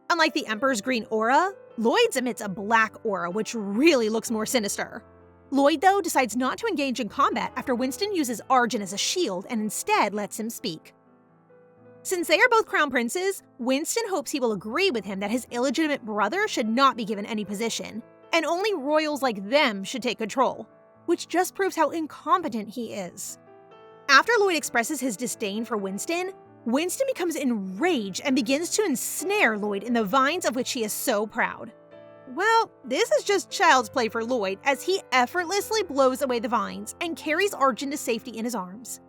Unlike the Emperor's green aura, Lloyd's emits a black aura, which really looks more sinister. Lloyd, though, decides not to engage in combat after Winston uses Arjen as a shield and instead lets him speak. Since they are both crown princes, Winston hopes he will agree with him that his illegitimate brother should not be given any position, and only royals like them should take control, which just proves how incompetent he is. After Lloyd expresses his disdain for Winston, Winston becomes enraged and begins to ensnare Lloyd in the vines of which he is so proud. Well, this is just child's play for Lloyd as he effortlessly blows away the vines and carries Arjen to safety in his arms.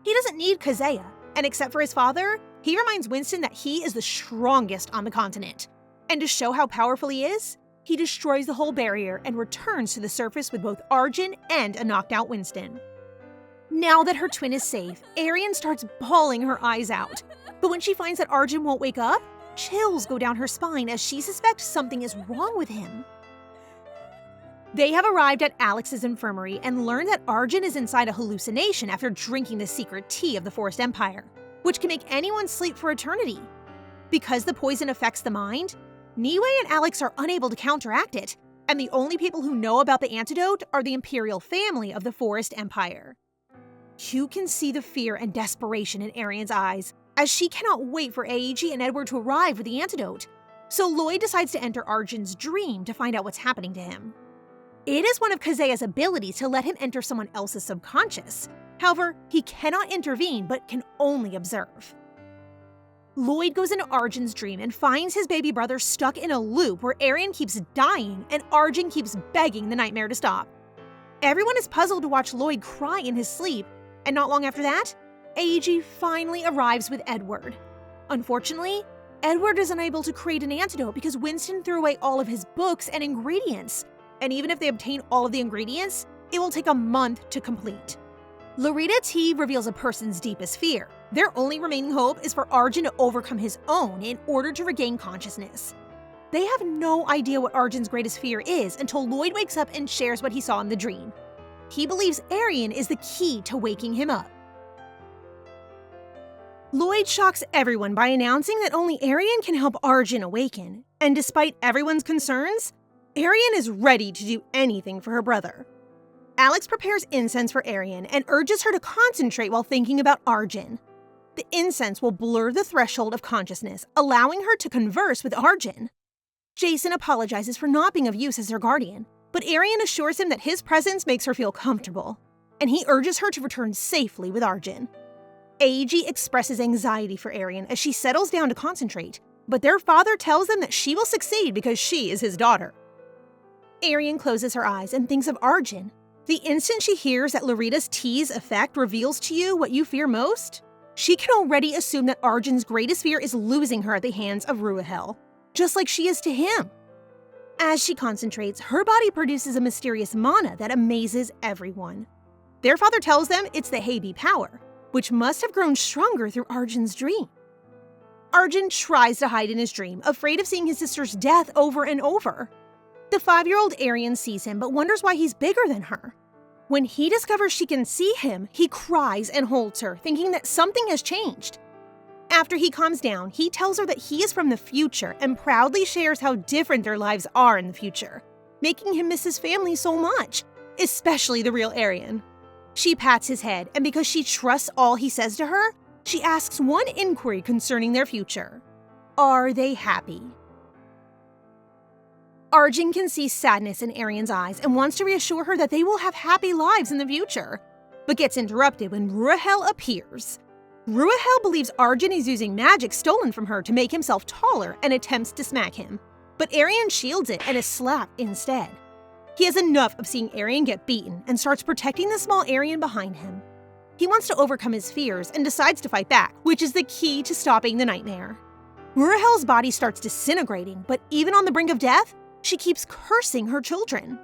He doesn't need Kazeya, and except for his father, he reminds Winston that he is the strongest on the continent. And to show how powerful he is, he destroys the whole barrier and returns to the surface with both Arjen and a knocked out Winston. Now that her twin is safe, Arienne starts bawling her eyes out. But when she finds that Arjen won't wake up, chills go down her spine as she suspects something is wrong with him. They have arrived at Alex's infirmary and learn that Arjen is inside a hallucination after drinking the secret tea of the Forest Empire, which can make anyone sleep for eternity. Because the poison affects the mind, Niwe and Alex are unable to counteract it, and the only people who know about the antidote are the imperial family of the Forest Empire. You can see the fear and desperation in Arienne's eyes, as she cannot wait for Eiji and Edward to arrive with the antidote. So Lloyd decides to enter Arjen's dream to find out what's happening to him. It is one of Kazeya's abilities to let him enter someone else's subconscious. However, he cannot intervene but can only observe. Lloyd goes into Arjen's dream and finds his baby brother stuck in a loop where Arienne keeps dying and Arjen keeps begging the nightmare to stop. Everyone is puzzled to watch Lloyd cry in his sleep, and not long after that, Eiji finally arrives with Edward. Unfortunately, Edward is unable to create an antidote because Winston threw away all of his books and ingredients, and even if they obtain all of the ingredients, it will take a month to complete. Lorita T reveals a person's deepest fear. Their only remaining hope is for Arjen to overcome his own in order to regain consciousness. They have no idea what Arjen's greatest fear is until Lloyd wakes up and shares what he saw in the dream. He believes Arienne is the key to waking him up. Lloyd shocks everyone by announcing that only Arienne can help Arjen awaken, and despite everyone's concerns, Arienne is ready to do anything for her brother. Alex prepares incense for Arienne and urges her to concentrate while thinking about Arjen. The incense will blur the threshold of consciousness, allowing her to converse with Arjen. Jason apologizes for not being of use as her guardian, but Arienne assures him that his presence makes her feel comfortable, and he urges her to return safely with Arjen. Eiji expresses anxiety for Arienne as she settles down to concentrate, but their father tells them that she will succeed because she is his daughter. Arienne closes her eyes and thinks of Arjen. The instant she hears that Lorita T's effect reveals to you what you fear most, she can already assume that Arjen's greatest fear is losing her at the hands of Ruahel, just like she is to him. As she concentrates, her body produces a mysterious mana that amazes everyone. Their father tells them it's the Heibi power, which must have grown stronger through Arjen's dream. Arjen tries to hide in his dream, afraid of seeing his sister's death over and over. The 5-year-old Arienne sees him but wonders why he's bigger than her. When he discovers she can see him, he cries and holds her, thinking that something has changed. After he calms down, he tells her that he is from the future and proudly shares how different their lives are in the future, making him miss his family so much, especially the real Arienne. She pats his head, and because she trusts all he says to her, she asks one inquiry concerning their future. Are they happy? Arjen can see sadness in Arienne's eyes and wants to reassure her that they will have happy lives in the future, but gets interrupted when Ruahel appears. Ruahel believes Arjen is using magic stolen from her to make himself taller and attempts to smack him, but Arienne shields it and is slapped instead. He has enough of seeing Arienne get beaten and starts protecting the small Arienne behind him. He wants to overcome his fears and decides to fight back, which is the key to stopping the nightmare. Ruahel's body starts disintegrating, but even on the brink of death, she keeps cursing her children.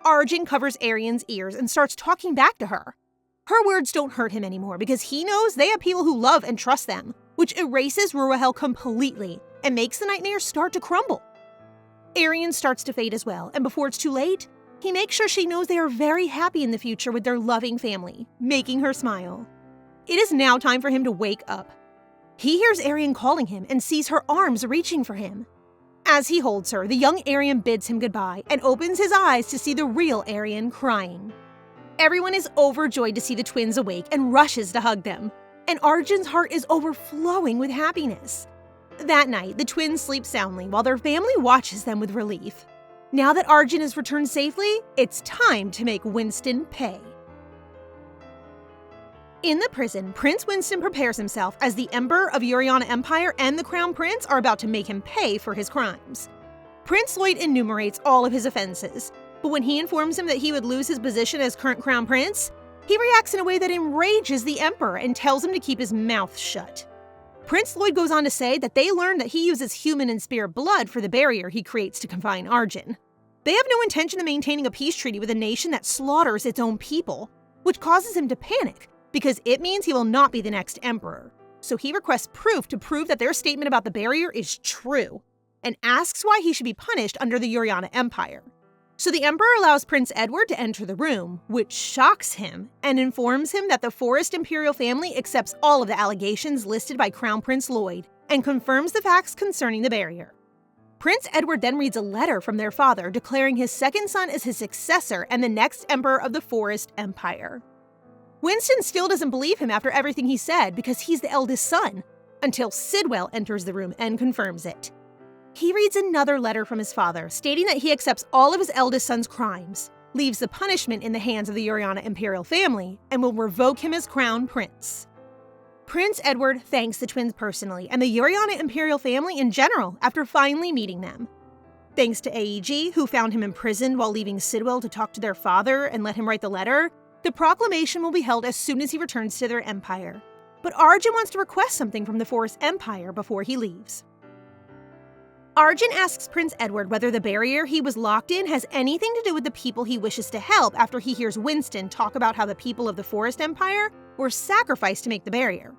Arjen covers Arienne's ears and starts talking back to her. Her words don't hurt him anymore because he knows they have people who love and trust them, which erases Ruahel completely and makes the nightmare start to crumble. Arienne starts to fade as well, and before it's too late, he makes sure she knows they are very happy in the future with their loving family, making her smile. It is now time for him to wake up. He hears Arienne calling him and sees her arms reaching for him. As he holds her, the young Arienne bids him goodbye and opens his eyes to see the real Arienne crying. Everyone is overjoyed to see the twins awake and rushes to hug them, and Arjen's heart is overflowing with happiness. That night, the twins sleep soundly while their family watches them with relief. Now that Arjen has returned safely, it's time to make Winston pay. In the prison, Prince Winston prepares himself as the Emperor of Yuriana Empire and the Crown Prince are about to make him pay for his crimes. Prince Lloyd enumerates all of his offenses, but when he informs him that he would lose his position as current Crown Prince, he reacts in a way that enrages the Emperor and tells him to keep his mouth shut. Prince Lloyd goes on to say that they learned that he uses human and spirit blood for the barrier he creates to confine Arjen. They have no intention of maintaining a peace treaty with a nation that slaughters its own people, which causes him to panic because it means he will not be the next emperor. So he requests proof to prove that their statement about the barrier is true, and asks why he should be punished under the Yuriana Empire. So the Emperor allows Prince Edward to enter the room, which shocks him, and informs him that the Forest Imperial family accepts all of the allegations listed by Crown Prince Lloyd, and confirms the facts concerning the barrier. Prince Edward then reads a letter from their father declaring his second son as his successor and the next emperor of the Forest Empire. Winston still doesn't believe him after everything he said because he's the eldest son, until Sidwell enters the room and confirms it. He reads another letter from his father, stating that he accepts all of his eldest son's crimes, leaves the punishment in the hands of the Yuriana Imperial family, and will revoke him as Crown Prince. Prince Edward thanks the twins personally and the Yuriana Imperial family in general after finally meeting them. Thanks to AEG, who found him imprisoned while leaving Sidwell to talk to their father and let him write the letter, the proclamation will be held as soon as he returns to their empire. But Arjen wants to request something from the Forest Empire before he leaves. Arjen asks Prince Edward whether the barrier he was locked in has anything to do with the people he wishes to help after he hears Winston talk about how the people of the Forest Empire were sacrificed to make the barrier.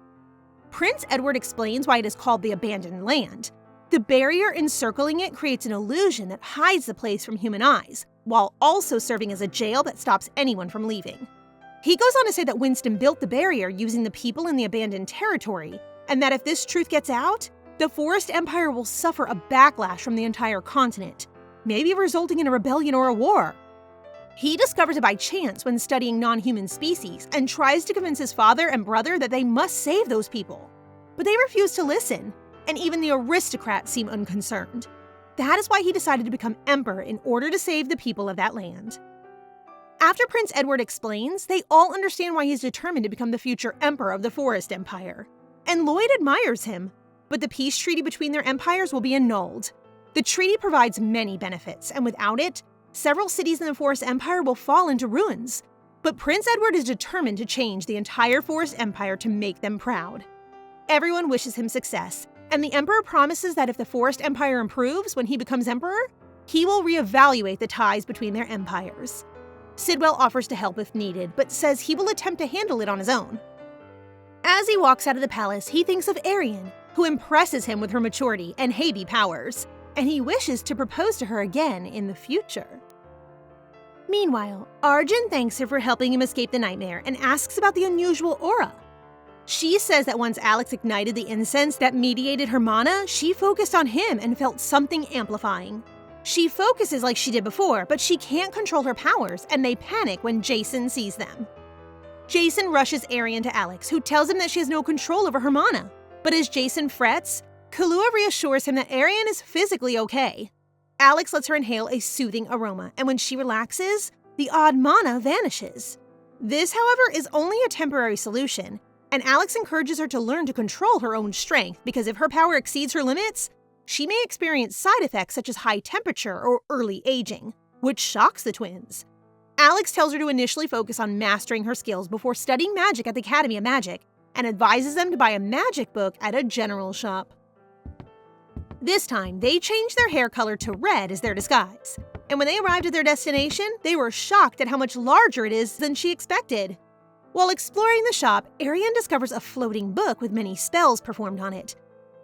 Prince Edward explains why it is called the Abandoned Land. The barrier encircling it creates an illusion that hides the place from human eyes, while also serving as a jail that stops anyone from leaving. He goes on to say that Winston built the barrier using the people in the abandoned territory, and that if this truth gets out, the Forest Empire will suffer a backlash from the entire continent, maybe resulting in a rebellion or a war. He discovers it by chance when studying non-human species and tries to convince his father and brother that they must save those people. But they refuse to listen, and even the aristocrats seem unconcerned. That is why he decided to become emperor in order to save the people of that land. After Prince Edward explains, they all understand why he's determined to become the future emperor of the Forest Empire. And Lloyd admires him, but the peace treaty between their empires will be annulled. The treaty provides many benefits, and without it, several cities in the Forest Empire will fall into ruins. But Prince Edward is determined to change the entire Forest Empire to make them proud. Everyone wishes him success, and the Emperor promises that if the Forest Empire improves when he becomes Emperor, he will reevaluate the ties between their empires. Sidwell offers to help if needed, but says he will attempt to handle it on his own. As he walks out of the palace, he thinks of Arienne, who impresses him with her maturity and Haby powers, and he wishes to propose to her again in the future. Meanwhile, Arjen thanks her for helping him escape the nightmare and asks about the unusual aura. She says that once Alex ignited the incense that mediated her mana, she focused on him and felt something amplifying. She focuses like she did before, but she can't control her powers, and they panic when Jason sees them. Jason rushes Arienne to Alex, who tells him that she has no control over her mana. But as Jason frets, Kahlua reassures him that Arienne is physically okay. Alex lets her inhale a soothing aroma, and when she relaxes, the odd mana vanishes. This, however, is only a temporary solution, and Alex encourages her to learn to control her own strength because if her power exceeds her limits, she may experience side effects such as high temperature or early aging, which shocks the twins. Alex tells her to initially focus on mastering her skills before studying magic at the Academy of Magic, and advises them to buy a magic book at a general shop. This time, they changed their hair color to red as their disguise, and when they arrived at their destination, they were shocked at how much larger it is than she expected. While exploring the shop, Arienne discovers a floating book with many spells performed on it.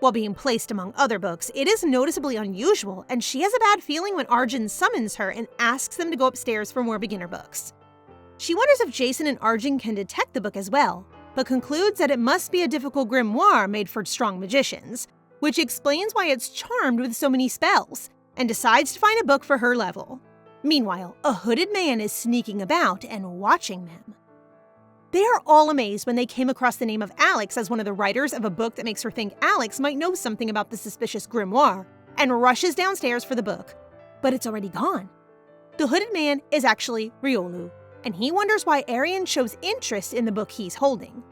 While being placed among other books, it is noticeably unusual, and she has a bad feeling when Arjen summons her and asks them to go upstairs for more beginner books. She wonders if Jason and Arjen can detect the book as well, but concludes that it must be a difficult grimoire made for strong magicians, which explains why it's charmed with so many spells, and decides to find a book for her level. Meanwhile, a hooded man is sneaking about and watching them. They are all amazed when they came across the name of Alex as one of the writers of a book that makes her think Alex might know something about the suspicious grimoire, and rushes downstairs for the book. But it's already gone. The hooded man is actually Riolu, and he wonders why Arienne shows interest in the book he's holding.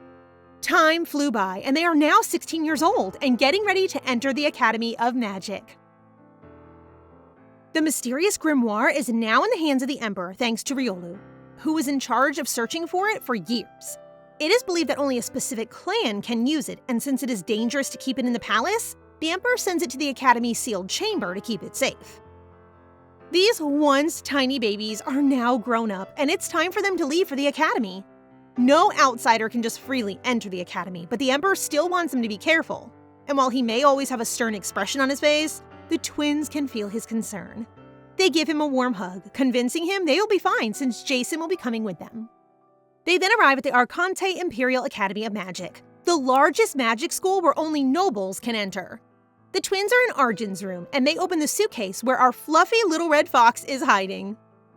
Time flew by, and they are now 16 years old and getting ready to enter the Academy of Magic. The mysterious grimoire is now in the hands of the Emperor thanks to Riolu, who was in charge of searching for it for years. It is believed that only a specific clan can use it, and since it is dangerous to keep it in the palace, the Emperor sends it to the Academy's sealed chamber to keep it safe. These once tiny babies are now grown up, and it's time for them to leave for the Academy. No outsider can just freely enter the Academy, but the Emperor still wants them to be careful. And while he may always have a stern expression on his face, the twins can feel his concern. They give him a warm hug, convincing him they will be fine since Jason will be coming with them. They then arrive at the Arcante Imperial Academy of Magic, the largest magic school where only nobles can enter. The twins are in Arjen's room, and they open the suitcase where our fluffy little red fox is hiding.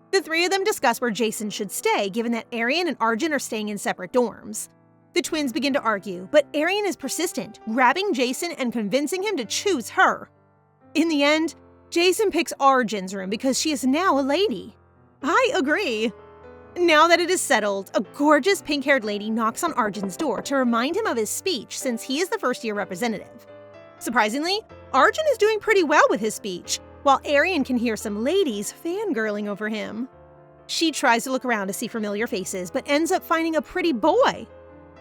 The three of them discuss where Jason should stay, given that Arienne and Arjen are staying in separate dorms. The twins begin to argue, but Arienne is persistent, grabbing Jason and convincing him to choose her. In the end, Jason picks Arjen's room because she is now a lady. I agree. Now that it is settled, a gorgeous pink-haired lady knocks on Arjen's door to remind him of his speech since he is the first-year representative. Surprisingly, Arjen is doing pretty well with his speech, while Arienne can hear some ladies fangirling over him. She tries to look around to see familiar faces, but ends up finding a pretty boy.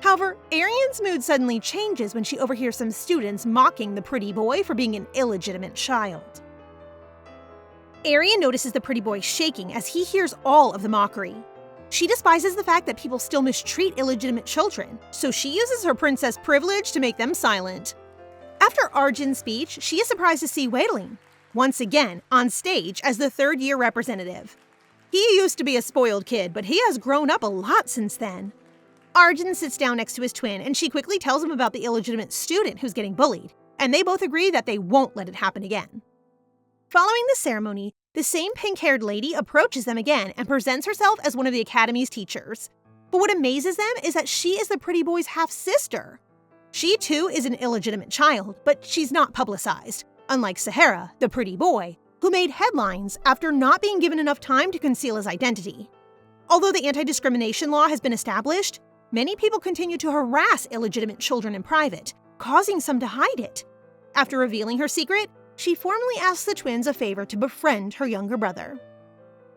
However, Arienne's mood suddenly changes when she overhears some students mocking the pretty boy for being an illegitimate child. Arienne notices the pretty boy shaking as he hears all of the mockery. She despises the fact that people still mistreat illegitimate children, so she uses her princess privilege to make them silent. After Arjen's speech, she is surprised to see Wadeline, once again on stage as the third-year representative. He used to be a spoiled kid, but he has grown up a lot since then. Arjen sits down next to his twin, and she quickly tells him about the illegitimate student who's getting bullied, and they both agree that they won't let it happen again. Following the ceremony, the same pink-haired lady approaches them again and presents herself as one of the Academy's teachers. But what amazes them is that she is the pretty boy's half-sister. She too is an illegitimate child, but she's not publicized, unlike Sahara, the pretty boy, who made headlines after not being given enough time to conceal his identity. Although the anti-discrimination law has been established, many people continue to harass illegitimate children in private, causing some to hide it. After revealing her secret, she formally asks the twins a favor to befriend her younger brother.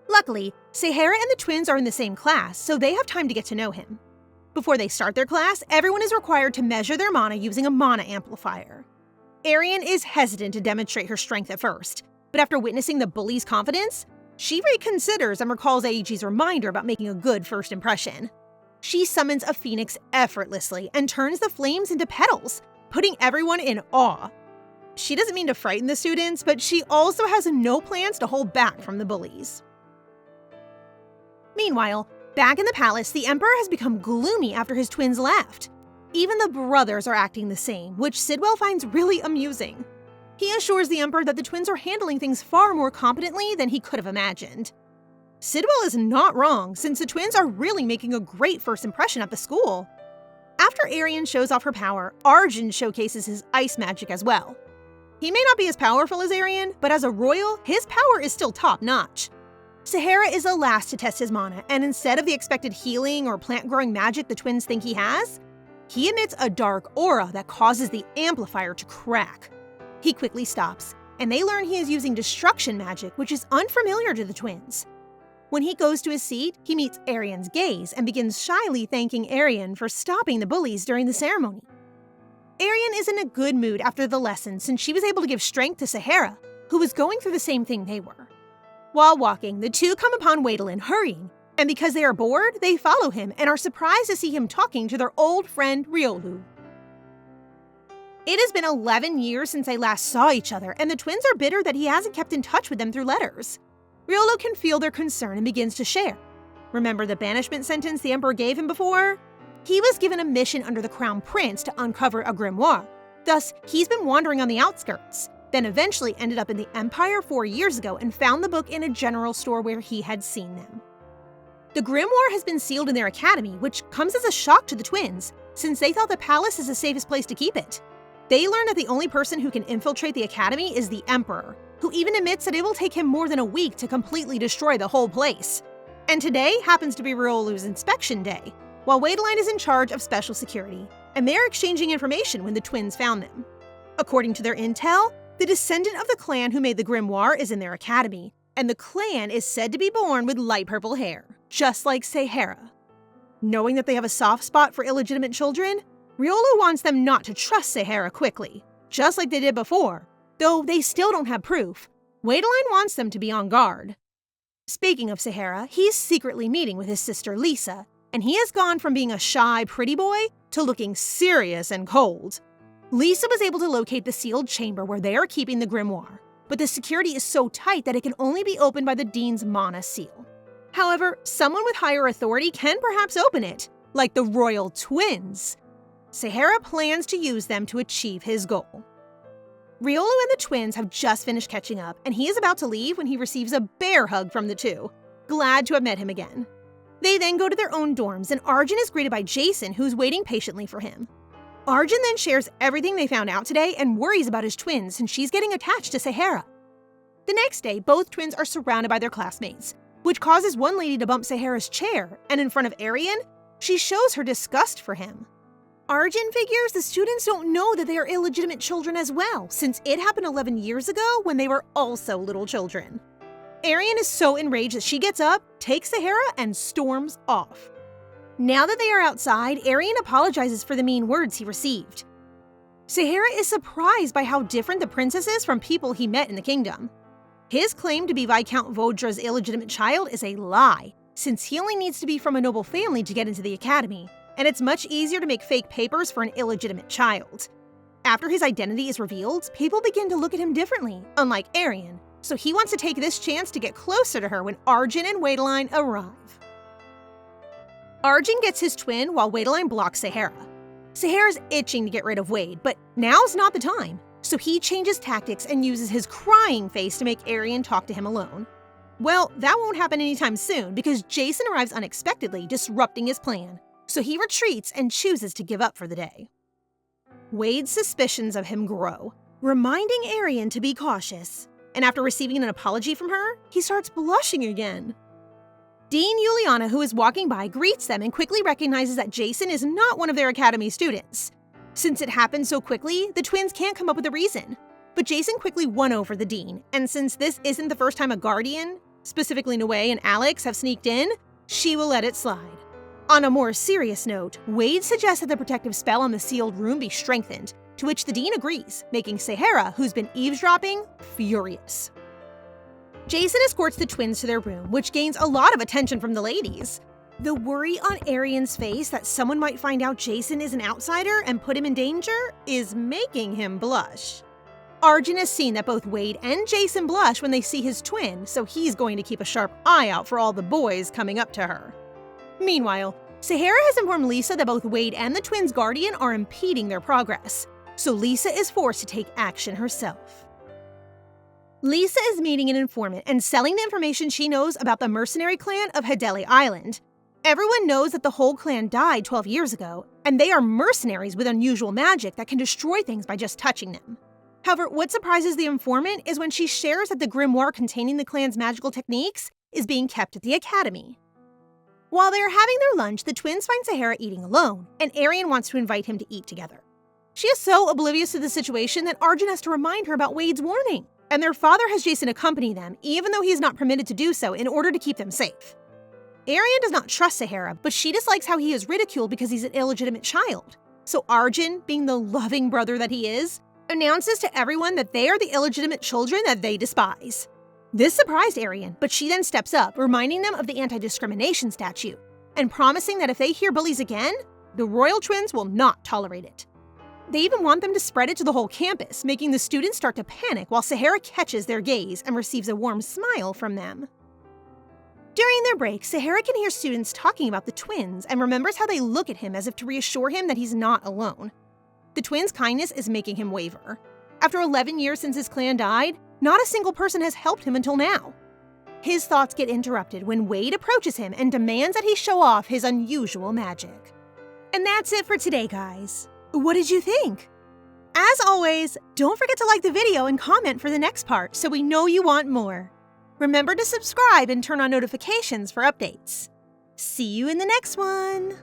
Luckily, Sahara and the twins are in the same class, so they have time to get to know him. Before they start their class, everyone is required to measure their mana using a mana amplifier. Arienne is hesitant to demonstrate her strength at first, but after witnessing the bully's confidence, she reconsiders and recalls Aiji's reminder about making a good first impression. She summons a phoenix effortlessly and turns the flames into petals, putting everyone in awe. She doesn't mean to frighten the students, but she also has no plans to hold back from the bullies. Meanwhile, back in the palace, the Emperor has become gloomy after his twins left. Even the brothers are acting the same, which Sidwell finds really amusing. He assures the Emperor that the twins are handling things far more competently than he could have imagined. Sidwell is not wrong, since the twins are really making a great first impression at the school. After Arienne shows off her power, Arjen showcases his ice magic as well. He may not be as powerful as Arienne, but as a royal, his power is still top-notch. Sahara is the last to test his mana, and instead of the expected healing or plant-growing magic the twins think he has, he emits a dark aura that causes the amplifier to crack. He quickly stops, and they learn he is using destruction magic, which is unfamiliar to the twins. When he goes to his seat, he meets Arienne's gaze and begins shyly thanking Arienne for stopping the bullies during the ceremony. Arienne is in a good mood after the lesson since she was able to give strength to Sahara, who was going through the same thing they were. While walking, the two come upon Wadeline hurrying, and because they are bored, they follow him and are surprised to see him talking to their old friend Riolu. It has been 11 years since they last saw each other, and the twins are bitter that he hasn't kept in touch with them through letters. Riolu can feel their concern and begins to share. Remember the banishment sentence the Emperor gave him before? He was given a mission under the Crown Prince to uncover a grimoire. Thus, he's been wandering on the outskirts, then eventually ended up in the Empire 4 years ago and found the book in a general store where he had seen them. The grimoire has been sealed in their academy, which comes as a shock to the twins, since they thought the palace is the safest place to keep it. They learn that the only person who can infiltrate the academy is the Emperor, who even admits that it will take him more than a week to completely destroy the whole place. And today happens to be Riolu's inspection day, while Wadeline is in charge of special security. and they're exchanging information when the twins found them. According to their intel, the descendant of the clan who made the grimoire is in their academy, and the clan is said to be born with light purple hair, just like Sahara. Knowing that they have a soft spot for illegitimate children, Riolu wants them not to trust Sahara quickly, just like they did before, though they still don't have proof. Wadeline wants them to be on guard. Speaking of Sahara, he's secretly meeting with his sister Lisa, and he has gone from being a shy, pretty boy to looking serious and cold. Lisa was able to locate the sealed chamber where they are keeping the grimoire, but the security is so tight that it can only be opened by the Dean's mana seal. However, someone with higher authority can perhaps open it, like the royal twins. Sahara plans to use them to achieve his goal. Riolu and the twins have just finished catching up, and he is about to leave when he receives a bear hug from the two. Glad to have met him again. They then go to their own dorms, and Arjen is greeted by Jason, who's waiting patiently for him. Arjen then shares everything they found out today and worries about his twins since she's getting attached to Sahara. The next day, both twins are surrounded by their classmates, which causes one lady to bump Sahara's chair, and in front of Arienne, she shows her disgust for him. Arjen figures the students don't know that they are illegitimate children as well, since it happened 11 years ago when they were also little children. Arienne is so enraged that she gets up, takes Sahara, and storms off. Now that they are outside, Arienne apologizes for the mean words he received. Sahara is surprised by how different the princess is from people he met in the kingdom. His claim to be Viscount Vaudra's illegitimate child is a lie, since he only needs to be from a noble family to get into the academy, and it's much easier to make fake papers for an illegitimate child. After his identity is revealed, people begin to look at him differently, unlike Arienne, so he wants to take this chance to get closer to her when Arjen and Wadeline arrive. Arjen gets his twin while Wadeline blocks Sahara. Sahara's itching to get rid of Wade, but now's not the time, so he changes tactics and uses his crying face to make Arienne talk to him alone. Well, that won't happen anytime soon because Jason arrives unexpectedly, disrupting his plan, so he retreats and chooses to give up for the day. Wade's suspicions of him grow, reminding Arienne to be cautious, and after receiving an apology from her, he starts blushing again. Dean Yuriana, who is walking by, greets them and quickly recognizes that Jason is not one of their academy students. Since it happened so quickly, the twins can't come up with a reason. But Jason quickly won over the dean, and since this isn't the first time a guardian, specifically Noe and Alex, have sneaked in, she will let it slide. On a more serious note, Wade suggests that the protective spell on the sealed room be strengthened, to which the dean agrees, making Sahara, who's been eavesdropping, furious. Jason escorts the twins to their room, which gains a lot of attention from the ladies. The worry on Arienne's face that someone might find out Jason is an outsider and put him in danger is making him blush. Arjen has seen that both Wade and Jason blush when they see his twin, so he's going to keep a sharp eye out for all the boys coming up to her. Meanwhile, Sahara has informed Lisa that both Wade and the twins' guardian are impeding their progress, so Lisa is forced to take action herself. Lisa is meeting an informant and selling the information she knows about the mercenary clan of Hedeli Island. Everyone knows that the whole clan died 12 years ago, and they are mercenaries with unusual magic that can destroy things by just touching them. However, what surprises the informant is when she shares that the grimoire containing the clan's magical techniques is being kept at the academy. While they are having their lunch, the twins find Sahara eating alone, and Arienne wants to invite him to eat together. She is so oblivious to the situation that Arjen has to remind her about Wade's warning, and their father has Jason accompany them, even though he is not permitted to do so in order to keep them safe. Arienne does not trust Sahara, but she dislikes how he is ridiculed because he's an illegitimate child. So Arjen, being the loving brother that he is, announces to everyone that they are the illegitimate children that they despise. This surprised Arienne, but she then steps up, reminding them of the anti-discrimination statute, and promising that if they hear bullies again, the royal twins will not tolerate it. They even want them to spread it to the whole campus, making the students start to panic while Sahara catches their gaze and receives a warm smile from them. During their break, Sahara can hear students talking about the twins and remembers how they look at him as if to reassure him that he's not alone. The twins' kindness is making him waver. After 11 years since his clan died, not a single person has helped him until now. His thoughts get interrupted when Wade approaches him and demands that he show off his unusual magic. And that's it for today, guys. What did you think? As always, don't forget to like the video and comment for the next part so we know you want more. Remember to subscribe and turn on notifications for updates. See you in the next one!